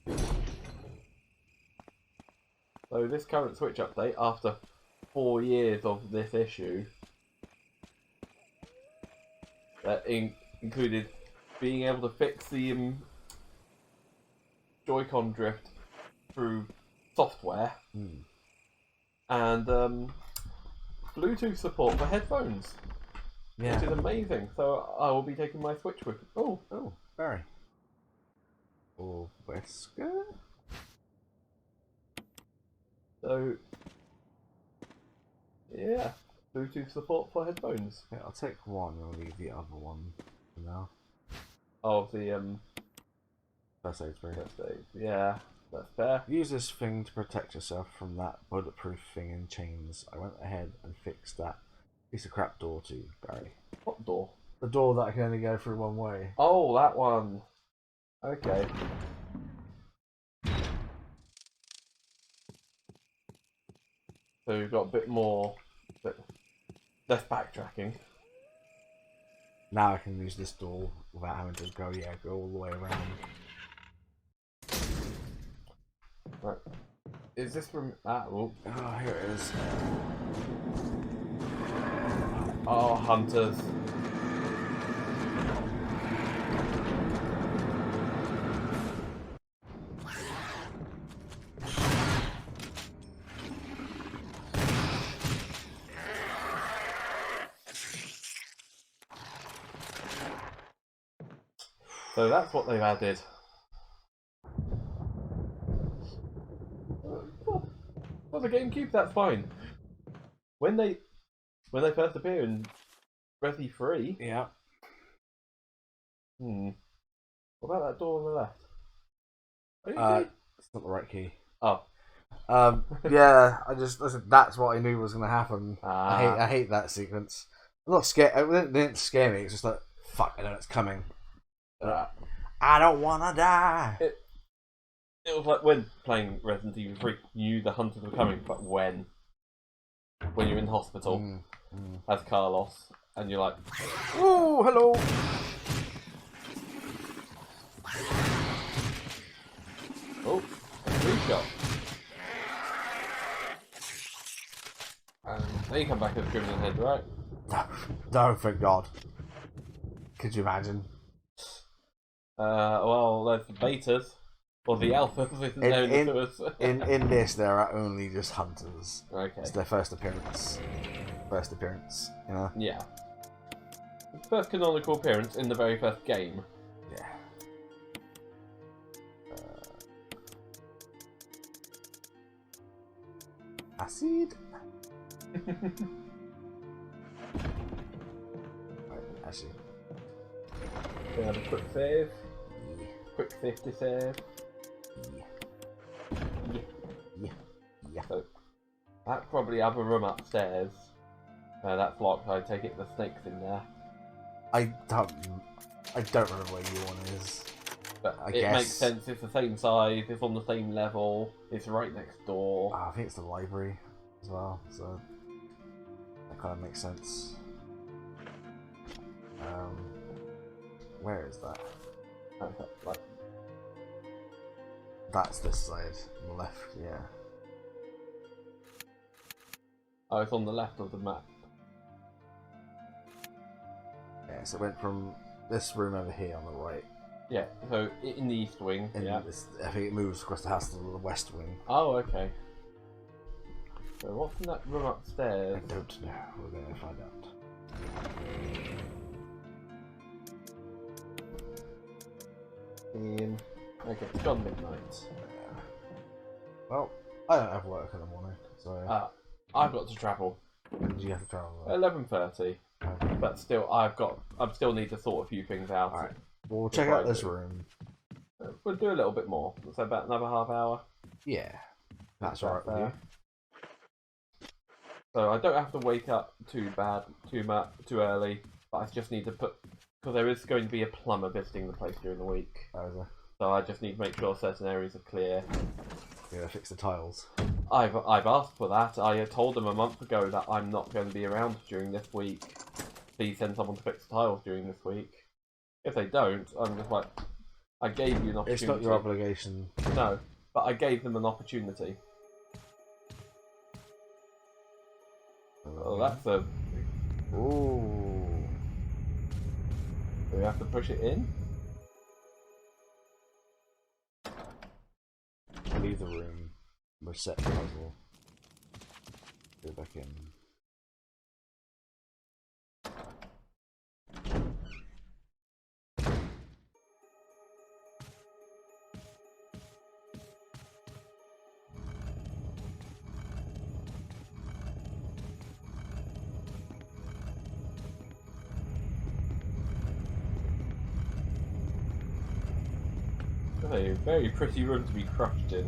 it. So this current Switch update, after 4 years of this issue, that included being able to fix the Joy-Con drift through software, and Bluetooth support for headphones. Yeah. Which is amazing. So I will be taking my Switch with. Oh, Barry. Or Wesker? So yeah, Bluetooth support for headphones. Yeah, I'll take one and leave the other one for now. Of the First aid spray. first aid. Yeah, that's fair. Use this thing to protect yourself from that bulletproof thing in chains. I went ahead and fixed that piece of crap door too, Barry. What door? The door that can only go through one way. Oh, that one. Okay. So we've got a bit more, less backtracking. Now I can use this door without having to go all the way around. Right. Is this from... Oh, here it is. Oh, hunters. So that's what they've added. For the GameCube, that's fine. When they first appear in Resi 3, Yeah. what about that door on the left? It's not the right key. Oh. Yeah, that's what I knew was going to happen. Ah. I hate that sequence. I'm not scared. It didn't scare me. It's just like, fuck, I know it's coming. I don't want to die. It was like when playing Resident Evil 3, you knew the hunters were coming, but when you're in hospital as Carlos, and you're like, oh, hello. oh, a 3-shot. And then you come back with a crimson head, right? No, thank God. Could you imagine? Well, there's the betas, or the alphas, isn't known to us. in this, there are only just hunters. Okay. It's their first appearance. You know? Yeah. First canonical appearance in the very first game. Yeah. Acid? Acid. We have a quick save. Quick safety save. Yeah. So, that's probably other room upstairs. That's locked. I take it the snake's in there. I don't remember where your one is. But I it guess. makes sense. It's the same size. It's on the same level. It's right next door. I think it's the library as well, so that kind of makes sense. Where is that? Okay, like, That's this side, on the left, yeah. oh, it's on the left of the map. Yeah, so it went from this room over here on the right. Yeah, so in the east wing, And yeah. I think it moves across the house to the west wing. Oh, okay. So what's in that room I upstairs? don't know. We're going to find out. Okay, it's gone midnight. Well, I don't have work in the morning, so... I've got to travel. when do you have to travel? 11:30. Okay. But still, I still need to sort a few things out. Alright, we'll check out this room. We'll do a little bit more. So about another half hour. Yeah, that's alright with you. So I don't have to wake up too early, but I just need to put, because there is going to be a plumber visiting the place during the week. So I just need to make sure certain areas are clear. You're gonna fix the tiles. I've asked for that. I told them a month ago that I'm not going to be around during this week. Please send someone to fix the tiles during this week. If they don't, I'm just like, I gave you an opportunity. It's not your obligation. No, but I gave them an opportunity. Oh, that's a... Ooh. Do we have to push it in? Leave the room. Reset the puzzle. Go back in. A very pretty room to be crushed in.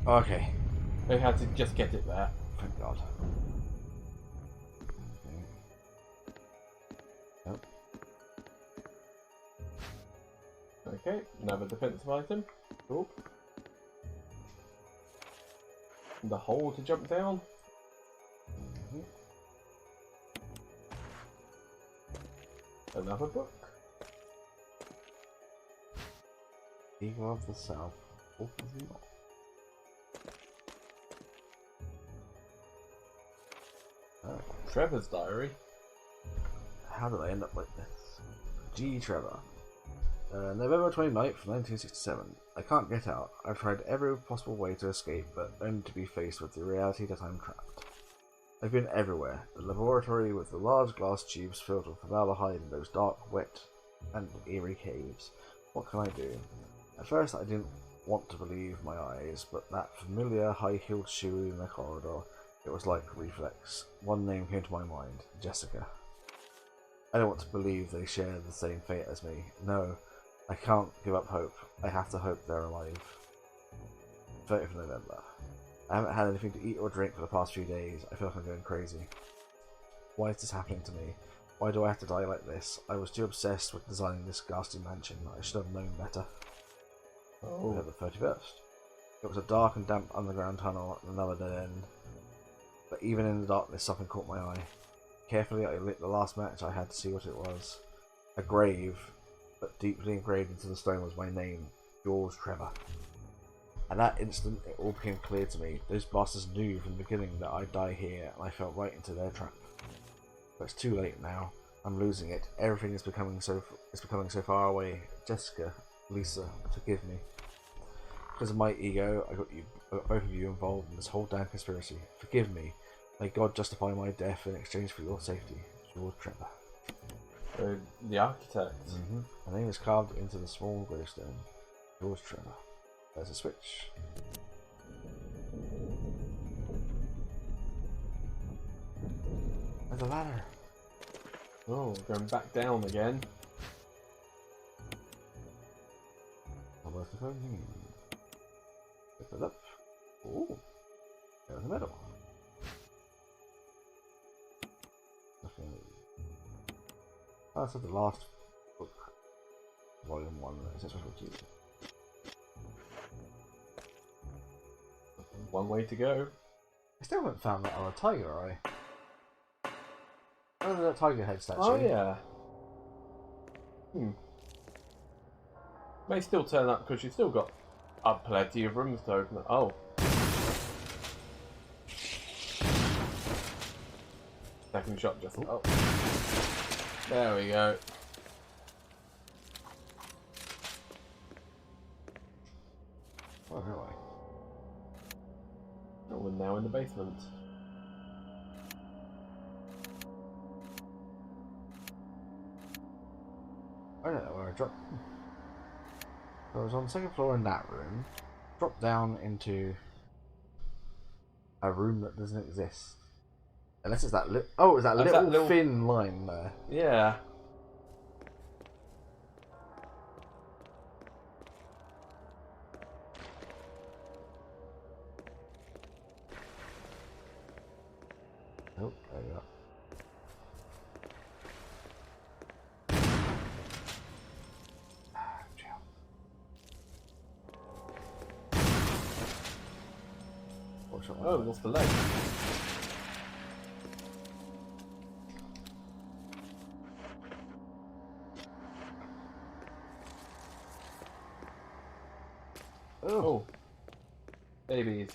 Okay. They had to just get it there. Thank God. Okay. Nope. Okay, another defensive item. Cool. The hole to jump down. Another book. Eagle of the South. Wolf of the North. Trevor's diary. How did I end up like this? G. Trevor. November 29th, 1967. I can't get out. I've tried every possible way to escape, but only to be faced with the reality that I'm trapped. I've been everywhere. The laboratory with the large glass tubes filled with formaldehyde in those dark, wet, and eerie caves. What can I do? At first I didn't want to believe my eyes, but that familiar high-heeled shoe in the corridor, it was like reflex. One name came to my mind, Jessica. I don't want to believe they share the same fate as me. No, I can't give up hope. I have to hope they're alive. 30th of November. I haven't had anything to eat or drink for the past few days. I feel like I'm going crazy. Why is this happening to me? Why do I have to die like this? I was too obsessed with designing this ghastly mansion. I should have known better. Oh. The 31st. It was a dark and damp underground tunnel at another dead end. But even in the darkness, something caught my eye. Carefully, I lit the last match I had to see what it was. A grave, but deeply engraved into the stone was my name, George Trevor. At that instant, it all became clear to me. Those bastards knew from the beginning that I'd die here, and I fell right into their trap. But it's too late now. I'm losing it. Everything is becoming so far away. Jessica, Lisa, forgive me. Because of my ego, I got both of you involved in this whole damn conspiracy. Forgive me. May God justify my death in exchange for your safety. George Trevor. The architect. My name is carved into the small gravestone. George Trevor. There's a switch. There's a ladder. Oh, going back down again. Where's the phone? Pick it up. Ooh. There's a medal. Nothing. Oh, that's the last book. Volume 1. It says what. One way to go. I still haven't found that on a tiger eye. Oh, that tiger head statue. Oh yeah. May still turn up because you've still got plenty of rooms to open. Oh. Second shot just. Oh. There we go. Oh, really? Oh, we're now in the basement. I don't know where I dropped. So I was on the second floor in that room. Dropped down into a room that doesn't exist. Unless it's that it's that little thin line there. Yeah. Oh, there you are. Oh, what's the leg? Oh. Babies.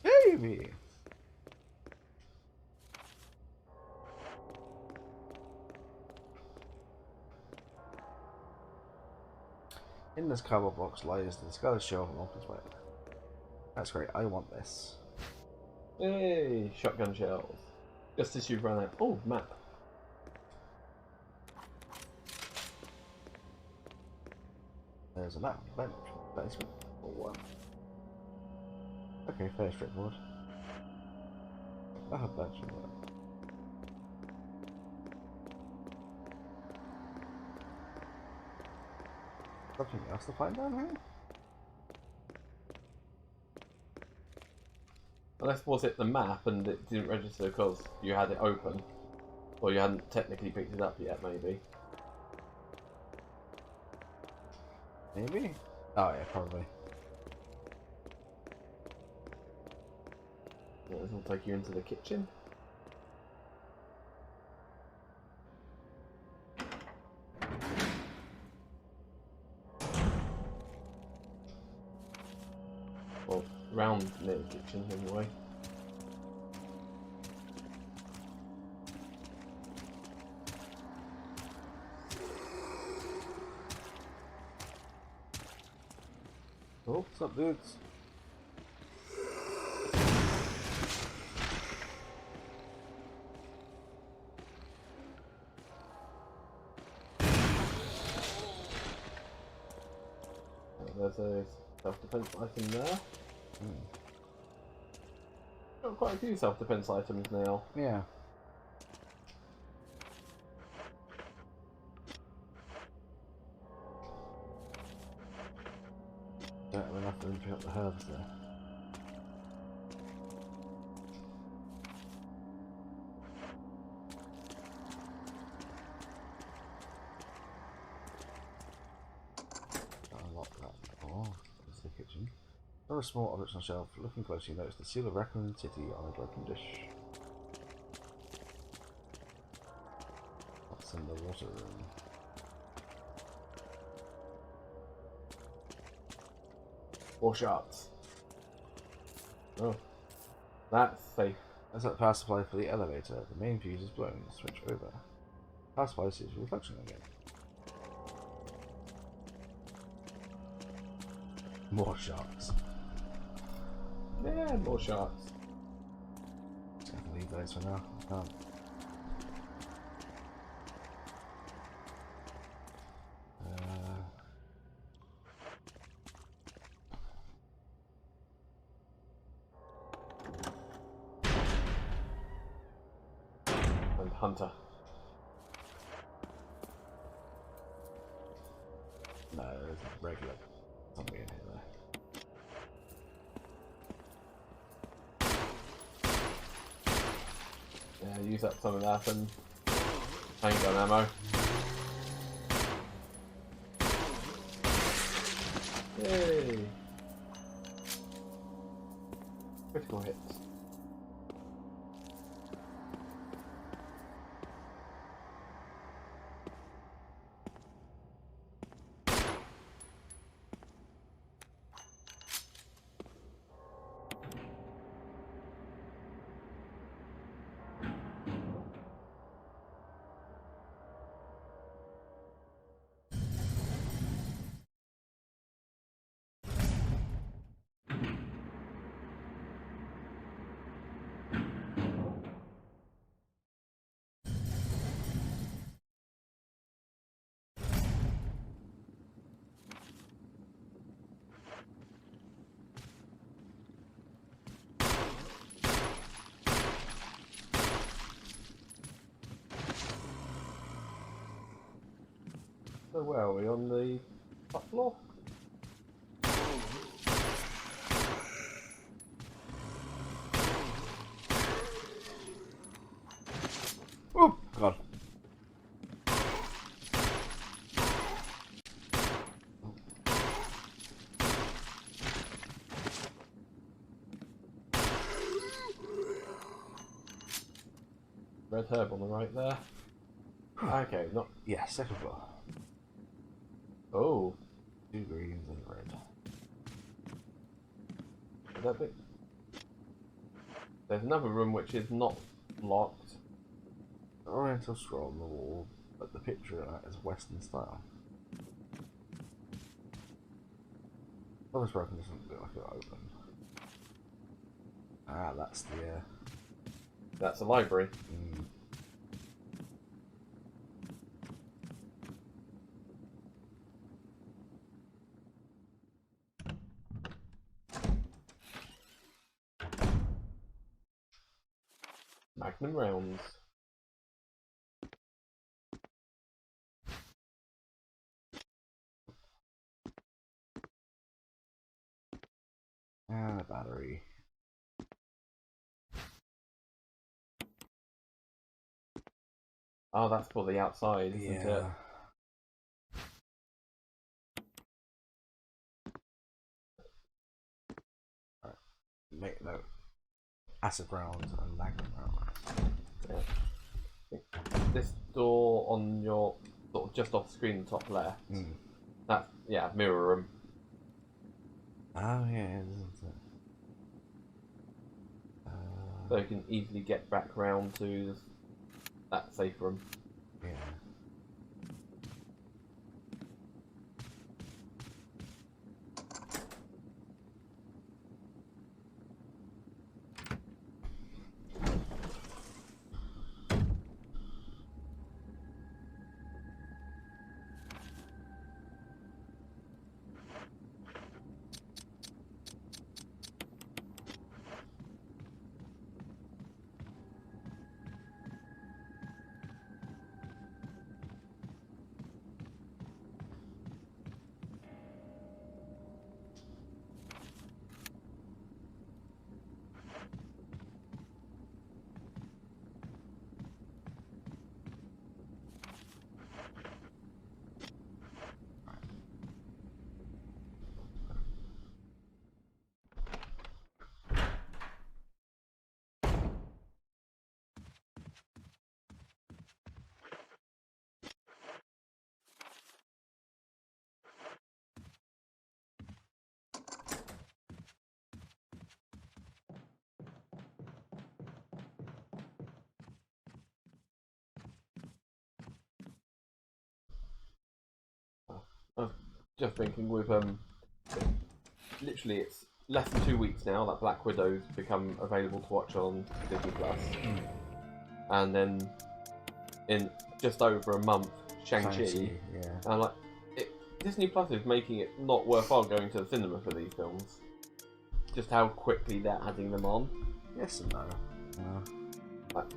Baby! In this cardboard box lies the discarded shell from Optimus Prime. That's great, I want this. Hey, shotgun shells. Just as you've run out. Oh, map. There's a map, bench, basement, or what? Okay, fairly straightforward. I have bench in there. Something else to find down here? Unless was it the map and it didn't register because you had it open, or you hadn't technically picked it up yet, maybe. Maybe? Oh yeah, probably. Yeah, this will take you into the kitchen. Well, round near the kitchen anyway. Oh, what's up, dudes? There's a self-defense item there. Got quite a few self-defense items now. Yeah. Don't have enough room to pick up the herbs there. Unlock that door. It's the kitchen. There are small objects on the shelf. Looking closely, you notice the seal of Raccoon City on a broken dish. That's in the water room. Or sharks. Oh, that's safe. That's the power supply for the elevator. The main fuse is blown. Switch over. Power supply sees reflection again. More sharks. Yeah, more sharks. Just gonna leave those for now. I can't. And Hunter. No, there's a regular zombie in here though. Yeah, use up some of that and handgun ammo. Yay! Critical hits. So where are we, on the top floor? Oh god. Red herb on the right there. Okay, not. Yeah, second floor. Oh, 2 greens and a red. is that big? There's another room which is not locked. Oriental scroll on the wall, but the picture of that is Western style. Well, this broken doesn't look like it'll open. Ah, that's the That's a library. Magnum rounds. and a battery. Oh, that's for the outside, isn't it? Yeah. Right. Make note. Acid rounds and magnum rounds. Yeah. This door on your sort of just off screen, top left. That's mirror room. Oh yeah, isn't it? So you can easily get back round to that safe room. Yeah. just thinking with literally it's less than 2 weeks now that Black Widow's become available to watch on Disney Plus, and then in just over a month, Shang-Chi. Yeah. And like, Disney Plus is making it not worthwhile going to the cinema for these films. Just how quickly they're adding them on. Yes and no. Like,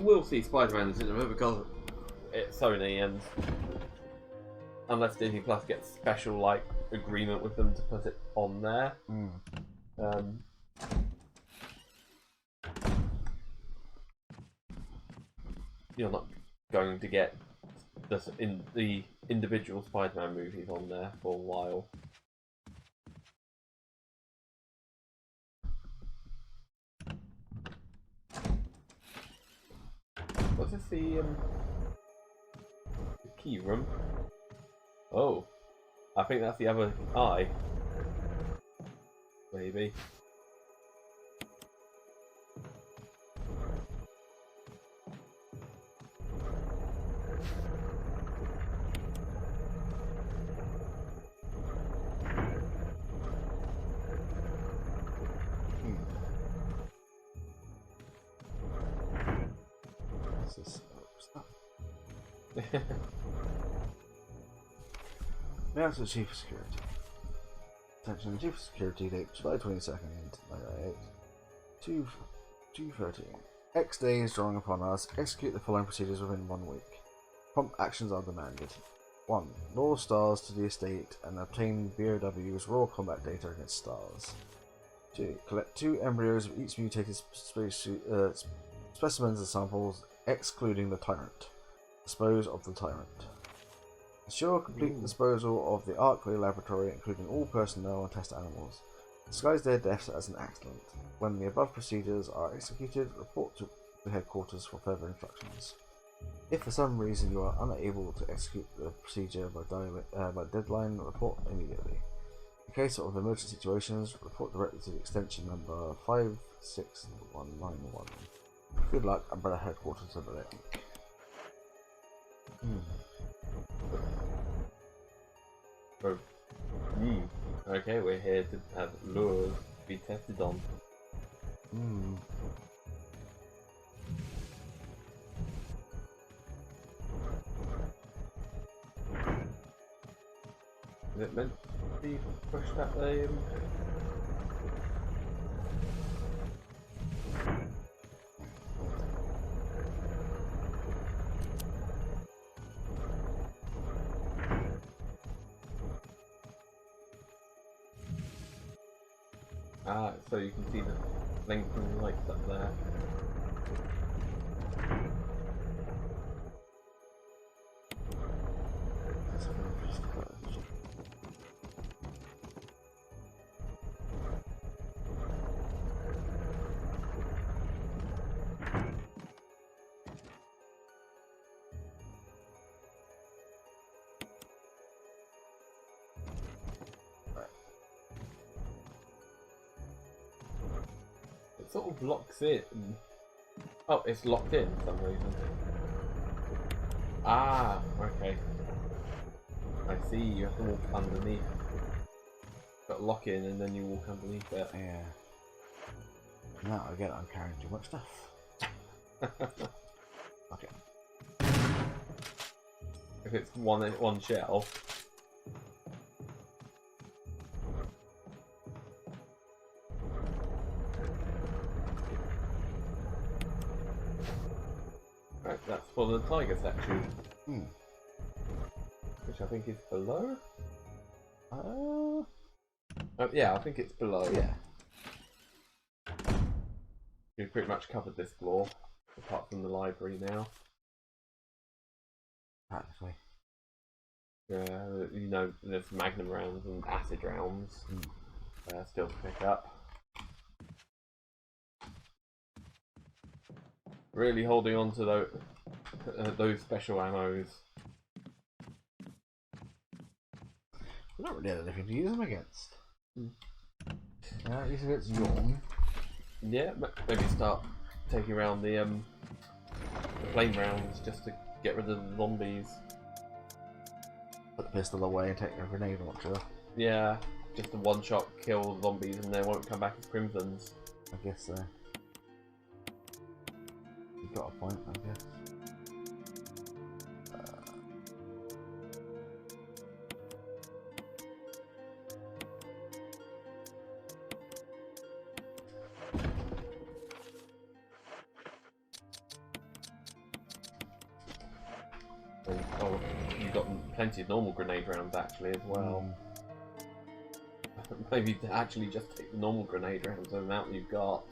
we'll see Spider-Man in the cinema because it's Sony, and unless Disney Plus gets special like agreement with them to put it on there, you're not going to get the individual Spider-Man movies on there for a while. Was this the key room? Oh, I think that's the other eye. Maybe. Now to the Chief of Security. Attention, Chief of Security date July 22nd, 1998. 2:13. X days drawing upon us. Execute the following procedures within 1 week. Prompt actions are demanded. 1. Lure stars to the estate and obtain BOW's raw combat data against stars. 2. Collect 2 embryos of each mutated specimens and samples, excluding the Tyrant. Dispose of the Tyrant. Ensure complete disposal of the Arkway laboratory, including all personnel and test animals. Disguise their deaths as an accident. When the above procedures are executed, report to the headquarters for further instructions. If for some reason you are unable to execute the procedure by deadline, report immediately. In case of emergency situations, report directly to the extension number 56191. Good luck, Umbrella Headquarters of the link. Okay, we're here to have lures be tested on. Is it meant to be pushed that way? Ah, so you can see the blinking lights up there. Sort of locks in. Oh, it's locked in for some reason. Ah, okay. I see, you have to walk underneath. Got to lock in and then you walk underneath it. Yeah. Now I get it, I'm carrying too much stuff. Okay. If it's one shelf. Right, that's for the tiger section. Which I think is below? Yeah, I think it's below. Yeah. We've pretty much covered this floor, apart from the library now. Practically. Yeah, you know, there's magnum rounds and acid rounds still to pick up. Really holding on to those special ammos. We don't really have anything to use them against. At least if it's yawn. Yeah, maybe start taking around the flame rounds just to get rid of the zombies. put the pistol away and take a grenade launcher. Yeah, just a one-shot kill zombies and they won't come back as crimsons. I guess so. You got a point, I guess. Oh, you've got plenty of normal grenade rounds actually as well. Maybe actually just take the normal grenade rounds and the amount you've got.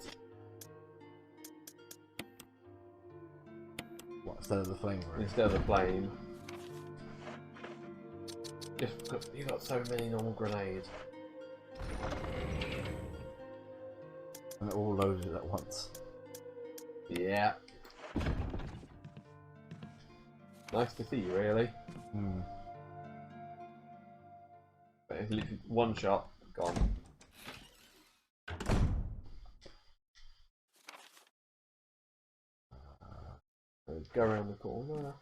What, instead of the flame room? Instead of the flame. You've got so many normal grenades. And it all loaded at once. Yeah. Nice to see, really. But it's literally one shot, gone. So go around the corner.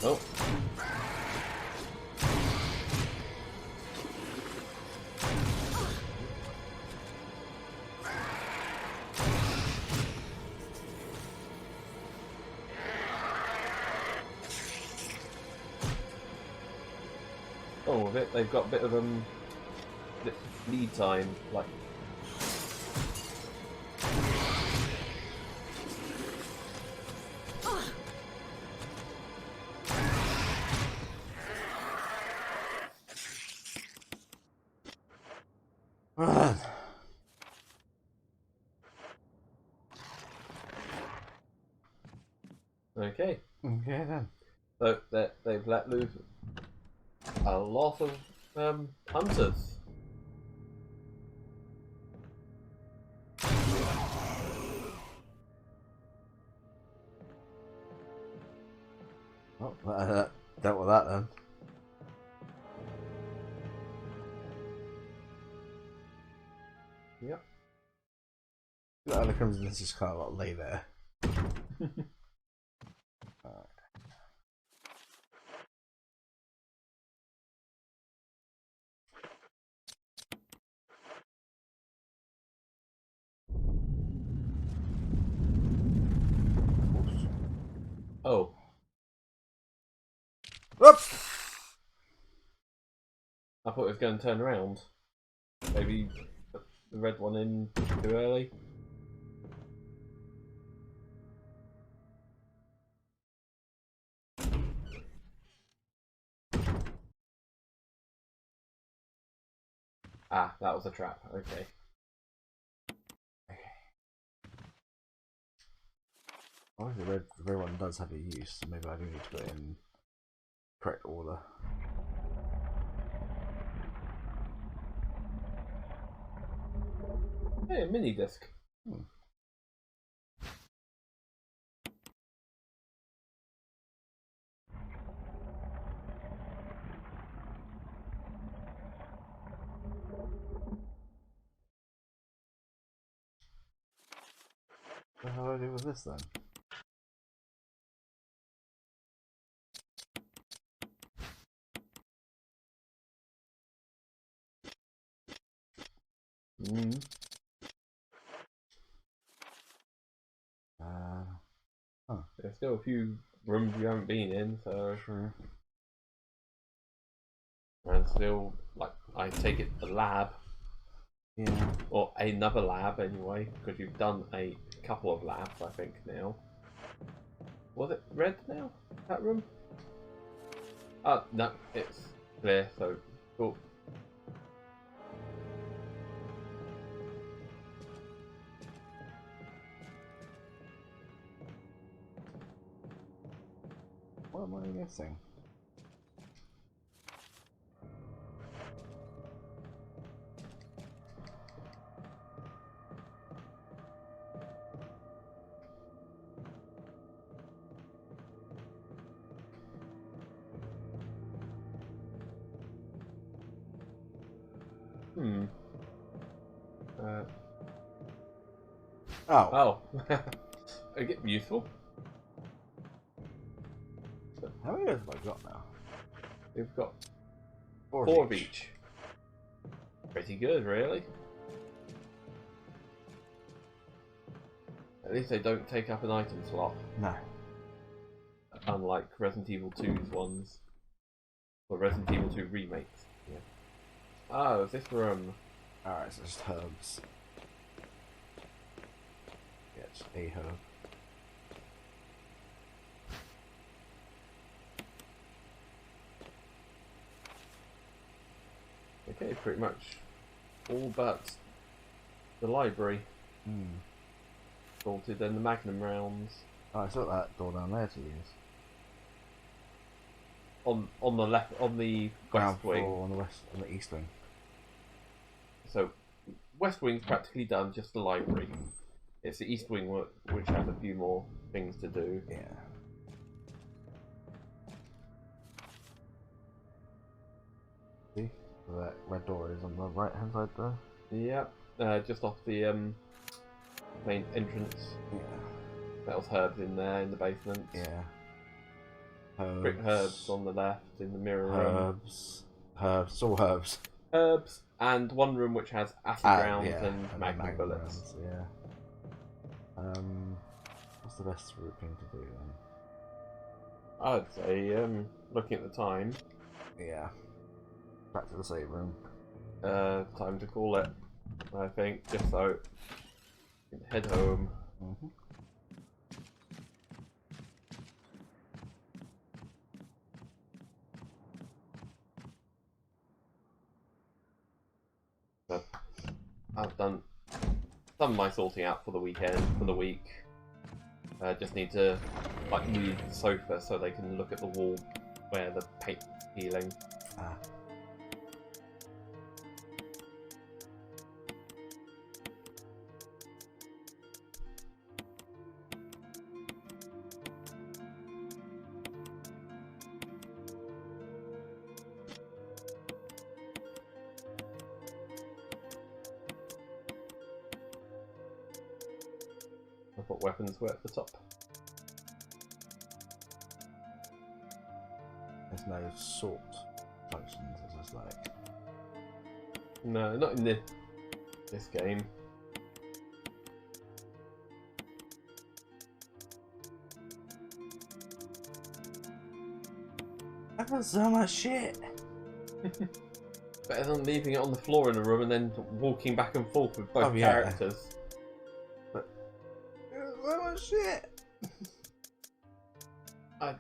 Oh. Oh, with it, they've got a bit of lead time, like. Okay. Okay then. So they've let loose a lot of hunters. Oh, dealt with that then. Yep. The Crimson is just kind of like lay there. Oh. Oops! I thought it was going to turn around. Maybe put the red one in too early. Ah, that was a trap. Okay. Oh, the red one does have a use, so maybe I do need to put it in correct order. Hey, a mini disc. What the hell do I do with this then? There's still a few rooms you haven't been in, so True. and still, like, I take it the lab. Yeah. Or another lab anyway, because you've done a couple of labs, I think, now. Was it red now? That room? No, it's clear, so cool. What am I missing? Oh. Oh. I get useful. How many have I got now? We've got Four of each. Pretty good, really. At least they don't take up an item slot. No. Unlike Resident Evil 2's ones. Or Resident Evil 2 remakes. Yeah. Oh, is this room? Alright, so just herbs. Yeah, just a herb. Okay, pretty much all but the library sorted, and the Magnum rounds. Oh, I saw that door down there to use. On the left, on the Ground west wing. floor on the east wing. So west wing's practically done, just the library. It's the east wing which has a few more things to do. Yeah. See? So that red door is on the right hand side there. Yep, just off the main entrance. Yeah. There's herbs in there in the basement. Yeah. Brick herbs on the left in the mirror room. Herbs. It's all herbs. Herbs, and one room which has acid rounds yeah, and magnum bullets. Rounds, yeah. What's the best route thing to do then? I'd say, looking at the time, Yeah. Back to the save room. time to call it. I think, just so we can head home. But I've done my sorting out for the weekend, for the week. Just need to like move the sofa so they can look at the wall where the paint's peeling. I've got weapons way at the top. There's no sort functions, it's just like... No, not in this game. That's so much shit! Better than leaving it on the floor in a room and then walking back and forth with both characters. So much shit! I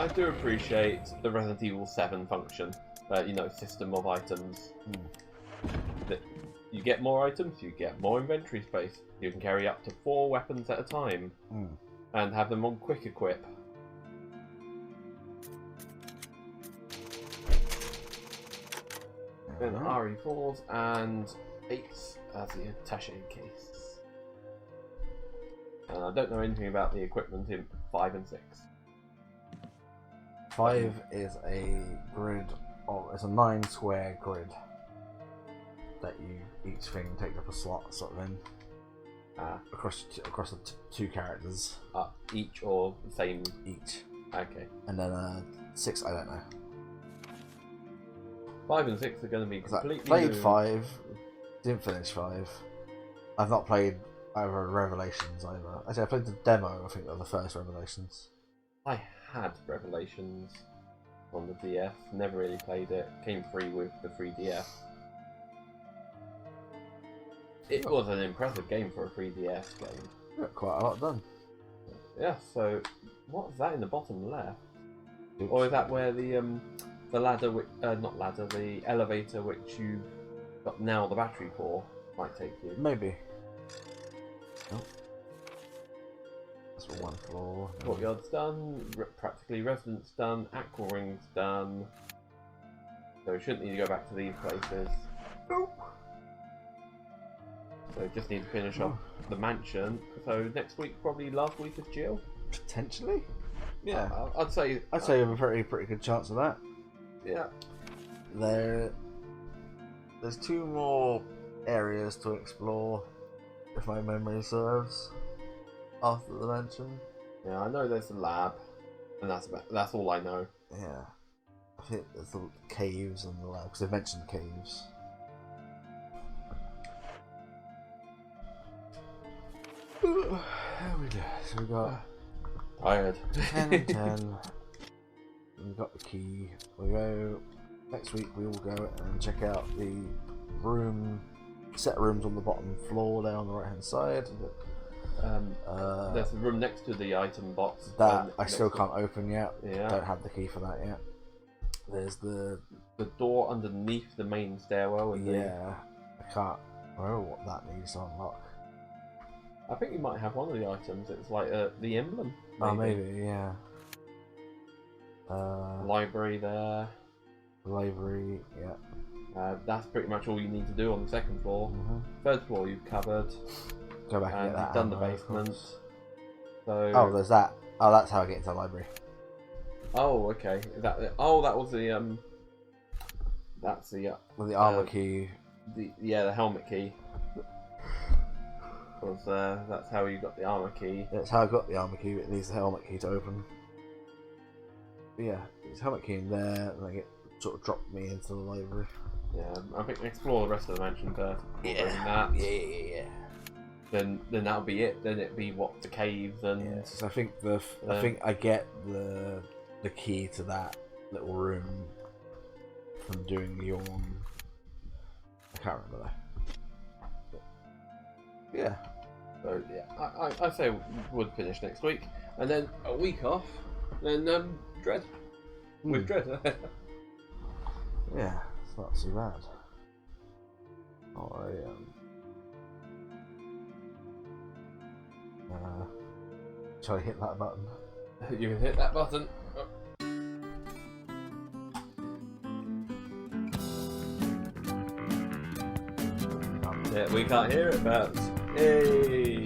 do appreciate the Resident Evil 7 function, you know, system of items. That you get more items, you get more inventory space. You can carry up to 4 weapons at a time and have them on quick equip. Then RE4s and 8s as the attaché case. And I don't know anything about the equipment in 5 and 6. 5 is a grid of... It's a 9 square grid that each thing takes up a slot sort of in. Across the 2 characters. Each or the same? Each. Okay. And then 6, I don't know. 5 and 6 are going to be completely played new. 5, didn't finish 5. I've not played either Revelations either. Actually, I played the demo, I think, of the first Revelations. I had Revelations on the DS, never really played it. Came free with the 3DS. It was an impressive game for a 3DS game. Got quite a lot done. Yeah, so what's that in the bottom left? Oops. Or is that where the ladder, not ladder, the elevator which you've got now the battery for might take you? Maybe. Nope. That's for 1 floor. Courtyard's done, practically Residence done, Aqua Ring's done. So we shouldn't need to go back to these places. Nope. So just need to finish off the mansion. So next week, probably last week of Jill? Potentially? Yeah. I'd say you have a pretty good chance of that. Yeah. There's 2 more areas to explore. if my memory serves, after the mansion. Yeah, I know there's a lab, and that's all I know. Yeah. I think there's the caves and the lab, because they've mentioned caves. There we go. So we got Tired. 10 and 10. We got the key. We go next week. We will go and check out the set of rooms on the bottom floor there on the right hand side. There's a room next to the item box that I still can't open yet. Yeah. Don't have the key for that yet. There's the door underneath the main stairwell. And I can't remember what that needs to unlock. I think you might have one of the items. It's like the emblem. Oh, maybe, yeah. Library there. Library, yeah. That's pretty much all you need to do on the second floor. Third floor you've covered. Go back and get that. You've done the basement. So. Oh, there's that. Oh, that's how I get into the library. Oh, okay. That was the That's the. With the armor key. The helmet key. Because that's how you got the armor key. That's how I got the armor key, but it needs the helmet key to open. But yeah, it's helmet key in there, and it sort of dropped me into the library. Yeah, I think explore the rest of the mansion first. Yeah. Then that'll be it. Then it'd be the caves and. Yeah, so I think I think I get the key to that little room from doing the yawn. I can't remember though. Yeah. So yeah, I say would finish next week, and then a week off, then Dread. With Dread. Yeah, it's not too bad. Alright, try to hit that button. You can hit that button. Yeah, we can't hear it, but hey.